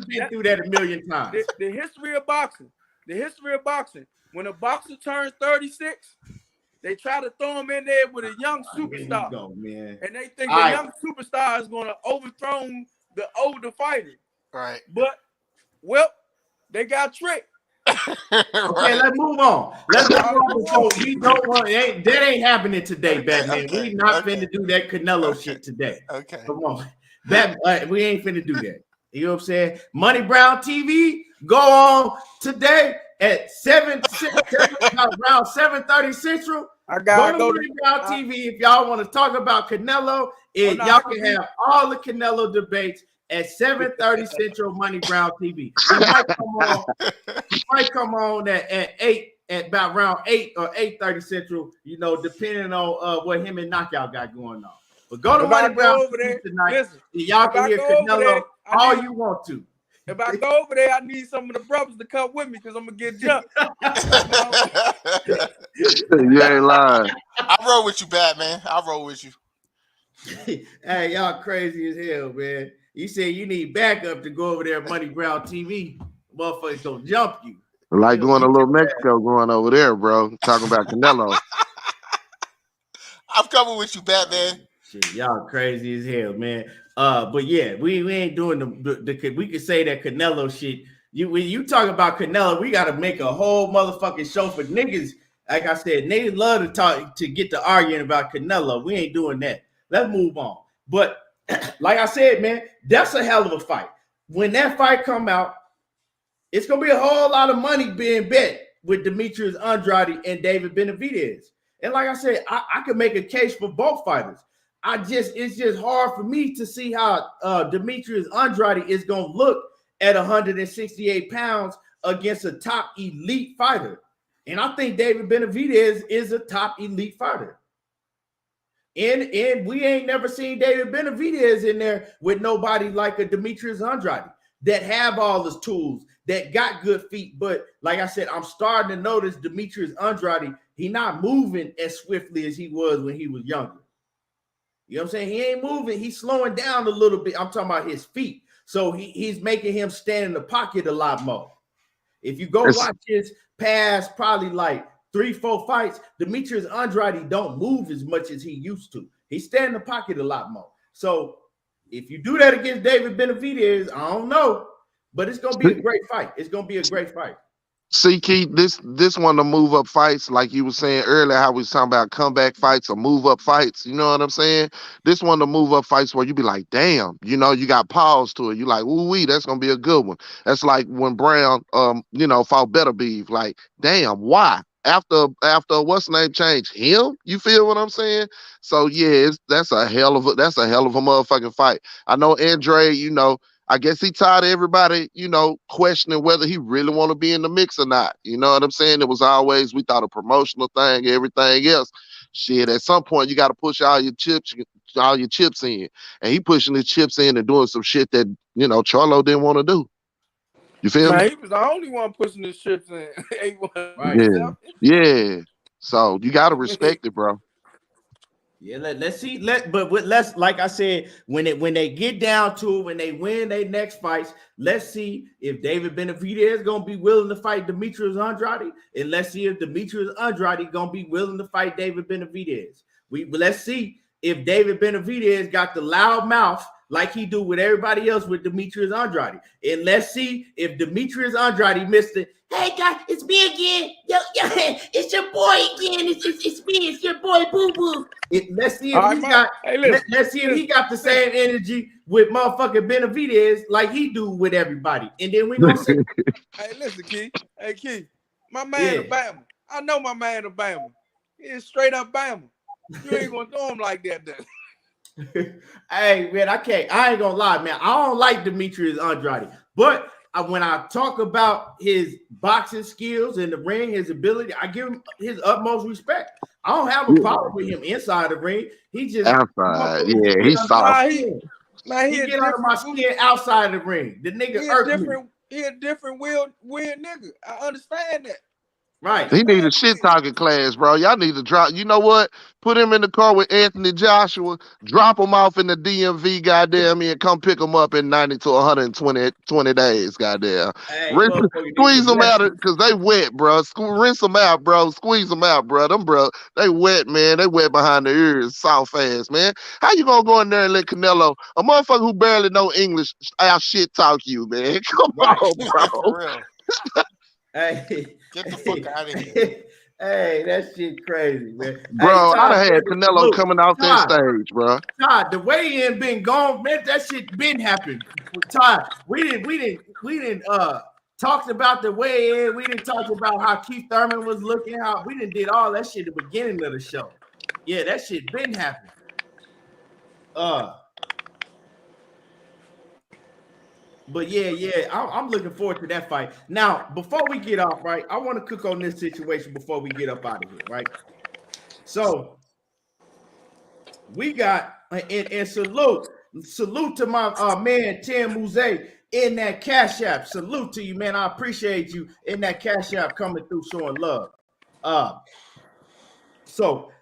been through that a million times. The history of boxing. The history of boxing. When a boxer turns 36, they try to throw him in there with a young superstar. Go, man. And they think the young superstar is going to overthrow the older fighter. Right. But, well, they got tricked. Okay, let's move on. Let's move on. We don't want that ain't happening today, Batman. We not finna do that Canelo shit today. Okay. Come on. We ain't finna do that. You know what I'm saying? Money Brown TV, go on today at around 7:30 Central. I gotta go to Money Brown TV if y'all want to talk about Canelo. Y'all can have all the Canelo debates at 7:30 Central. Money Brown TV. He might come on at 8 at about around 8 or 8:30 Central. You know, depending on what him and Knockout got going on. But go to Money Brown over there tonight. Listen, y'all can hear Canelo all you want to. If I go over there, I need some of the brothers to come with me because I'm gonna get jumped. You ain't lying. I roll with you, Batman. I roll with you. Hey, y'all crazy as hell, man. You say you need backup to go over there at Money Brown TV. Motherfuckers don't jump you. Like going to Little Mexico, going over there, bro. Talking about Canelo. I'm coming with you, Batman. Shit, y'all crazy as hell, man. But yeah, we ain't doing the we could say that Canelo shit. When you talk about Canelo, we got to make a whole motherfucking show for niggas. Like I said, niggas love to talk to get to arguing about Canelo. We ain't doing that. Let's move on. But like I said, man, that's a hell of a fight. When that fight come out, it's gonna be a whole lot of money being bet with Demetrius Andrade and David Benavidez. And like I said, I could make a case for both fighters. It's just hard for me to see how Demetrius Andrade is gonna look at 168 pounds against a top elite fighter. And I think David Benavidez is a top elite fighter. And we ain't never seen David Benavidez in there with nobody like a Demetrius Andrade that have all his tools, that got good feet. But like I said, I'm starting to notice Demetrius Andrade, he not moving as swiftly as he was when he was younger. You know what I'm saying? He ain't moving. He's slowing down a little bit. I'm talking about his feet. So he's making him stand in the pocket a lot more. If you go watch his past probably like 3-4 fights, Demetrius Andrade don't move as much as he used to. He stand in the pocket a lot more. So if you do that against David Benavidez, I don't know, but it's gonna be a great fight. It's gonna be a great fight. See, Keith, this one to move up fights, like you were saying earlier, how we was talking about comeback fights or move up fights. You know what I'm saying? This one to move up fights where you be like, damn, you know, you got pause to it. You like, ooh wee, that's gonna be a good one. That's like when Brown, fought Benavidez. Like, damn, why? After what's the name changed him? You feel what I'm saying? So yeah, that's a hell of a motherfucking fight. I know Andrade, you know. I guess he tired of everybody, questioning whether he really want to be in the mix or not. You know what I'm saying? It was always, we thought, a promotional thing, everything else. Shit, at some point you got to push all your chips in. And he pushing his chips in and doing some shit that, Charlo didn't want to do. You feel me? He was the only one pushing his chips in. Right. Yeah. So you got to respect it, bro. Yeah, let's see. Let's like I said, when they get down to it, when they win their next fights, let's see if David Benavidez is gonna be willing to fight Demetrius Andrade, and let's see if Demetrius Andrade gonna be willing to fight David Benavidez. Let's see if David Benavidez got the loud mouth like he do with everybody else with Demetrius Andrade, and let's see if Demetrius Andrade missed it. Hey guys, it's me again. Yo, it's your boy again. It's me. It's your boy Boo Boo. Let's see if he got the same energy with motherfucking Benavidez like he do with everybody, and then we gonna see. Hey, listen, Keith. Hey, Keith. My man Obama. I know my man Obama. He is straight up Bama. You ain't gonna do him like that, then. Hey man, I ain't gonna lie, man. I don't like Demetrius Andrade, but when I talk about his boxing skills in the ring, his ability, I give him his utmost respect. I don't have a problem with him inside the ring. He just outside, he's soft. He get under my skin outside the ring. The nigga he a different weird nigga. I understand that. Right. He need a shit talking class, bro. Y'all need to drop. You know what? Put him in the car with Anthony Joshua. Drop him off in the DMV, goddamn, and come pick him up in 90 to 120 days, goddamn. Squeeze them out because they wet, bro. Rinse them out, bro. Squeeze them out, bro. Them, bro, they wet, man. They wet behind the ears, soft ass, man. How you gonna go in there and let Canelo, a motherfucker who barely know English, out shit talk you, man? Come on, bro. For real. Hey, get the fuck out of here. Hey, that shit crazy, man. Bro, hey, Todd, I had Canelo coming off that stage, bro. Todd, the weigh-in been gone, man. That shit been happening. Todd, we didn't talked about the weigh-in. We didn't talk about how Keith Thurman was looking. How we did all that shit at the beginning of the show. Yeah, that shit been happening. But yeah, I'm looking forward to that fight. Now, before we get off, right, I want to cook on this situation before we get up out of here, right? So we got and salute to my man Tim Mouze in that Cash App. Salute to you, man. I appreciate you in that Cash App coming through showing love. So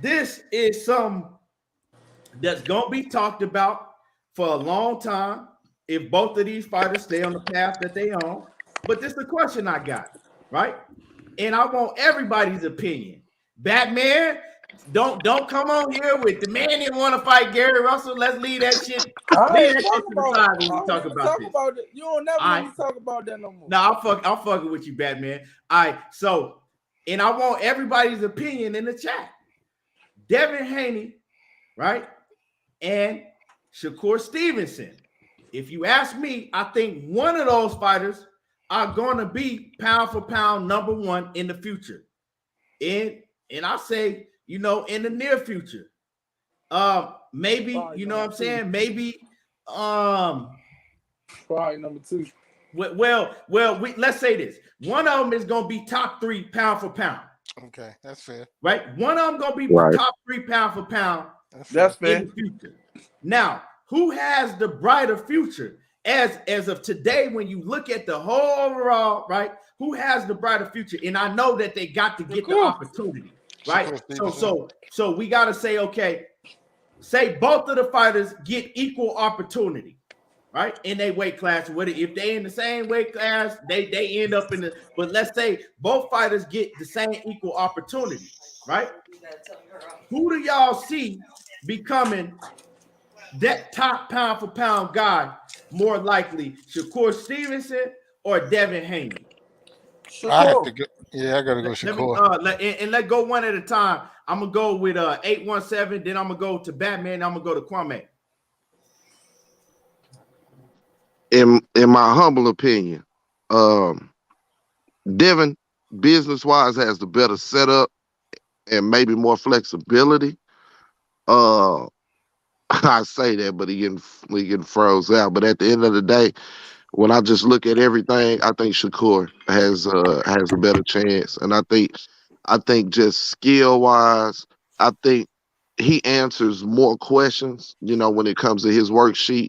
this is some that's gonna be talked about for a long time. If both of these fighters stay on the path that they on, but this is the question I got, right? And I want everybody's opinion. Batman, don't come on here with the man didn't want to fight Gary Russell. Let's leave that shit. Leave that shit to the side when we talk about this. You don't never let me talk about that no more. No, I'm fucking with you, Batman. All right, so and I want everybody's opinion in the chat. Devin Haney, right, and Shakur Stevenson. if you ask me, I think one of those fighters are going to be pound for pound number one in the future. And I say, you know, in the near future. Maybe, you know what I'm saying? Maybe probably number two. Well, let's say this. One of them is going to be top 3 pound for pound. Okay, that's fair. Right? One of them going to be top 3 pound for pound. That's fair. In the future. Now, who has the brighter future as of today when you look at the whole overall, right? Who has the brighter future? And I know that they got to get the opportunity, right? So we got to say, okay, say both of the fighters get equal opportunity, right? In their weight class. If they in the same weight class, they end up in the, but let's say both fighters get the same equal opportunity, right? Who do y'all see becoming that top pound for pound guy more likely, Shakur Stevenson or Devin Haney? I have to go. Yeah, I gotta go Shakur. Let's go one at a time. I'm gonna go with 817. Then I'm gonna go to Batman. I'm gonna go to Kwame. In my humble opinion, Devin, business wise, has the better setup and maybe more flexibility. I say that, but he getting froze out. But at the end of the day, when I just look at everything, I think Shakur has a better chance. And I think just skill wise, I think he answers more questions, you know, when it comes to his worksheet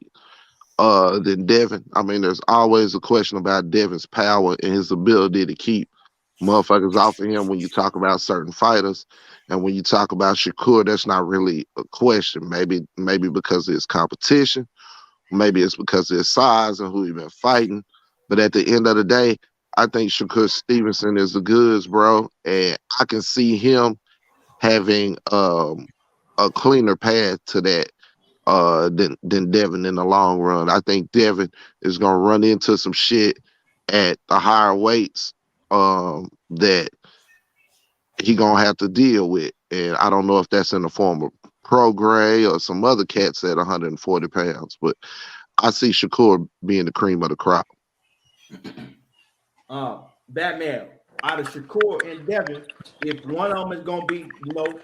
than Devin. I mean, there's always a question about Devin's power and his ability to keep motherfuckers off of him when you talk about certain fighters. And when you talk about Shakur, that's not really a question. Maybe because of his competition. Maybe it's because of his size and who he been fighting. But at the end of the day, I think Shakur Stevenson is the goods, bro. And I can see him having a cleaner path to that than Devin in the long run. I think Devin is going to run into some shit at the higher weights that he going to have to deal with. And I don't know if that's in the form of Prograis or some other cats at 140 pounds. But I see Shakur being the cream of the crop. Batman, out of Shakur and Devin, if one of them is going to be, you know,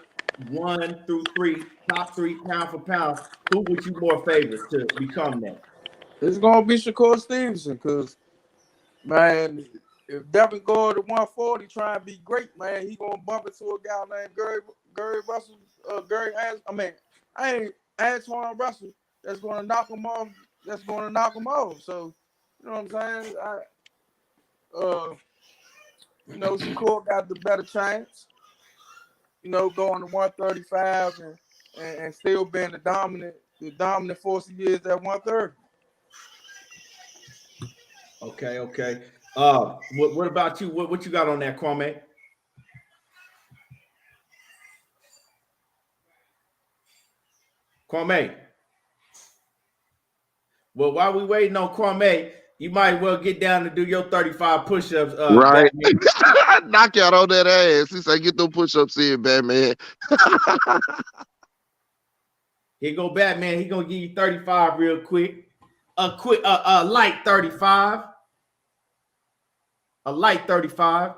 1 through 3, top 3 pound for pound, who would you more favor to become that? It's going to be Shakur Stevenson because, man, if Devin go to 140 trying to be great, man, he going to bump into a guy named Gary Russell, Antoine Russell, that's going to knock him off. So, you know what I'm saying? You know, Shakur got the better chance. You know, going to 135 and still being the dominant force he is at 130. Okay. What about you? What you got on that, Kwame? Kwame. Well, while we waiting on Kwame, you might well get down to do your 35 push-ups. Right. Knock out on that ass. He said, get those push-ups in, Batman. Here go Batman. He gonna give you 35 real quick. A light 35. A light 35.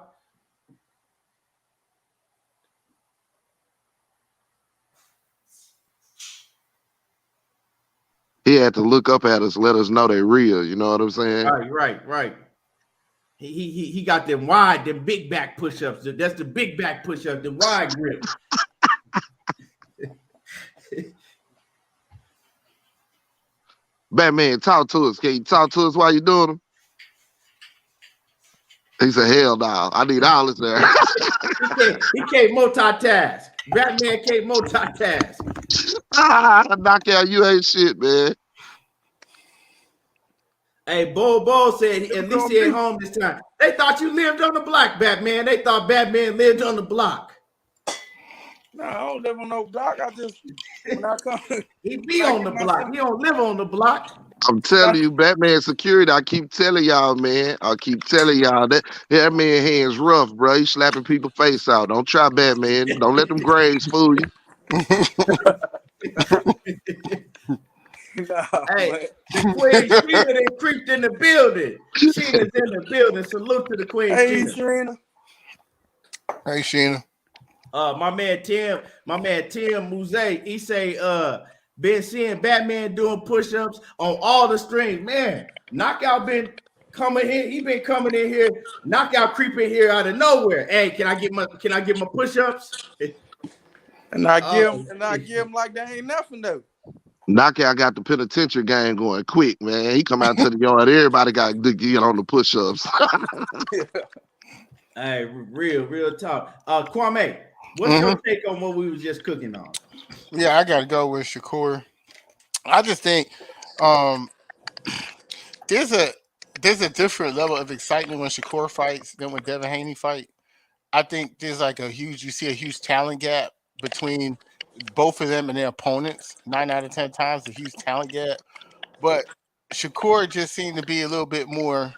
He had to look up at us, let us know they real. You know what I'm saying? Right. He got them wide, them big back push-ups. That's the big back push-ups, the wide grip. Batman, talk to us. Can you talk to us while you doing them? He said, hell no. I need all this there. He can't multitask. Batman can't multitask. Knock out, you ain't shit, man. Hey, Bo said at least he at home this time. They thought you lived on the block, Batman. They thought Batman lived on the block. No, I don't live on no block. I just, when I come. He be on the block. He don't live on the block. I'm telling you, Batman security, I keep telling y'all, man. That man hands rough, bro. He slapping people's face out. Don't try Batman. Don't let them graves fool you. Hey, the Queen Sheena they creeped in the building. Sheena's in the building. Salute to the Queen Hey, Sheena. Serena. Hey, Sheena. My man Tim Muse, he say been seeing Batman doing push-ups on all the streams. Man, Knockout been coming here. He been coming in here, Knockout creeping here out of nowhere. Hey, can I get my push-ups? And I give him like that ain't nothing though. Knockout got the penitentiary game going quick, man. He come out to the yard. Everybody got to get on the push-ups. Hey, real talk. Kwame, what's your take on what we was just cooking on? Yeah, I gotta go with Shakur. I just think there's a different level of excitement when Shakur fights than when Devin Haney fight. I think there's like you see a huge talent gap between both of them and their opponents. 9 out of 10 times, a huge talent gap. But Shakur just seemed to be a little bit more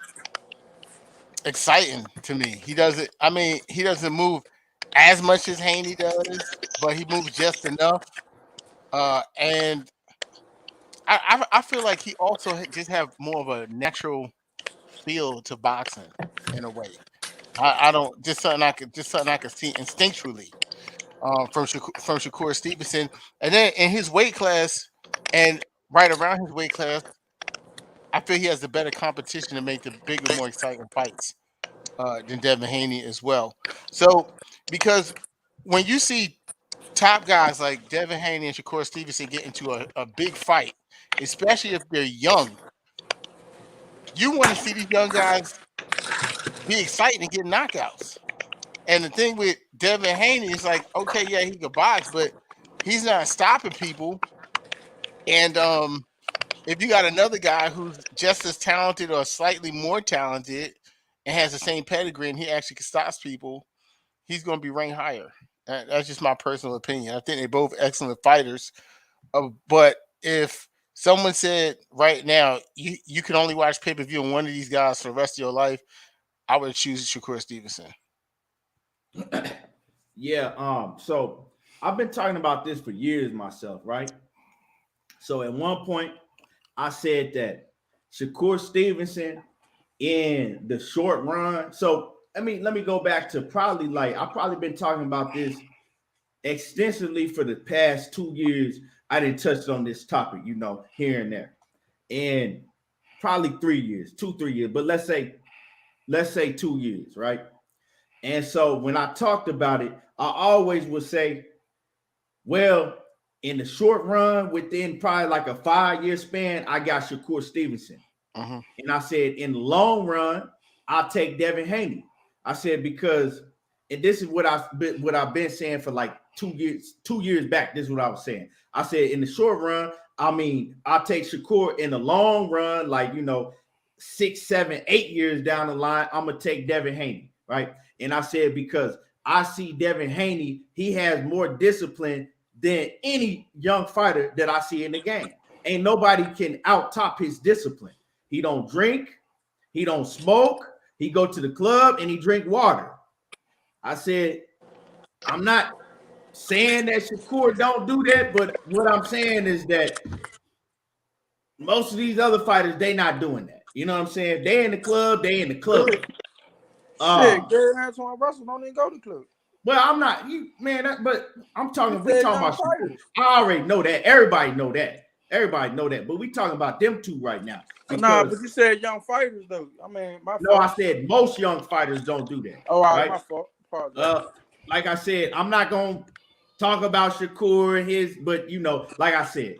exciting to me. He doesn't move as much as Haney does, but he moves just enough. And I feel like he also just have more of a natural feel to boxing in a way. I don't just something I could see instinctually from Shakur Stevenson, and then in his weight class and right around his weight class, I feel he has the better competition to make the bigger, more exciting fights than Devin Haney as well. So because when you see top guys like Devin Haney and Shakur Stevenson get into a big fight, especially if they're young, you want to see these young guys be excited and get knockouts. And the thing with Devin Haney is like, okay, yeah, he can box, but he's not stopping people. And if you got another guy who's just as talented or slightly more talented and has the same pedigree and he actually stops people, he's going to be ranked higher. That's just my personal opinion. I think they're both excellent fighters. But if someone said right now you can only watch pay-per-view on one of these guys for the rest of your life, I would choose Shakur Stevenson. Yeah, so I've been talking about this for years myself, right? So at one point, I said that Shakur Stevenson in the short run. So let me go back to I've probably been talking about this extensively for the past 2 years. I didn't touch on this topic, here and there. And probably 3 years, 2-3 years, but let's say 2 years, right? And so when I talked about it, I always would say, well, in the short run, within probably like a 5-year span, I got Shakur Stevenson. Uh-huh. And I said, in the long run, I'll take Devin Haney. I said, because, and this is what I've been saying for like 2 years. 2 years back, this is what I was saying. I said, in the short run, I'll take Shakur. In the long run, 6, 7, 8 years down the line, I'm going to take Devin Haney, right? And I said, because I see Devin Haney, he has more discipline than any young fighter that I see in the game. Ain't nobody can out-top his discipline. He don't drink, he don't smoke, he go to the club and he drink water. I said, I'm not saying that Shakur don't do that, but what I'm saying is that most of these other fighters, they not doing that. You know what I'm saying? They in the club. Shit, Gary Antoine Russell don't even go to the club. Well, I'm not, but I'm talking, we're talking about Shakur. I already know that. Everybody know that. But we talking about them two right now. Nah, but you said young fighters, though. I mean, my fault. I said most young fighters don't do that. Oh, all right, my fault. Like I said, I'm not going to talk about Shakur and his, but, like I said,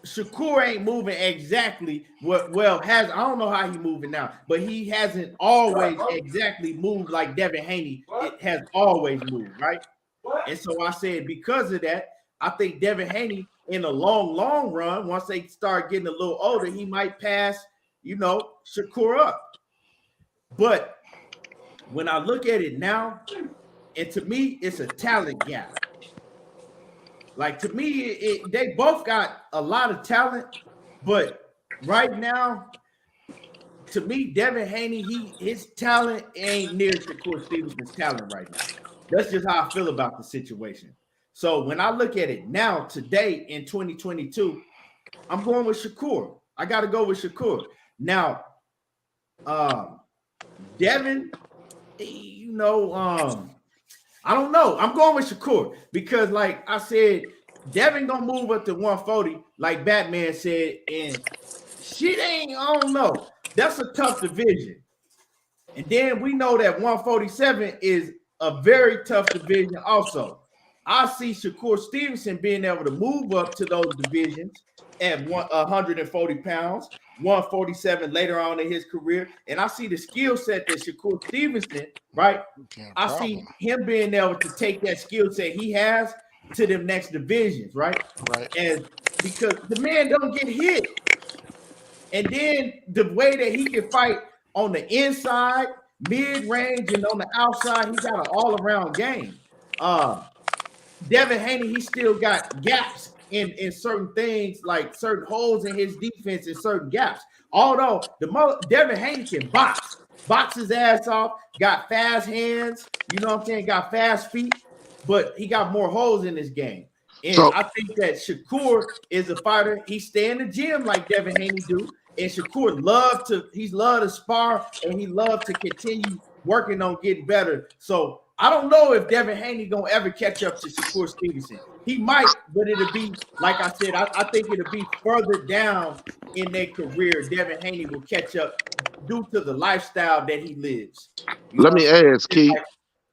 Shakur ain't moving exactly I don't know how he moving now, but he hasn't always exactly moved like Devin Haney. It has always moved, right? And so I said, because of that, I think Devin Haney in the long run, once they start getting a little older, he might pass, Shakur up. But when I look at it now, and to me, it's a talent gap. Like, to me, they both got a lot of talent, but right now, to me, Devin Haney, his talent ain't near Shakur Stevenson's talent right now. That's just how I feel about the situation. So when I look at it now, today in 2022, I'm going with Shakur. I got to go with Shakur. Now, Devin, I don't know. I'm going with Shakur because, like I said, Devin gonna move up to 140, like Batman said, and shit ain't. I don't know. That's a tough division. And then we know that 147 is a very tough division also. I see Shakur Stevenson being able to move up to those divisions at 140 pounds, 147 later on in his career. And I see the skill set that Shakur Stevenson, right? I see him being able to take that skill set he has to them next divisions, right? Right. And because the man don't get hit. And then the way that he can fight on the inside, mid-range, and on the outside, he got an all-around game. Devin Haney, he still got gaps in certain things, like certain holes in his defense and certain gaps. Although Devin Haney can box his ass off, got fast hands, you know what I'm saying, got fast feet, but he got more holes in his game. And I think that Shakur is a fighter. He stay in the gym like Devin Haney do. And Shakur loved to spar, and he loved to continue working on getting better. So I don't know if Devin Haney gonna ever catch up to Shakur Stevenson. He might, but it'll be, like I said, I think it'll be further down in their career. Devin Haney will catch up due to the lifestyle that he lives. Let me ask, Keith.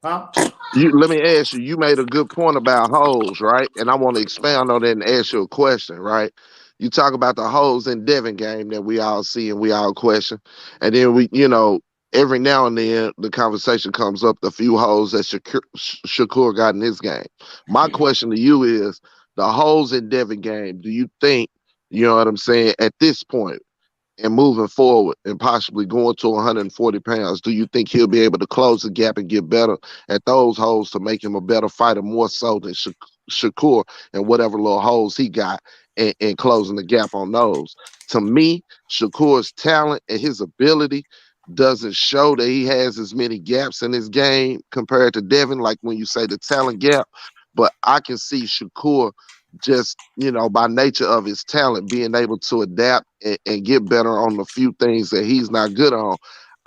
Huh? Let me ask you. You made a good point about holes, right? And I want to expand on that and ask you a question, right? You talk about the holes in Devin game that we all see and we all question, and then every now and then the conversation comes up the few holes that Shakur got in his game. My question to you is the holes in Devin game. Do you think, you know what I'm saying, at this point and moving forward and possibly going to 140 pounds, do you think he'll be able to close the gap and get better at those holes to make him a better fighter more so than Shakur and whatever little holes he got and closing the gap on those? To me, Shakur's talent and his ability doesn't show that he has as many gaps in his game compared to Devin, like when you say the talent gap. But I can see Shakur just, by nature of his talent, being able to adapt and get better on the few things that he's not good on.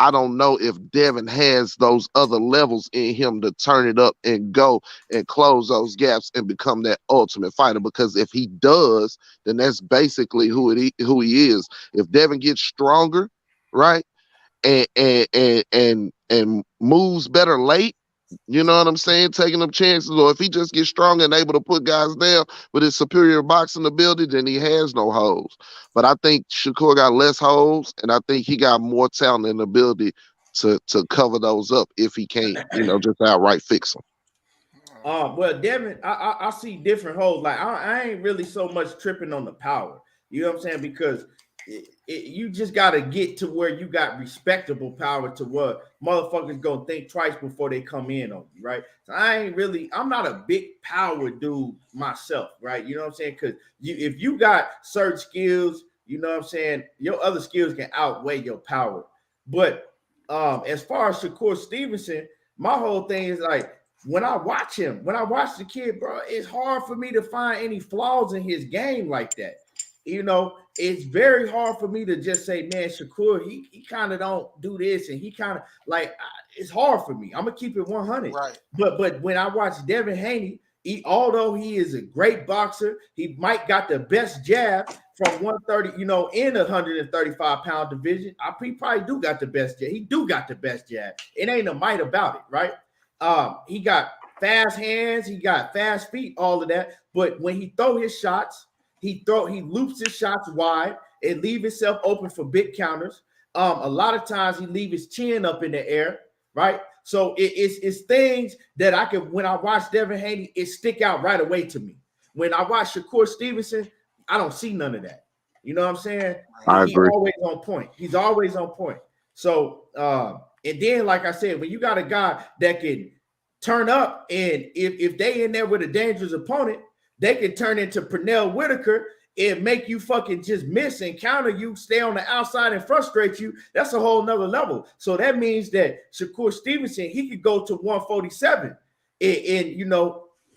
I don't know if Devin has those other levels in him to turn it up and go and close those gaps and become that ultimate fighter. Because if he does, then that's basically who he is. If Devin gets stronger, right, and moves better late, you know what I'm saying, taking up chances, or if he just gets strong and able to put guys down with his superior boxing ability, then he has no holes. But I think Shakur got less holes, and I think he got more talent and ability to cover those up if he can't, just outright fix them. Well, Devin, I see different holes. Like I ain't really so much tripping on the power. You know what I'm saying? Because you just got to get to where you got respectable power to what motherfuckers gonna think twice before they come in on you, right? So I'm not a big power dude myself, right? You know what I'm saying? Because if you got certain skills, you know what I'm saying, your other skills can outweigh your power. But as far as Shakur Stevenson, my whole thing is like, when I watch the kid, bro, it's hard for me to find any flaws in his game like that. It's very hard for me to just say, man, Shakur, he kind of don't do this, and he kind of like, it's hard for me. I'm gonna keep it 100. Right. But when I watch Devin Haney, although he is a great boxer, he might got the best jab from 130, in the 135-pound division. He probably do got the best jab. He do got the best jab. It ain't a might about it, right? He got fast hands, he got fast feet, all of that. But when he throw his shots, he loops his shots wide and leave himself open for big counters. A lot of times he leave his chin up in the air, right? So it's things that I can, when I watch Devin Haney, it stick out right away to me. When I watch Shakur Stevenson, I don't see none of that. You know what I'm saying? I agree. He's always on point. He's always on point. So and then, like I said, when you got a guy that can turn up, and if they in there with a dangerous opponent, they can turn into Pernell Whitaker and make you fucking just miss and counter you, stay on the outside and frustrate you. That's a whole nother level. So that means that Shakur Stevenson, he could go to 147 and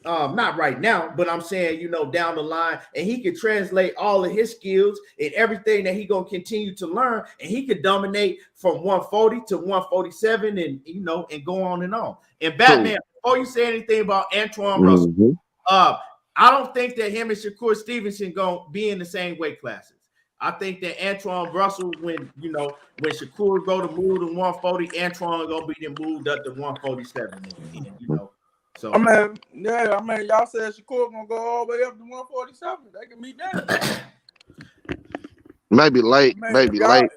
Not right now, but I'm saying, you know, down the line, and he could translate all of his skills and everything that he gonna continue to learn, and he could dominate from 140 to 147, and you know, and go on and on. And Batman, before you say anything about Antoine Russell, I don't think that him and Shakur Stevenson gonna be in the same weight classes. I think that Antoine Russell, when Shakur go to move to 140, Antoine gonna be moved up to 147 again, you know. So I mean, y'all said Shakur gonna go all the way up to 147. They can meet that. Maybe late, maybe late.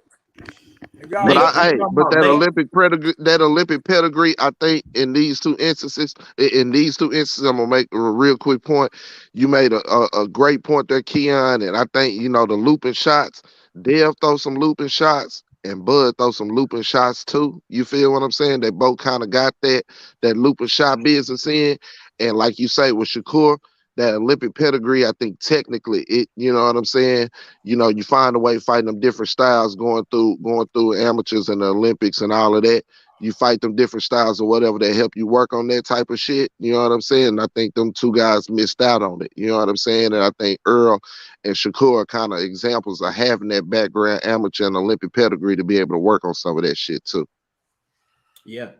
But that Olympic pedigree, I think in these two instances, I'm gonna make a real quick point. You made a great point there, Keon, and I think, you know, the looping shots, Dev throw some looping shots and Bud throw some looping shots too. You feel what I'm saying? They both kind of got that looping shot business in, and like you say with Shakur, that Olympic pedigree, I think technically it, you know what I'm saying? You know, you find a way fighting them different styles, going through amateurs and the Olympics and all of that. You fight them different styles or whatever that help you work on that type of shit. You know what I'm saying? I think them two guys missed out on it. You know what I'm saying? And I think Earl and Shakur are kind of examples of having that background amateur and Olympic pedigree to be able to work on some of that shit too. Yeah.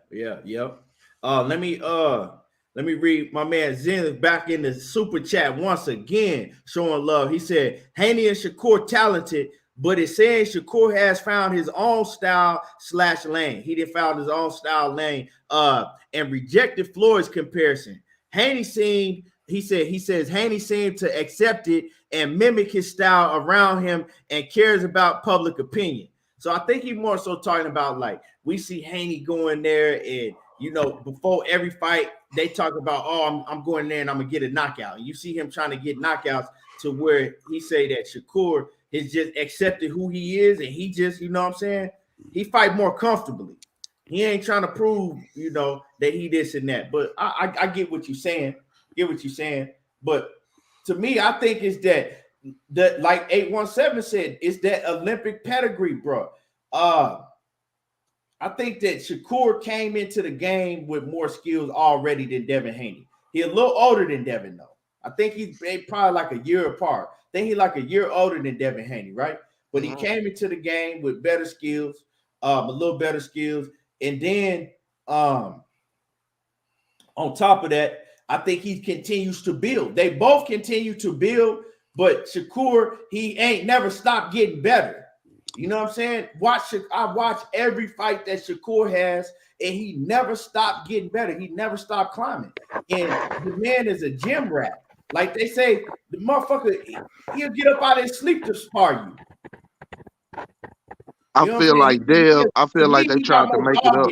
Let me read my man Zen back in the super chat once again, showing love. He said, Haney and Shakur talented, but it's saying Shakur has found his own style / lane. He did found his own style lane and rejected Floyd's comparison. Haney says Haney seemed to accept it and mimic his style around him and cares about public opinion. So I think he's more so talking about, like, we see Haney going there and, you know, before every fight, they talk about, oh, I'm going there and I'm going to get a knockout. And you see him trying to get knockouts to where he say that Shakur has just accepted who he is, and he just, you know what I'm saying, he fight more comfortably. He ain't trying to prove, you know, that he this and that. But I get what you're saying. But to me, I think it's that like 817 said, it's that Olympic pedigree, bro. I think that Shakur came into the game with more skills already than Devin Haney. He's a little older than Devin, though. I think he's probably like a year apart. I think he's like a year older than Devin Haney, right? But he came into the game with better skills, a little better skills. And then on top of that, I think he continues to build. They both continue to build, but Shakur, he ain't never stopped getting better. You know what I'm saying? I watch every fight that Shakur has, and he never stopped getting better. He never stopped climbing. And the man is a gym rat. Like they say, the motherfucker, he'll get up out of his sleep to spar you. I feel like they tried to make it up.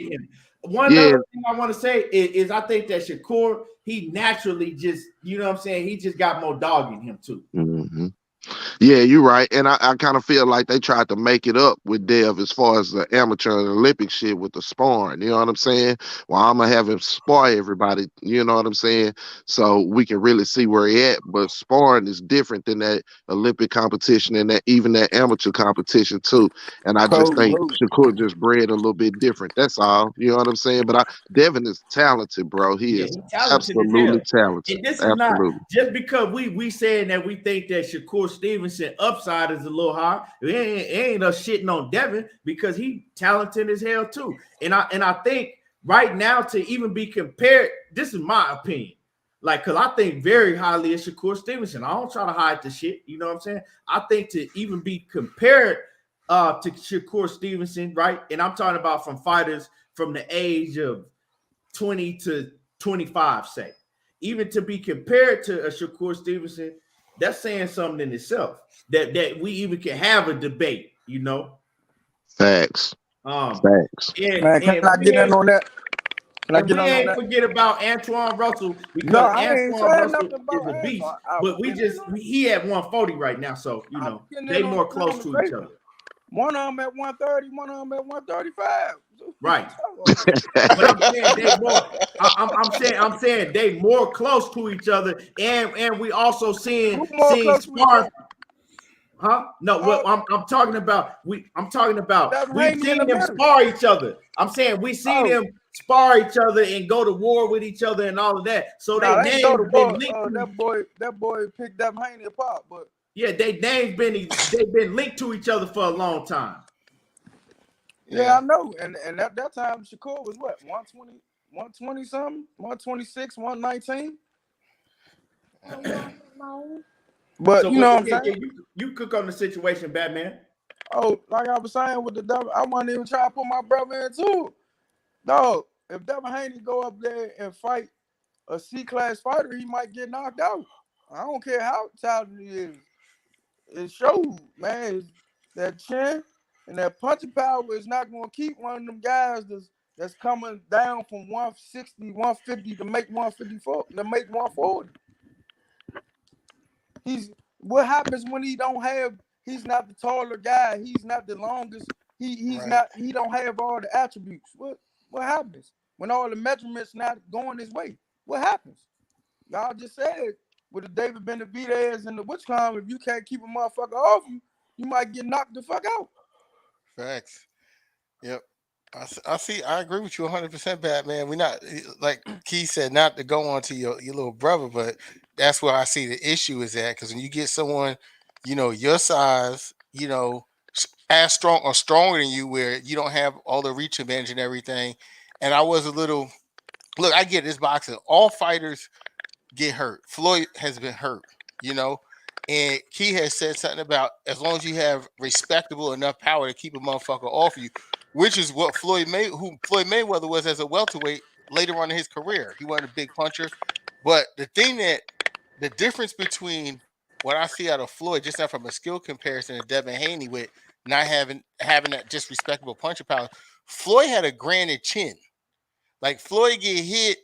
One other thing I want to say is I think that Shakur, he naturally just, you know what I'm saying, he just got more dog in him too. Mm-hmm. Yeah, you're right. And I kind of feel like they tried to make it up with Dev as far as the amateur and Olympic shit with the sparring. You know what I'm saying? Well, I'm going to have him spar everybody. You know what I'm saying? So we can really see where he at. But sparring is different than that Olympic competition and that even that amateur competition too. And I just think Shakur just bred a little bit different. That's all. You know what I'm saying? But Devin is talented, bro. He is absolutely talented. And this is not just because we saying that we think that Shakur Stevenson upside is a little high. It ain't us shitting on Devin because he talented as hell too. And I think right now to even be compared, this is my opinion. Like, cause I think very highly of Shakur Stevenson. I don't try to hide the shit. You know what I'm saying? I think to even be compared to Shakur Stevenson, right? And I'm talking about from fighters from the age of 20 to 25, say. Even to be compared to a Shakur Stevenson, that's saying something in itself. That we even can have a debate, you know. Facts. Facts. Man, can I get in on that? Ain't forget about Antoine Russell because Antoine Russell is a beast. But he at 140 right now, so you know they more close to each other. One of them at 130, one of them at 135. Right. But I'm saying they more close to each other, and we also seeing spar. Huh? No, what I'm talking about. We've seen them spar each other. I'm saying we see them spar each other and go to war with each other and all of that. So Nah, they they go to names been war. linked. That boy picked Devin Haney apart, but Yeah, they've been linked to each other for a long time. yeah, I know. And at that time, Shakur was what, 120 something, 126, 119. But So, you know what I'm yeah, saying? you cook on the situation, Batman. Oh, like I was saying with the devil, I wasn't even trying to put my brother into it. Dog, if Devin Haney go up there and fight a C-class fighter, he might get knocked out. I don't care how talented he is. It shows, man. That chin and that punching power is not going to keep one of them guys that's coming down from 160, 150 to make 154, to make 140. What happens when he don't have? He's not the taller guy. He's not the longest. He's Right. not. He don't have all the attributes. What happens when all the measurements not going his way? What happens? Y'all just said with the David Benavidez and the Witch Climb, if you can't keep a motherfucker off you, you might get knocked the fuck out. Facts. Yep. I see. I agree with you 100%, Batman. We're not, like Keith said, not to go on to your little brother, but that's where I see the issue is at. Because when you get someone, your size, as strong or stronger than you, where you don't have all the reach advantage and everything. And I was a little, look, I get this boxing. All fighters get hurt. Floyd has been hurt, and Key has said something about as long as you have respectable enough power to keep a motherfucker off you, which is what Floyd Mayweather was as a welterweight later on in his career. He wasn't a big puncher, but the difference between what I see out of Floyd, just not from a skill comparison, to Devin Haney with not having that just respectable puncher power. Floyd had a granite chin. Like Floyd get hit,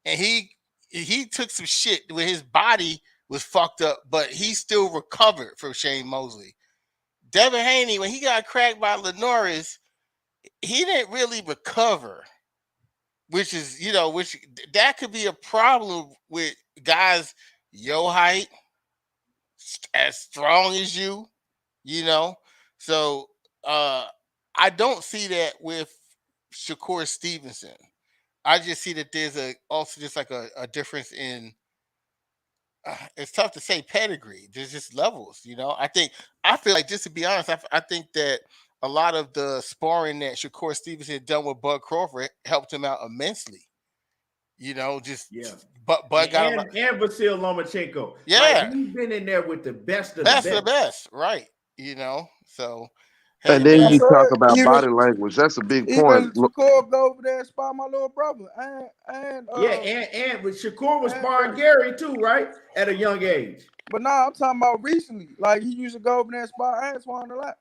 and he took some shit where his body was fucked up, but he still recovered from Shane Mosley. Devin Haney, when he got cracked by Linares, he didn't really recover, which is, which that could be a problem with guys your height, as strong as you, So I don't see that with Shakur Stevenson. I just see that there's also just like a difference in. It's tough to say pedigree. There's just levels, I feel like, just to be honest, I think that a lot of the sparring that Shakur Stevenson had done with Bud Crawford helped him out immensely. But Bud got him. And Vasil Lomachenko. Yeah, like he's been in there with the best of the best, right? So. Hey, And then man. you talk about Even body language. That's a big point. Shakur go over there and spot my little brother. And but Shakur was sparring Gary too, right? At a young age. But now I'm talking about recently. Like he used to go over there and spot Antoine a lot.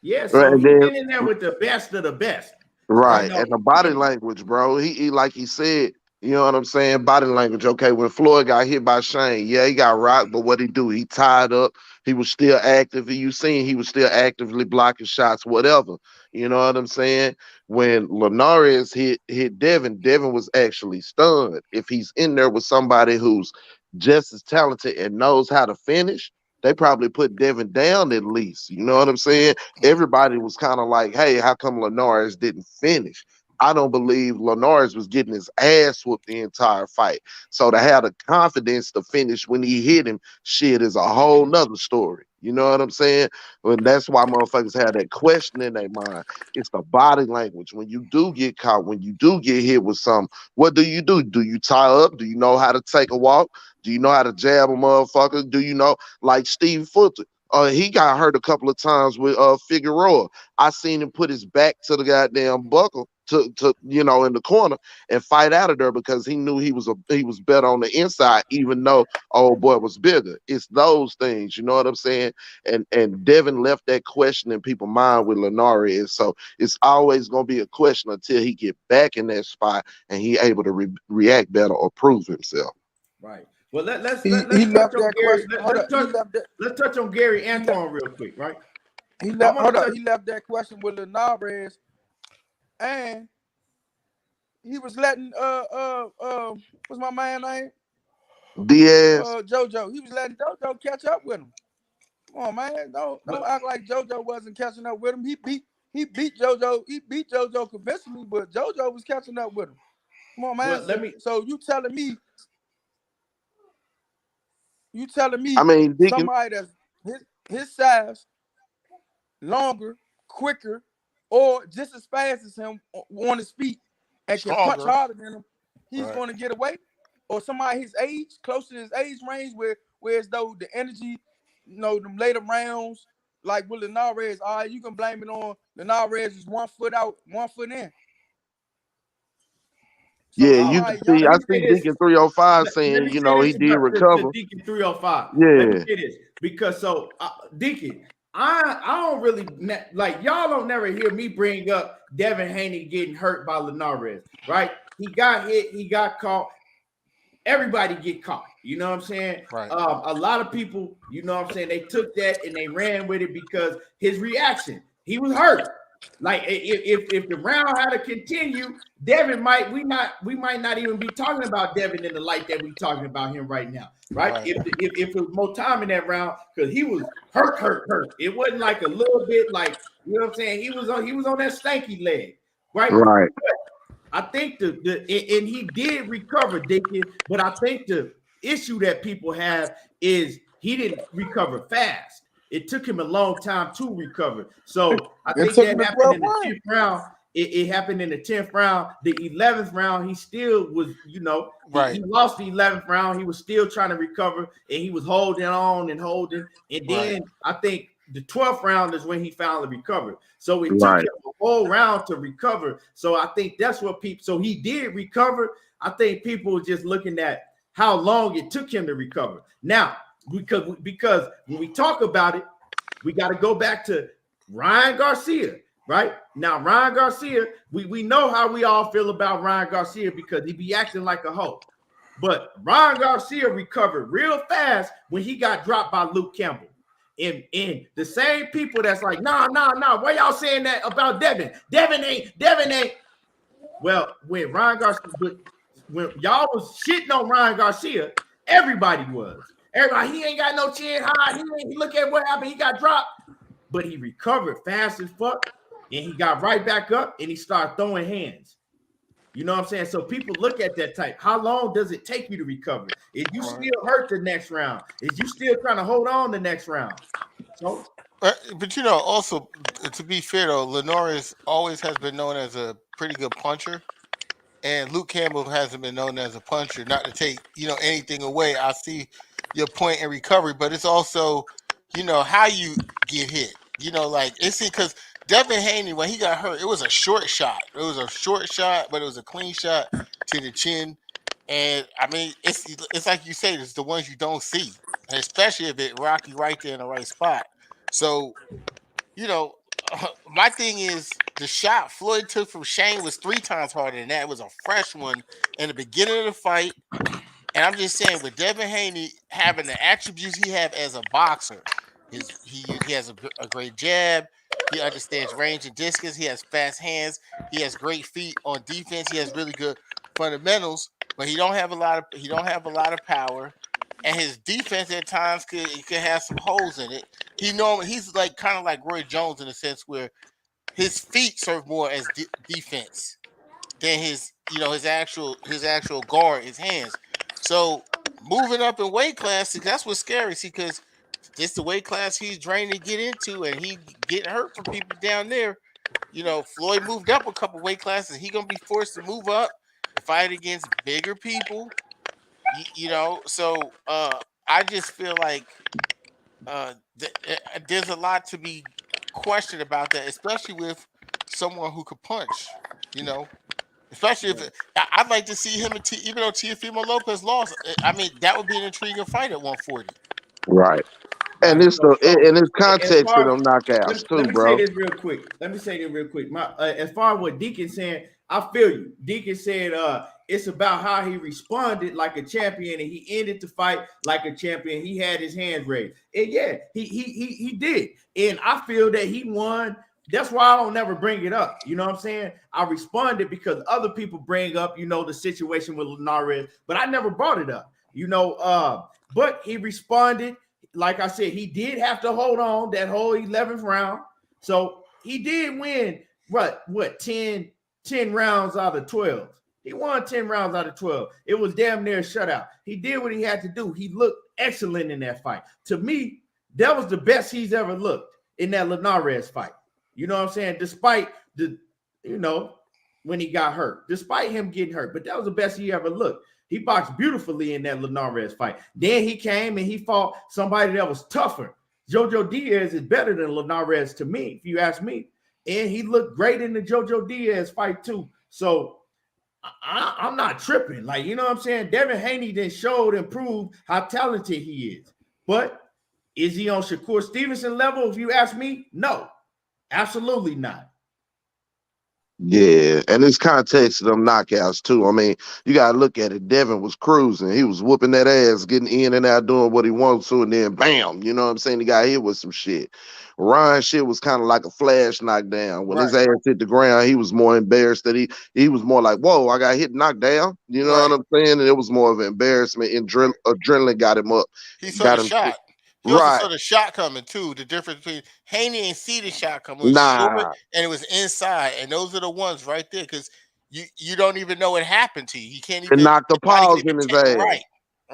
Yeah, so he's been in there with the best of the best. Right. And the body language, bro. He like he said, you know what I'm saying? Body language. Okay, when Floyd got hit by Shane, yeah, he got rocked, but what he do? He tied up. He was still active. You seen he was still actively blocking shots, whatever. You know what I'm saying? When Linares hit Devin was actually stunned. If he's in there with somebody who's just as talented and knows how to finish, they probably put Devin down at least. You know what I'm saying? Everybody was kind of like, hey, how come Linares didn't finish? I don't believe Linares was getting his ass whooped the entire fight. So to have the confidence to finish when he hit him, shit is a whole nother story. You know what I'm saying? And that's why motherfuckers have that question in their mind. It's the body language. When you do get caught, when you do get hit with something, what do? Do you tie up? Do you know how to take a walk? Do you know how to jab a motherfucker? Do you know, like Steve Foot? He got hurt a couple of times with Figueroa. I seen him put his back to the goddamn buckle to in the corner and fight out of there because he knew he was better on the inside, even though old boy was bigger. It's those things, you know what I'm saying? And Devin left that question in people's mind with Linares, so it's always gonna be a question until he get back in that spot and he able to react better or prove himself. Right. Well, let's touch on Gary. Let's touch on Gary Antoine real quick, right? He left that question with Linares, and he was letting what's my man name? Diaz. JoJo. He was letting JoJo catch up with him. Come on, man. Don't act like JoJo wasn't catching up with him. He He beat JoJo convincingly, but JoJo was catching up with him. Come on, man. So you telling me I mean, Deacon, somebody that's his size, longer, quicker, or just as fast as him on his feet and can punch Stronger. harder than him, he's Right. going to get away? Or somebody his age, close to his age range, where as though the energy, them later rounds, like with Linares, all right, you can blame it on Linares is 1 foot out, 1 foot in. So yeah, you can see. I see Deacon 305 saying, he did recover. Deacon 305. Yeah. Let me say this because Deacon, I don't really like y'all don't never hear me bring up Devin Haney getting hurt by Linares, right? He got hit, he got caught. Everybody get caught. You know what I'm saying? Right. A lot of people, you know what I'm saying, they took that and they ran with it because his reaction, he was hurt. Like if the round had to continue, Devin we might not even be talking about Devin in the light that we talking about him right now, right? If it was more time in that round, because he was hurt. It wasn't like a little bit like, you know what I'm saying? He was on that stanky leg, right? Right. I think and he did recover, Dickie, but I think the issue that people have is he didn't recover fast. It took him a long time to recover. So I think that happened in the 10th round. It happened in the 10th round. The 11th round, he still was, he lost the 11th round. He was still trying to recover, and he was holding on and holding. And then I think the 12th round is when he finally recovered. So it took him a whole round to recover. So I think that's what people – so he did recover. I think people were just looking at how long it took him to recover. Now, because when we talk about it, we got to go back to Ryan Garcia, right? Now, Ryan Garcia, we know how we all feel about Ryan Garcia because he be acting like a hoe. But Ryan Garcia recovered real fast when he got dropped by Luke Campbell. And the same people that's like, nah, why y'all saying that about Devin? Devin ain't. Well, when y'all was shitting on Ryan Garcia, everybody was. Everybody, he ain't got no chin high. He look at what happened. He got dropped, but he recovered fast as fuck, and he got right back up, and he started throwing hands. You know what I'm saying? So people look at that type. How long does it take you to recover? Is you still hurt the next round? Is you still trying to hold on the next round? So, but also to be fair though, Linares always has been known as a pretty good puncher. And Luke Campbell hasn't been known as a puncher. Not to take, anything away. I see your point in recovery, but it's also, how you get hit. Because Devin Haney, when he got hurt, it was a short shot. It was a short shot, but it was a clean shot to the chin. And I mean, it's like you say, it's the ones you don't see, and especially if it rock you right there in the right spot. So, my thing is the shot Floyd took from Shane was 3 times harder than that. It was a fresh one in the beginning of the fight. And I'm just saying, with Devin Haney having the attributes he have as a boxer, he has a great jab. He understands range and distance. He has fast hands. He has great feet on defense. He has really good fundamentals, but he don't have a lot of power. And his defense at times could have some holes in it. He's like kind of like Roy Jones in a sense where his feet serve more as defense than his actual guard, his hands. So moving up in weight classes, that's what's scary. See, because this the weight class he's trying to get into, and he getting hurt from people down there. Floyd moved up a couple weight classes. He gonna be forced to move up to fight against bigger people. So I just feel like there's a lot to be questioned about that, especially with someone who could punch. Especially if I'd like to see him, even though Teofimo Lopez lost. I mean, that would be an intriguing fight at 140. Right. And it's in its context of them knockouts too, bro. Let me say this real quick. As far as what Deacon saying, I feel you. Deacon said it's about how he responded like a champion, and he ended the fight like a champion. He had his hands raised, and yeah, he did. And I feel that he won. That's why I don't never bring it up. You know what I'm saying? I responded because other people bring up, the situation with Linares, but I never brought it up. But he responded. Like I said, he did have to hold on that whole 11th round. So he did win what 10 rounds out of 12. He won 10 rounds out of 12. It was damn near a shutout. He did what he had to do. He looked excellent in that fight. To me, that was the best he's ever looked in that Linares fight. You know what I'm saying? Despite when he got hurt, despite him getting hurt, but that was the best he ever looked. He boxed beautifully in that Linares fight. Then he came and he fought somebody that was tougher. Jojo Diaz is better than Linares to me, if you ask me. And he looked great in the Jojo Diaz fight too. So I'm not tripping. Like, you know what I'm saying? Devin Haney then showed and proved how talented he is. But is he on Shakur Stevenson level, if you ask me? No, absolutely not. Yeah, and it's context of them knockouts too. I mean, you gotta look at it. Devin was cruising. He was whooping that ass, getting in and out, doing what he wanted to, and then bam, you know what I'm saying? He got hit with some shit. Ryan shit was kind of like a flash knockdown. When his ass hit the ground, he was more embarrassed that he was more like, whoa, I got hit knocked down. You know what I'm saying? And it was more of an embarrassment. And adrenaline got him up. He saw the shot. He also saw the shot coming too. The difference between Haney ain't see the shot coming. It was short and it was inside, and those are the ones right there because you don't even know what happened to you. He can't even knock the paws in his ass. Right.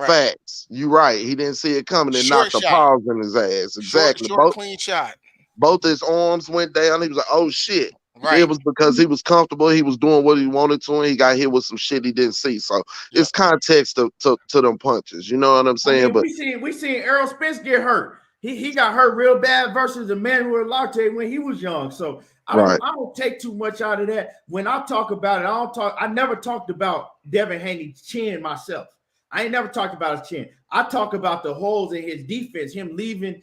Facts. You right. He didn't see it coming and knocked the paws in his ass. Exactly. Short, clean shot. Both his arms went down. He was like, "Oh shit." Right. It was because he was comfortable. He was doing what he wanted to, and he got hit with some shit he didn't see. So it's context to them punches. You know what I'm saying? I mean, we seen Errol Spence get hurt. He got hurt real bad versus Emmanuel Latte when he was young. So I don't take too much out of that. When I talk about it, I never talked about Devin Haney's chin myself. I ain't never talked about his chin. I talk about the holes in his defense, him leaving,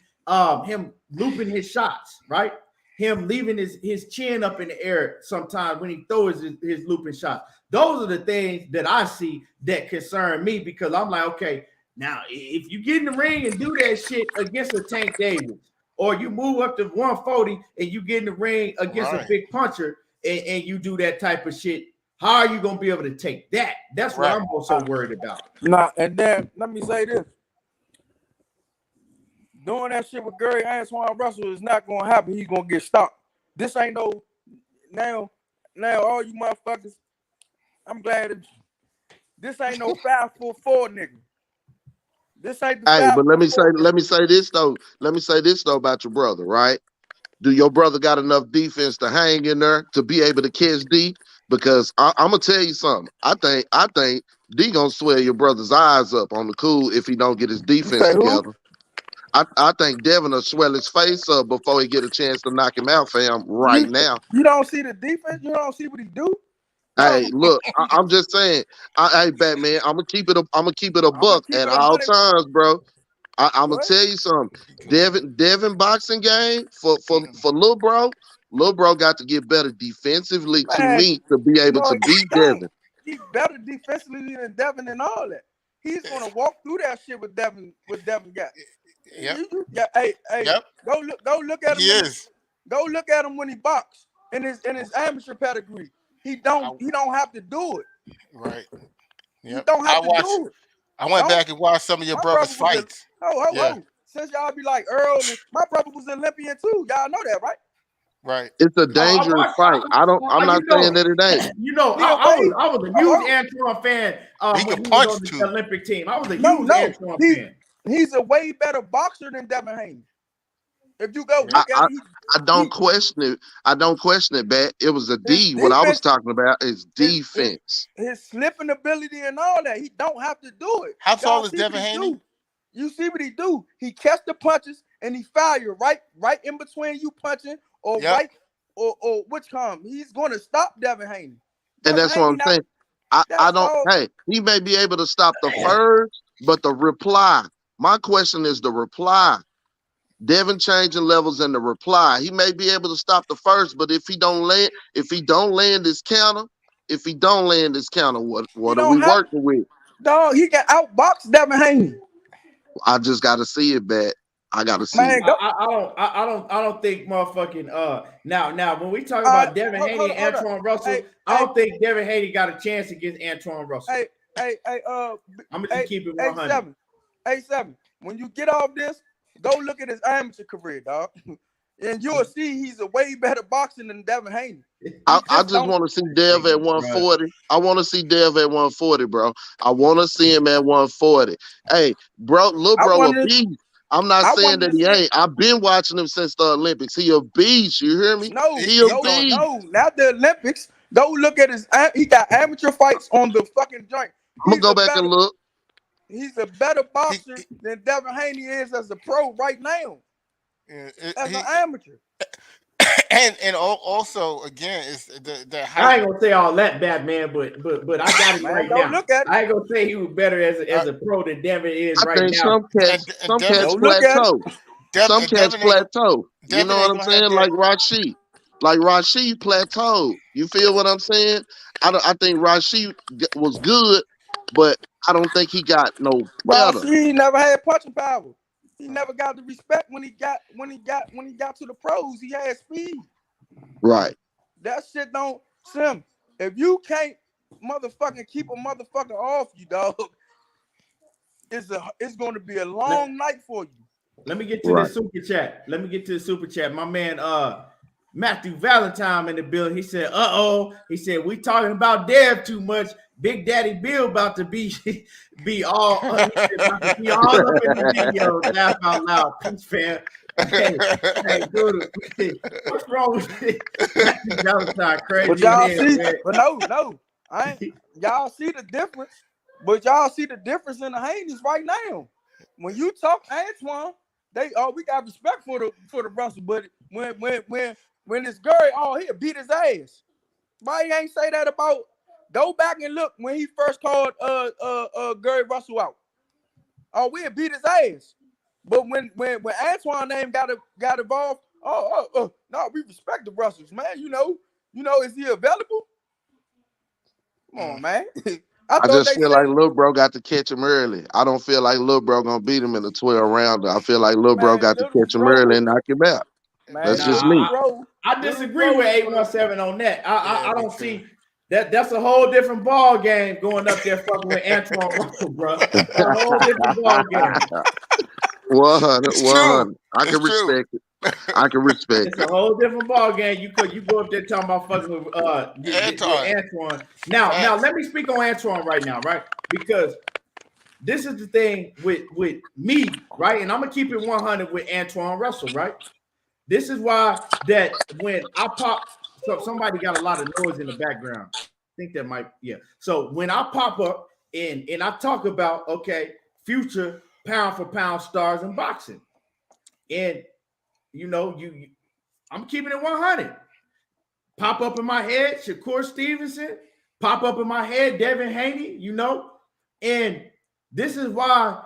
him looping his shots, right? Him leaving his chin up in the air sometimes when he throws his looping shots. Those are the things that I see that concern me because I'm like, okay, now if you get in the ring and do that shit against a Tank Davis, or you move up to 140 and you get in the ring against a big puncher and you do that type of shit, how are you going to be able to take that? That's what I'm also worried about. Nah, and then let me say this. Doing that shit with Gary Antoine Russell is not gonna happen. He's gonna get stopped. This ain't no now all you motherfuckers. I'm glad this ain't no 5'4" nigga. This ain't the but let me say this though. Let me say this though about your brother, right? Do your brother got enough defense to hang in there to be able to catch D? Because I'm gonna tell you something. I think D gonna swell your brother's eyes up on the cool if he don't get his defense together. I think Devin will swell his face up before he get a chance to knock him out, fam. Now, you don't see the defense. You don't see what he do. Hey, look, I'm just saying. Hey, Batman, I'm gonna keep it a buck at all times, bro. I'm gonna tell you something. Devin boxing game for Lil Bro got to get better defensively to me to be able to beat Devin. He's better defensively than Devin and all that. He's gonna walk through that shit with Devin got. Yep. Go look at him. He is. Go look at him when he boxed in his amateur pedigree. He don't have to do it. Right. Yep. He don't have to do it. I went back and watched some of your brother's fights. Since y'all be like Earl, my brother was an Olympian too. Y'all know that, right? Right. It's a dangerous fight. I'm not saying that it ain't. You know, I was a huge Antoine fan he when could he punch was on the too. Olympic team. I was a huge Antoine fan. He's a way better boxer than Devin Haney. If you go look at it, I don't question it. I don't question it, Bat. It was a D. What I was talking about is defense. His slipping ability and all that. He don't have to do it. How tall is Devin Haney? You see what he do? He catch the punches and he fire right in between you punching or or which come. He's going to stop Devin Haney. And that's what I'm saying. I don't. Hey, he may be able to stop the first, but the reply. My question is the reply. Devin changing levels in the reply. He may be able to stop the first, but if he don't land this counter, what are we working with? Dog, he can outbox Devin Haney. I just got to see it, Bat. I got to see it. I don't think motherfucking now when we talk about Devin Haney and Antoine Russell, I don't think Devin Haney got a chance against Antoine Russell. I'm gonna just keep it 100. A7. When you get off this, go look at his amateur career, dog. And you'll see he's a way better boxer than Devin Haney. I just want to see Dev at 140. I want to see Dev at 140, bro. I want to see him at 140. Hey, bro, little bro, a beast. I'm not saying that he ain't. I've been watching him since the Olympics. He a beast. You hear me? No, he a beast. No. Not the Olympics. Go look at his. He got amateur fights on the fucking joint. I'm gonna go back and look. He's a better boxer than Devin Haney is as a pro right now. As an amateur. And also again, it's the I ain't gonna say all that bad, man, but I got it right now. Look at it. I ain't gonna say he was better as a pro than Devin is right now. Some cats plateau. Some cats plateau. You know what I'm saying? Like Rashid. Like Rashid plateaued. You feel what I'm saying? I think Rashid was good, but I don't think he got no better. Rashid never had punching power. He never got the respect when he got to the pros. He had speed. Right. That shit don't sim. If you can't motherfucking keep a motherfucker off you, dog, it's going to be a long night for you. Let me get to the super chat. My man Matthew Valentine in the building. He said, he said, we talking about Dev too much. Big Daddy Bill about to be all up in the video. Laugh out loud. Peace, fam. Hey, dude, what's wrong with it? Matthew Valentine, crazy. But y'all no. Y'all see the difference. But y'all see the difference in the Haneys right now. When you talk Antoine, we got respect for the Russell, but when it's Gary, he'll beat his ass. Why he ain't say that about? Go back and look when he first called Gary Russell out. We'll beat his ass. But when Antoine name got involved, no, we respect the Russells, man. You know, is he available? Come on, man. I just feel like Lil Bro got to catch him early. I don't feel like Lil Bro gonna beat him in the 12 rounder. I feel like Lil Bro got to catch him early and knock him out. That's just me. I disagree with 817 on that. I don't see that. That's a whole different ball game going up there fucking with Antoine Russell, bro. That's a whole different ball game. 100. I can respect it. I can respect it's a whole different ball game. You go up there talking about fucking with Antoine. Now let me speak on Antoine right now, right? Because this is the thing with me, right? And I'm gonna keep it 100 with Antoine Russell, right? This is why that when I pop, so somebody got a lot of noise in the background. I think that might, yeah. So when I pop up and I talk about future pound for pound stars in boxing, and I'm keeping it 100. Pop up in my head, Shakur Stevenson. Pop up in my head, Devin Haney. And this is why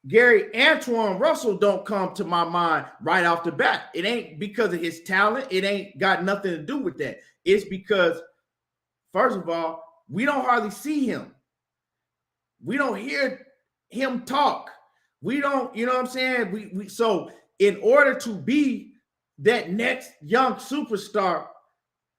Gary Antoine Russell don't come to my mind right off the bat. It ain't because of his talent. It ain't got nothing to do with that. It's because, first of all, we don't hardly see him. We don't hear him talk. We don't, you know what I'm saying? So in order to be that next young superstar,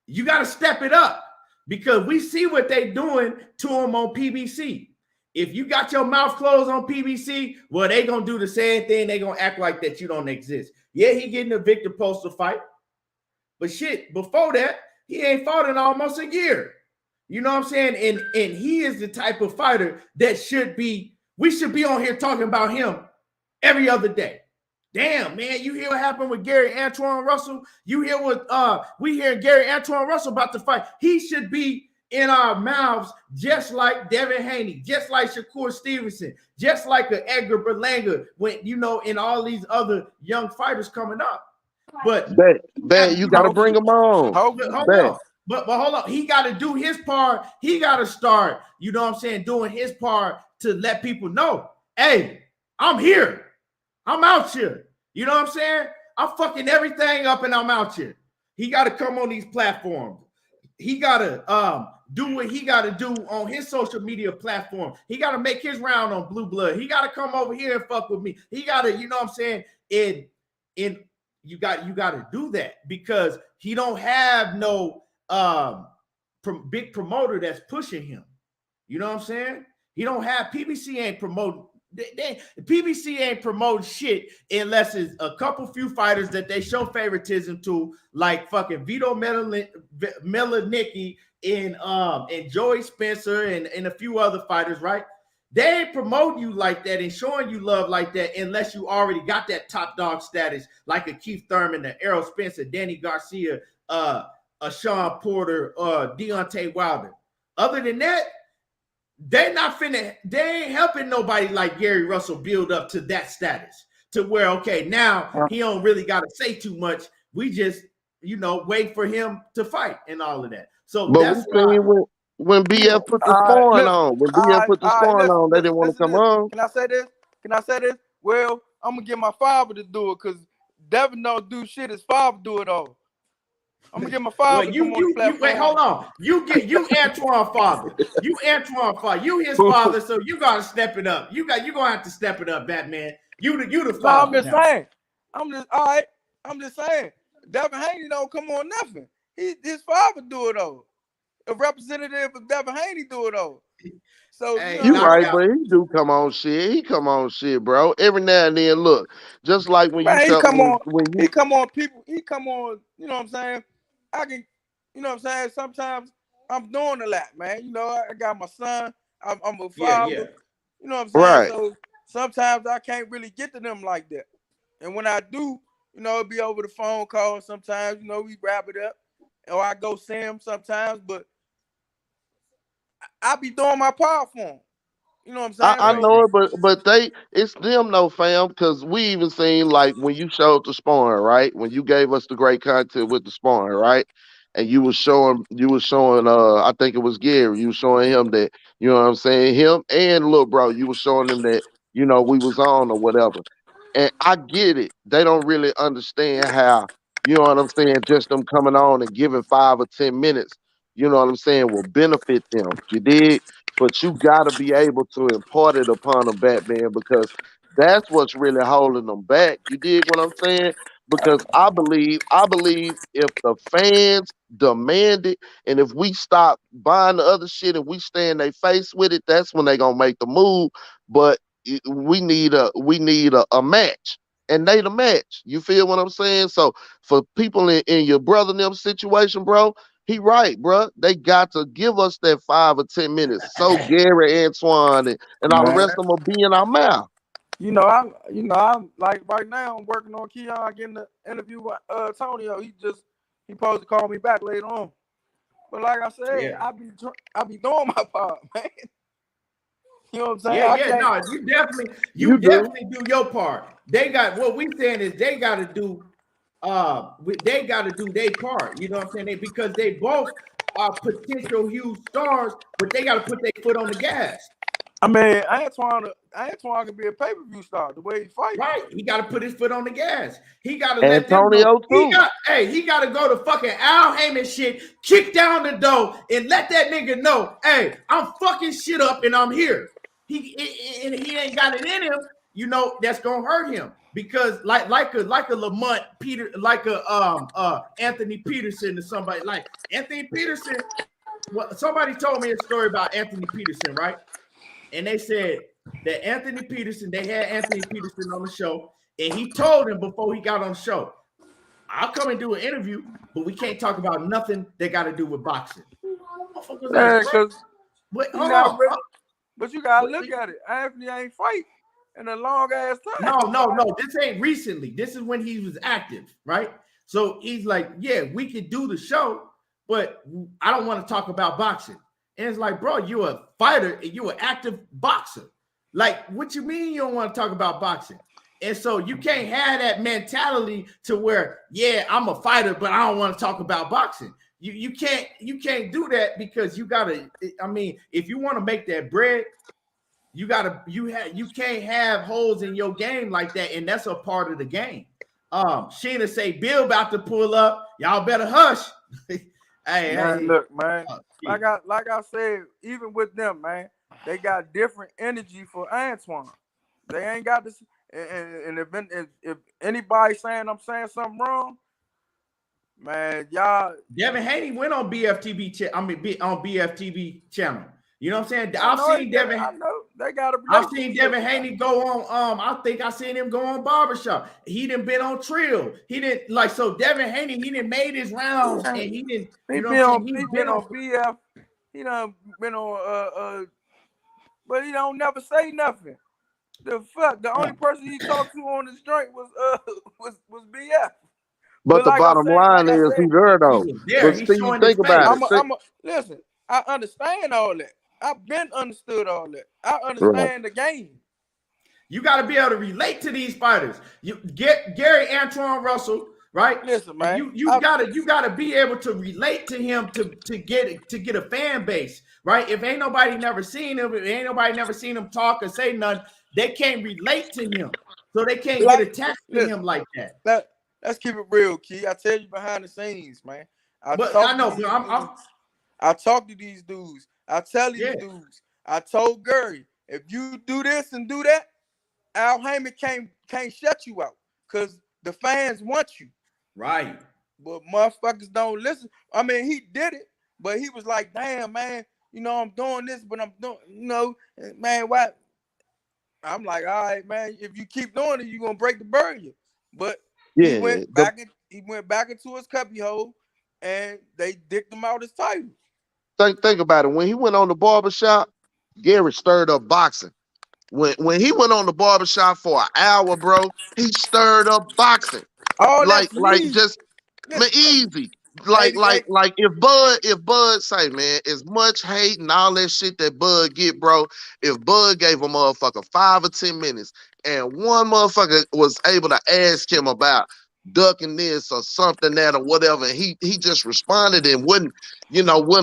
you got to step it up because we see what they're doing to him on PBC. If you got your mouth closed on PBC, well, they going to do the same thing. They going to act like that you don't exist. Yeah, he getting a Victor Postal fight. But shit, before that, he ain't fought in almost a year. You know what I'm saying? And he is the type of fighter that we should be on here talking about him every other day. Damn, man, you hear what happened with Gary Antoine Russell? You hear what we hear Gary Antoine Russell about to fight. He should be in our mouths just like Devin Haney, just like Shakur Stevenson, just like a Edgar Berlanga, and all these other young fighters coming up. But you got to bring them on. Hold on. But hold on. He got to do his part. He got to start, you know what I'm saying, doing his part to let people know, hey, I'm here. I'm out here. You know what I'm saying? I'm fucking everything up and I'm out here. He got to come on these platforms. He got to do what he got to do on his social media platform. He got to make his round on Blue Blood. He got to come over here and fuck with me. He got to, you know what I'm saying? You got to do that because he don't have no big promoter that's pushing him. You know what I'm saying? He don't have PBC ain't promoting. PBC ain't promoting shit unless it's a couple few fighters that they show favoritism to, like fucking Vito Melanicki and Joey Spencer and a few other fighters, right? They ain't promoting you like that and showing you love like that unless you already got that top dog status, like a Keith Thurman, a Errol Spencer, Danny Garcia, a Sean Porter, Deontay Wilder. Other than that, they ain't helping nobody like Gary Russell build up to that status to where, okay, now he don't really got to say too much. We just, wait for him to fight and all of that. So But that's we seen when BF put the sparring on, when BF put the sparring on, they didn't want to come on. Can I say this? Well, I'm gonna get my father to do it because Devin don't do shit. His father do it all. I'm gonna get my father. Wait, hold on. You Antoine father. You Antoine father. You his father, so you gotta step it up. You gonna have to step it up, Batman. You the father. No, I'm just saying. I'm just saying. Devin Haney don't come on nothing. His father do it all. A representative of Devin Haney do it all. So you right, but he do come on shit. He come on shit, bro. Every now and then, look, just like when man, you he come on people. He come on. You know what I'm saying? I can. You know what I'm saying? Sometimes I'm doing a lot, man. I got my son. I'm a father. Yeah. You know what I'm saying? Right. So sometimes I can't really get to them like that. And when I do, it'll be over the phone call. Sometimes, we wrap it up, or I go see him sometimes. But I be doing my part for him. You know what I'm saying? I know it, but it's them though, fam, because we even seen like when you showed the sparring, right? When you gave us the great content with the sparring, right? And you was showing I think it was Gary, you was showing him that, you know what I'm saying, him and little bro, you was showing him that, we was on or whatever. And I get it. They don't really understand how, you know what I'm saying, just them coming on and giving 5 or 10 minutes, you know what I'm saying, will benefit them. You did? But you got to be able to impart it upon them, Batman, because that's what's really holding them back. You dig what I'm saying? Because I believe if the fans demand it, and if we stop buying the other shit and we stay in their face with it, that's when they gonna make the move. But we need a match, and they the match. You feel what I'm saying? So for people in your brother and them situation, bro, he right, bro. They got to give us that 5 or 10 minutes. So Gary, Antoine, and all the rest of them will be in our mouth. I'm like right now. I'm working on Keon getting the interview with Antonio. He supposed to call me back later on. But like I said, I be doing my part, man. You know what I'm saying? Yeah. No, you definitely do your part. They got what we saying is they got to do. They got to do their part. You know what I'm saying? Because they both are potential huge stars, but they got to put their foot on the gas. I mean, Antoine can be a pay-per-view star the way he fights. Right. He got to put his foot on the gas. He got to let Antonio them know. He got to go to fucking Al Heyman shit, kick down the door, and let that nigga know, hey, I'm fucking shit up and I'm here. He ain't got it in him, that's gonna hurt him. Because like a Lamont Peter, like a Anthony Peterson or somebody like Anthony Peterson. Somebody told me a story about Anthony Peterson, right? And they said that Anthony Peterson, they had Anthony Peterson on the show, and he told him before he got on the show, I'll come and do an interview, but we can't talk about nothing that got to do with boxing. Yeah, because hold on. But you gotta look at it. Anthony ain't fight in a long ass time. No. This ain't recently. This is when he was active, right? So he's like, yeah, we could do the show, but I don't want to talk about boxing. And it's like, bro, you're a fighter and you're an active boxer. Like, what you mean you don't want to talk about boxing? And so you can't have that mentality to where, yeah, I'm a fighter, but I don't want to talk about boxing. You can't do that because you gotta. I mean, if you want to make that bread, you can't have holes in your game like that, and that's a part of the game. Sheena say Bill about to pull up. Y'all better hush. Hey, look, man. Like I said, even with them, man, they got different energy for Antoine. They ain't got this. And if anybody saying I'm saying something wrong, man, y'all. Devin Haney went on BFTV. On BFTV channel. You know what I'm saying? I've seen Devin. I know They got a I've seen relationship. Devin Haney go on. I think I seen him go on Barbershop. He didn't been on Trill. He didn't like so. Devin Haney, he didn't made his rounds, and he didn't. You know what I'm saying? He been on BF. He done been on but he don't never say nothing. The fuck, the only person he talked to on this joint was BF. But the like bottom line like is he there though. There, But he's Steve, showing his think about face. it. Listen, I understand all that. I've been understood all that. I understand the game. You got to be able to relate to these fighters. You get Gary Antoine Russell, right? Listen, man. You gotta be able to relate to him to get a fan base, right? If ain't nobody never seen him, if ain't nobody never seen him talk or say nothing, they can't relate to him, so they can't get attached to him like that. Let's keep it real, Key. I tell you behind the scenes, man. I talk to these dudes. I tell these dudes. I told Gary, if you do this and do that, Al Heyman can't shut you out because the fans want you. Right. But motherfuckers don't listen. I mean, he did it, but he was like, damn, man, I'm doing this, but I'm doing, man, why? I'm like, all right, man, if you keep doing it, you're gonna break the barrier. But he went back into his cubby hole and they dicked him out his title. Think about it. When he went on the barbershop, Gary stirred up boxing. When he went on the barbershop for an hour, bro, he stirred up boxing. Oh, like easy. Just easy. Like if Bud say, man, as much hate and all that shit that Bud get, bro, if Bud gave a motherfucker 5 or 10 minutes and one motherfucker was able to ask him about ducking this or something that or whatever, and he just responded and wouldn't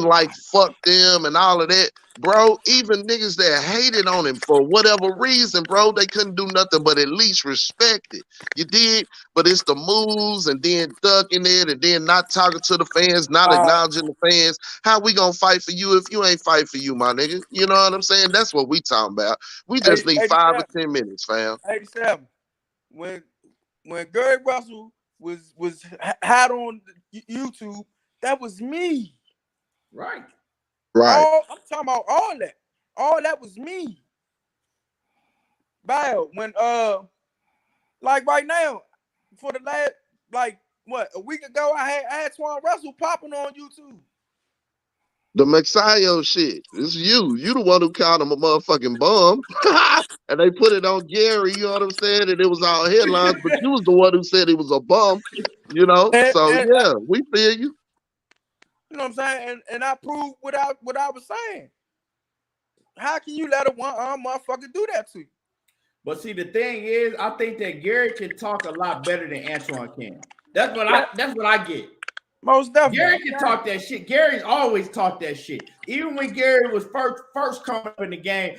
like fuck them and all of that, bro, even niggas that hated on him for whatever reason, bro, they couldn't do nothing but at least respect it. You did? But it's the moves and then ducking it and then not talking to the fans, not acknowledging the fans. How we gonna fight for you if you ain't fight for you, my nigga? You know what I'm saying? That's what we talking about. We just need 5 or 10 minutes, fam. 87. When Gary Russell was hot on YouTube, that was me. Right. Right. I'm talking about all that. All that was me. Bio, when like right now, for the last a week ago, I had Antoine Russell popping on YouTube. The Mexayo shit. It's you. You the one who called him a motherfucking bum. And they put it on Gary, you know what I'm saying? And it was all headlines, but you was the one who said he was a bum, yeah, we feel you. You know what I'm saying? And I proved what I was saying. How can you let a one-arm motherfucker do that to you? But see, the thing is, I think that Gary can talk a lot better than Antoine can. That's what I get. Most definitely. Gary can talk that shit. Gary's always talked that shit. Even when Gary was first coming up in the game,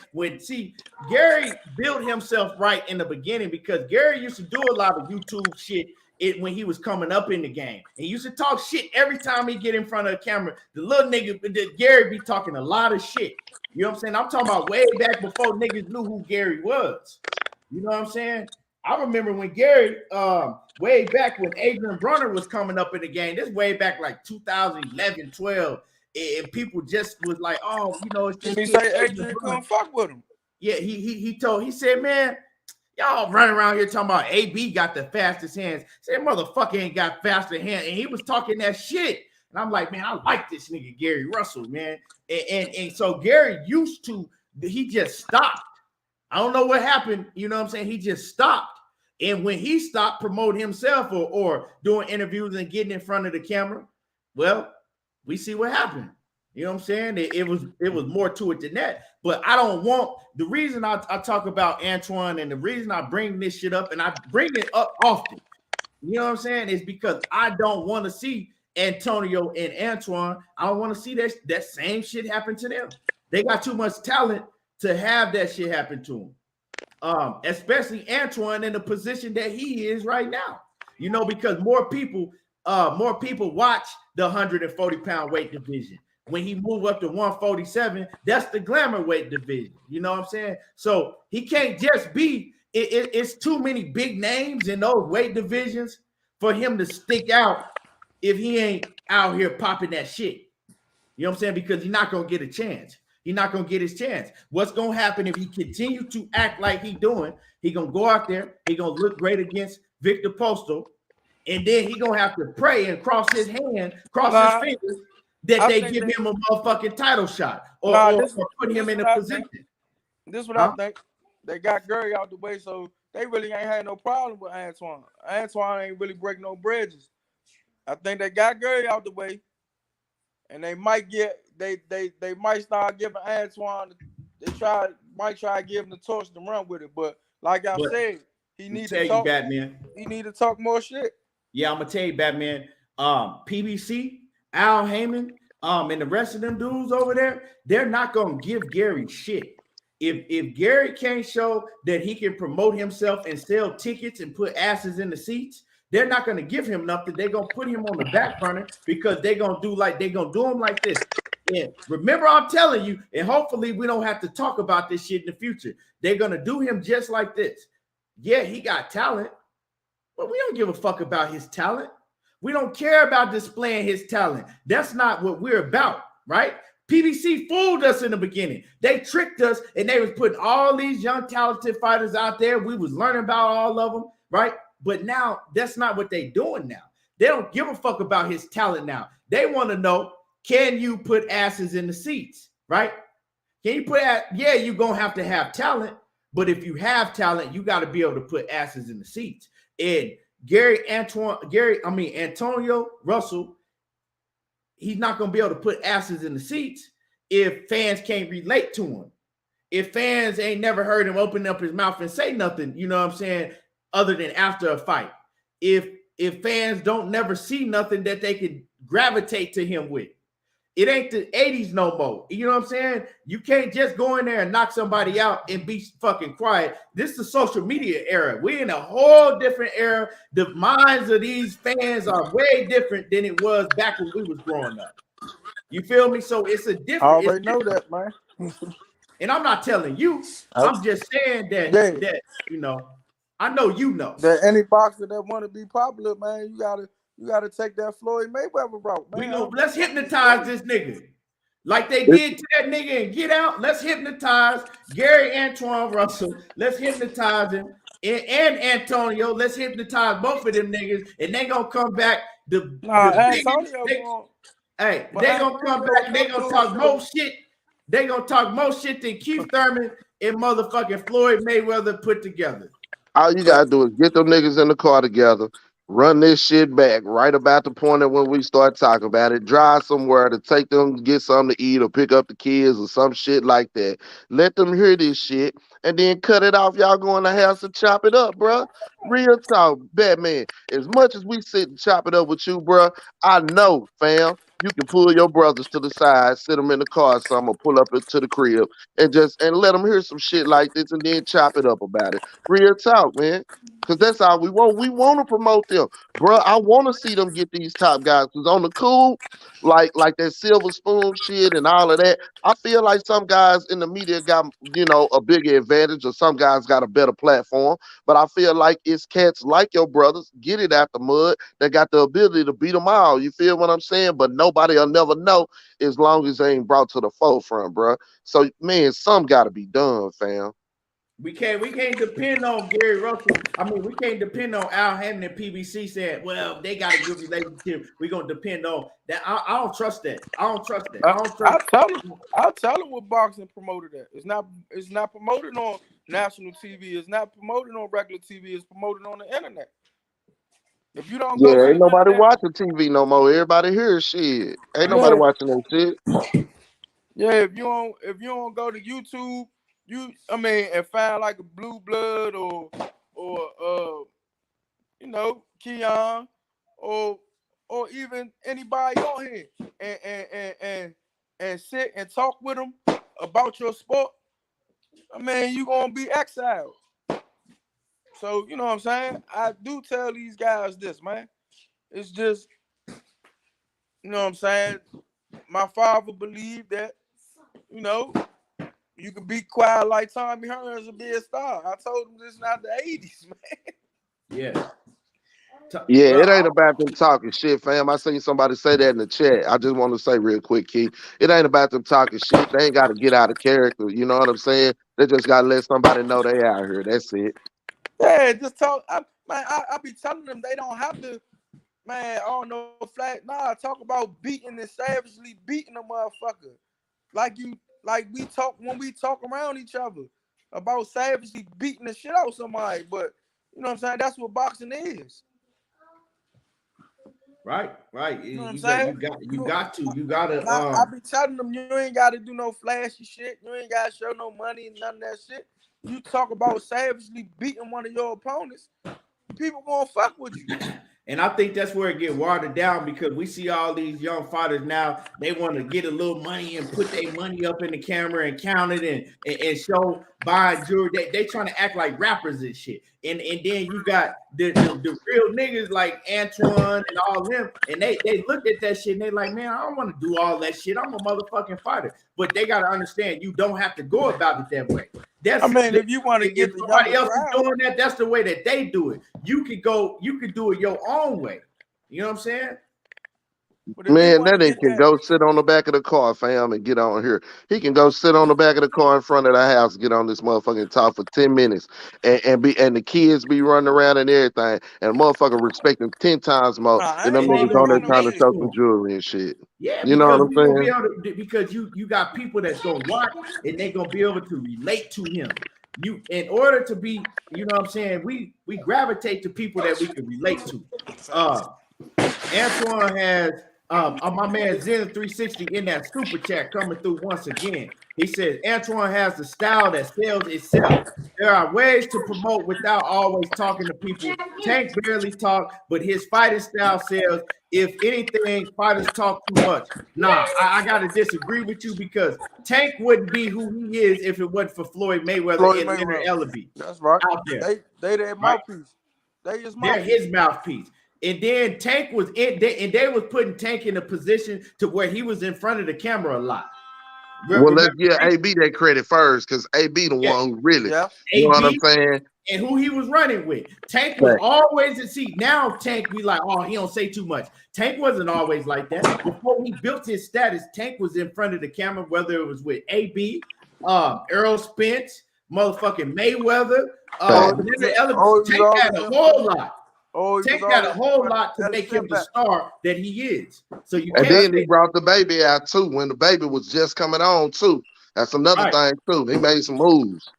Gary built himself right in the beginning because Gary used to do a lot of YouTube shit when he was coming up in the game. He used to talk shit every time he get in front of the camera. The little nigga, Gary be talking a lot of shit. You know what I'm saying? I'm talking about way back before niggas knew who Gary was. You know what I'm saying? I remember when Gary, way back when Adrian Brunner was coming up in the game, this way back like 2011, 12, and people just was like, oh, it's just. He say Adrian couldn't fuck with him. Yeah, he said, man, y'all running around here talking about AB got the fastest hands. Said motherfucker ain't got faster hands, and he was talking that shit. And I'm like, man, I like this nigga Gary Russell, man. And so Gary he just stopped. I don't know what happened. You know what I'm saying? He just stopped. And when he stopped promoting himself or doing interviews and getting in front of the camera, well, we see what happened. You know what I'm saying? It was more to it than that. But I don't want the reason I talk about Antoine and the reason I bring this shit up and I bring it up often. You know what I'm saying? Is because I don't want to see Antonio and Antoine. I don't want to see that same shit happen to them. They got too much talent to have that shit happen to them. Especially Antoine in the position that he is right now, because more people watch the 140-pound weight division. When he moved up to 147, that's the glamour weight division. You know what I'm saying? So he can't just be. It's too many big names in those weight divisions for him to stick out if he ain't out here popping that shit. You know what I'm saying? Because he's not gonna get a chance. He's not gonna get his chance. What's gonna happen if he continues to act like he doing? He gonna go out there. He gonna look great against Victor Postal, and then he gonna have to pray and cross his fingers that they give him a motherfucking title shot or put him in a position. This is what I think. They got Gary out the way, so they really ain't had no problem with Antoine. Antoine ain't really break no bridges. I think they got Gary out the way, and they might might start giving Antoine. Might try to give him the torch to run with it, but like I said, he needs to talk. Batman. He need to talk more shit. Yeah, I'm gonna tell you, Batman. PBC, Al Heyman, and the rest of them dudes over there, they're not gonna give Gary shit. If Gary can't show that he can promote himself and sell tickets and put asses in the seats, they're not gonna give him nothing. They're gonna put him on the back burner because they're gonna do him like this. And remember, I'm telling you, and hopefully we don't have to talk about this shit in the future. They're gonna do him just like this. Yeah, he got talent, but we don't give a fuck about his talent. We don't care about displaying his talent. That's not what we're about, right? PBC fooled us in the beginning. They tricked us, and they was putting all these young talented fighters out there. We was learning about all of them, right? But now that's not what they doing now. They don't give a fuck about his talent now. They want to know, can you put asses in the seats, right? Can you yeah, you're going to have talent, but if you have talent, you got to be able to put asses in the seats. And Antonio Russell, he's not going to be able to put asses in the seats if fans can't relate to him. If fans ain't never heard him open up his mouth and say nothing, you know what I'm saying, other than after a fight. If fans don't never see nothing that they could gravitate to him with. It ain't the 80s no more. You know what I'm saying? You can't just go in there and knock somebody out and be fucking quiet. This is the social media era. We're in a whole different era. The minds of these fans are way different than it was back when we was growing up. You feel me? So it's a different. I already know that, man. And I'm not telling you. I'm just saying that you know, I know you know. That any boxer that want to be popular, man, you gotta take that Floyd Mayweather route, man. Let's hypnotize this nigga. Like they did to that nigga and Get Out. Let's hypnotize Gary Antoine Russell. Let's hypnotize him. And Antonio. Let's hypnotize both of them niggas. And they gonna come back. They gonna come back. They gonna talk more shit. They gonna talk more shit than Keith Thurman and motherfucking Floyd Mayweather put together. All you gotta do is get them niggas in the car together, run this shit back right about the point of when we start talking about it, drive somewhere to take them to get something to eat or pick up the kids or some shit like that. Let them hear this shit and then cut it off. Y'all go in the house and chop it up, bro. Real talk, Batman. As much as we sit and chop it up with you, bro, I know, fam, you can pull your brothers to the side, sit them in the car or something, or pull up into the crib and let them hear some shit like this and then chop it up about it. Real talk, man. Because that's all we want. We want to promote them. Bro, I want to see them get these top guys. Because on the cool, like that silver spoon shit and all of that, I feel like some guys in the media got, a bigger advantage, or some guys got a better platform. But I feel like it's cats like your brothers, get it out the mud, that got the ability to beat them all. You feel what I'm saying? But nobody will never know as long as they ain't brought to the forefront, bro. So, man, some got to be done, fam. We can't depend on Gary Russell. I mean, we can't depend on Al Hammond and PBC saying, well, they got a good relationship. We're gonna depend on that. I don't trust that. I'll tell him what boxing promoted at. It's not promoted on national TV. It's not promoted on regular TV. It's promoted on the internet. If you don't go, ain't nobody watching TV no more. Everybody hears shit. Ain't nobody watching that shit. Yeah, if you don't go to YouTube. And find like a Blue Blood or Keon or even anybody on here and sit and talk with them about your sport, you gonna be exiled. So you know what I'm saying? I do tell these guys this, man. It's just, you know what I'm saying? My father believed that, you can be quiet like Tommy Hearns and be a star. I told him this is not the 80s, man. Yeah. Yeah, Well, it ain't about them talking shit, fam. I seen somebody say that in the chat. I just want to say real quick, Keith. It ain't about them talking shit. They ain't got to get out of character. You know what I'm saying? They just got to let somebody know they out here. That's it. Yeah, just talk. I be telling them they don't have to, man. Oh no, flag. Nah, talk about beating and savagely beating a motherfucker. Like we talk when we talk around each other about savagely beating the shit out of somebody. But you know what I'm saying? That's what boxing is. right. You know what I'm You saying? gotta. I be telling them you ain't got to do no flashy shit. You ain't got to show no money and none of that shit. You talk about savagely beating one of your opponents, people gonna fuck with you. And I think that's where it get watered down because we see all these young fighters now. They want to get a little money and put their money up in the camera and count it and show buying jewelry. They trying to act like rappers and shit. And then you got the real niggas like Antoine and all them. And they looked at that shit and they like, man, I don't want to do all that shit. I'm a motherfucking fighter. But they got to understand you don't have to go about it that way. If you want to get if the somebody younger else crowd, is doing that, that's the way that they do it. You could do it your own way. You know what I'm saying? Man, that nigga can go sit on the back of the car, fam, and get on here. He can go sit on the back of the car in front of the house, get on this motherfucking talk for 10 minutes, and the kids be running around and everything, and motherfucker respect him 10 times more than them niggas on there trying to show some jewelry and shit. Yeah, You know what because I'm we gonna be saying? able to, because you got people that's gonna watch and they gonna be able to relate to him. You in order to be, you know what I'm saying, we gravitate to people that we can relate to. Antoine has my man Zen360 in that super chat coming through once again. He says Antoine has the style that sells itself. There are ways to promote without always talking to people. Tank barely talk, but his fighting style sells. If anything, fighters talk too much. Nah, I gotta disagree with you because Tank wouldn't be who he is if it wasn't for Floyd Mayweather and Leonard Ellaby. That's right. Out there. They their mouthpiece. They're his mouthpiece. And then Tank was in, and they was putting Tank in a position to where he was in front of the camera a lot. Well, let's give AB that credit first, because AB the one who really, you know what I'm saying? And who he was running with. Tank was always in seat. Now Tank, we like, oh, he don't say too much. Tank wasn't always like that. Before he built his status, Tank was in front of the camera, whether it was with AB, Errol Spence, motherfucking Mayweather, Tank had a whole lot. Tank got a whole lot to make him the star that he is. So you and then he brought the baby out too when the baby was just coming on too. That's another thing too. He made some moves.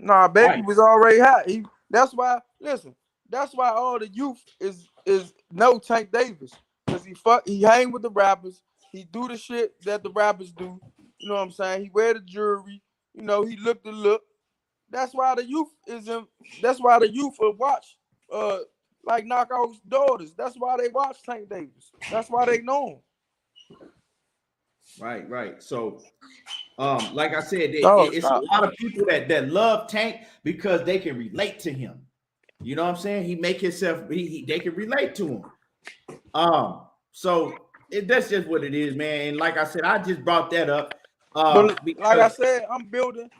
Nah, baby was already hot. That's why. Listen, that's why all the youth is no Tank Davis because he hang with the rappers. He do the shit that the rappers do. You know what I'm saying? He wear the jewelry. You know, he look the look. That's why the youth is in. That's why the youth will watch. Like Knockout's daughters. That's why they watch Tank Davis. That's why they know him. Right. So, like I said, it's a lot of people that love Tank because they can relate to him. You know what I'm saying? He make himself. They can relate to him. So that's just what it is, man. And like I said, I just brought that up. But like I said, I'm building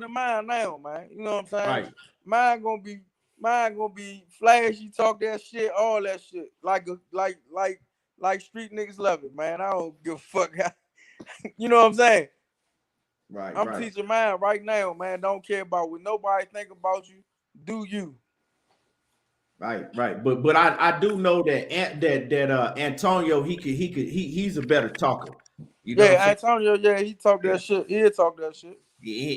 mine now, man. You know what I'm saying? Right. Mine gonna be flashy, talk that shit, all that shit. Like street niggas love it, man. I don't give a fuck. You know what I'm saying? Right. I'm teaching mine right now, man. Don't care about what nobody think about you. Do you? Right. But I do know that Antonio he's a better talker. You know Antonio, he talk that shit. He'll talk that shit.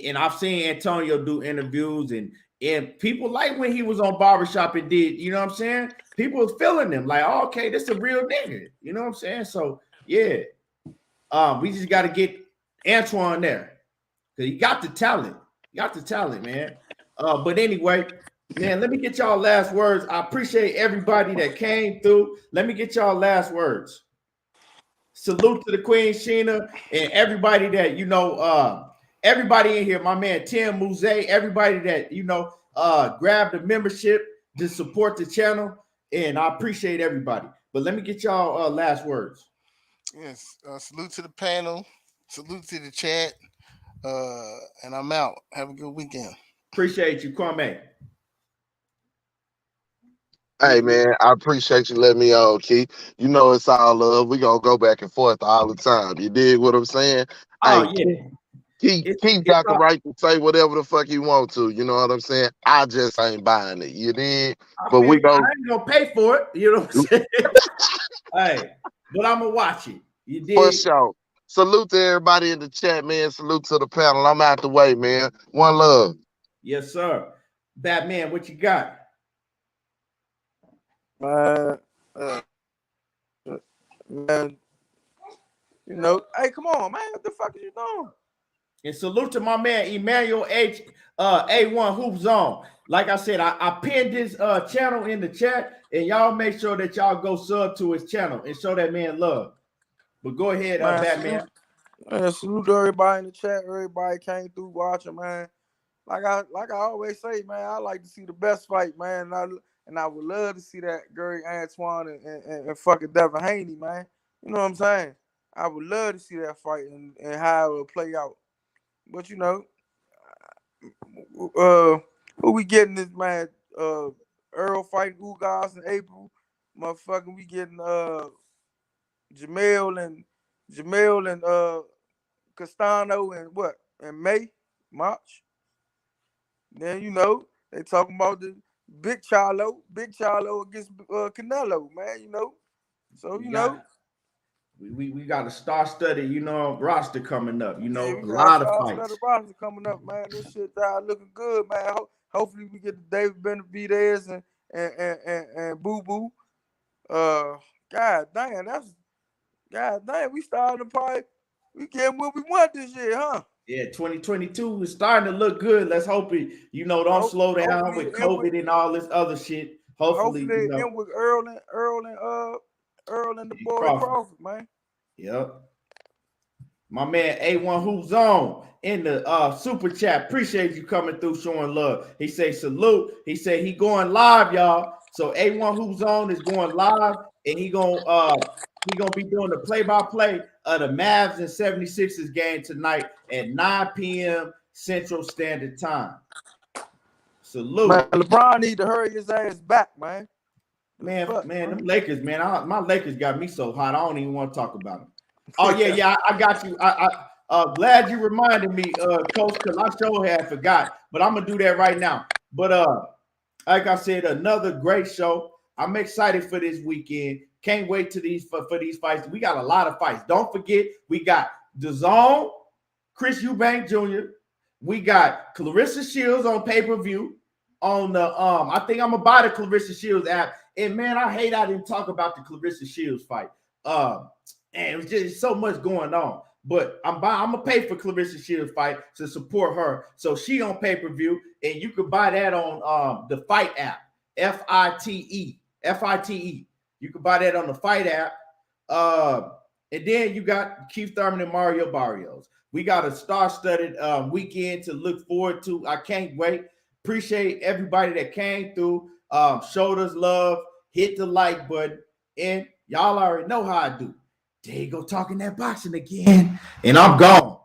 And I've seen Antonio do interviews and people like when he was on Barbershop and did, you know what I'm saying? People was feeling him like, oh, okay, this is a real nigga. You know what I'm saying? So yeah. We just got to get Antoine there. Because he got the talent. Man. But anyway, man, let me get y'all last words. I appreciate everybody that came through. Let me get y'all last words. Salute to the Queen Sheena and everybody that, everybody in here, my man Tim Muse, everybody that, grabbed the membership to support the channel. And I appreciate everybody. But let me get y'all last words. Yes. Salute to the panel. Salute to the chat. And I'm out. Have a good weekend. Appreciate you, Kwame. Hey man, I appreciate you letting me on, Keith. You know it's all love. We gonna go back and forth all the time. You dig what I'm saying? Hey, Oh yeah, Keith it's got the right to say whatever the fuck he want to. You know what I'm saying? I just ain't buying it. You dig? I But we feel I go ain't gonna pay for it. You know what I'm saying? Hey, but I'm gonna watch it. You for dig? sure. Salute to everybody in the chat, man. Salute to the panel. I'm out the way, man. One love. Yes, sir. Batman, what you got? Man, man, hey, come on, man. What the fuck are you doing? And salute to my man Emmanuel H. A1 Hoop Zone. Like I said, I pinned his channel in the chat, and y'all make sure that y'all go sub to his channel and show that man love. But go ahead, Man, Batman. salute to everybody in the chat. Everybody came through watching, man. Like I always say, man, I like to see the best fight, man. And I would love to see that Gary Antoine and fucking Devin Haney, man. You know what I'm saying? I would love to see that fight and how it would play out. But who we getting this man? Earl fighting Ugas in April. Motherfucking we getting Jamal and Castano in what? In May, March. Then they talking about the big Charlo against Canelo, man. So We got a star-studded, roster coming up. yeah, A we got lot of Charles fights. roster coming up, man. This shit looking good, man. Hopefully we get the David Benavidez and Boo Boo. God damn, we starting to probably we getting what we want this year, huh? Yeah, 2022 is starting to look good. Let's hope it, don't slow down with COVID and all this other shit. Hopefully, it end with Earl and the boy Crawford, man. Yep. My man A1 Who's On in the super chat. Appreciate you coming through showing love. He say salute. He say he going live, y'all. So A1 Who's On is going live, and he gonna be doing the play-by-play of the Mavs and 76ers game tonight at 9 p.m. Central Standard Time. Salute. Man, LeBron need to hurry his ass back, man. Man, them Lakers, man. My Lakers got me so hot. I don't even want to talk about them. Oh yeah, I got you. Glad you reminded me, Coach, because I sure had forgot. But I'm gonna do that right now. But like I said, another great show. I'm excited for this weekend. Can't wait for these fights. We got a lot of fights. Don't forget, we got DAZN, Chris Eubank Jr. We got Clarissa Shields on pay-per-view. On the I think I'm gonna buy the Clarissa Shields app. And man, I didn't talk about the Clarissa Shields fight. And it was just so much going on. But I'm gonna pay for Clarissa Shields fight to support her. So she on pay-per-view, and you can buy that on the Fight app. FITE. You can buy that on the Fight app. And then you got Keith Thurman and Mario Barrios. We got a star-studded weekend to look forward to. I can't wait. Appreciate everybody that came through, showed us love, hit the like button, and y'all already know how I do. There you go, talking that boxing again, and I'm gone.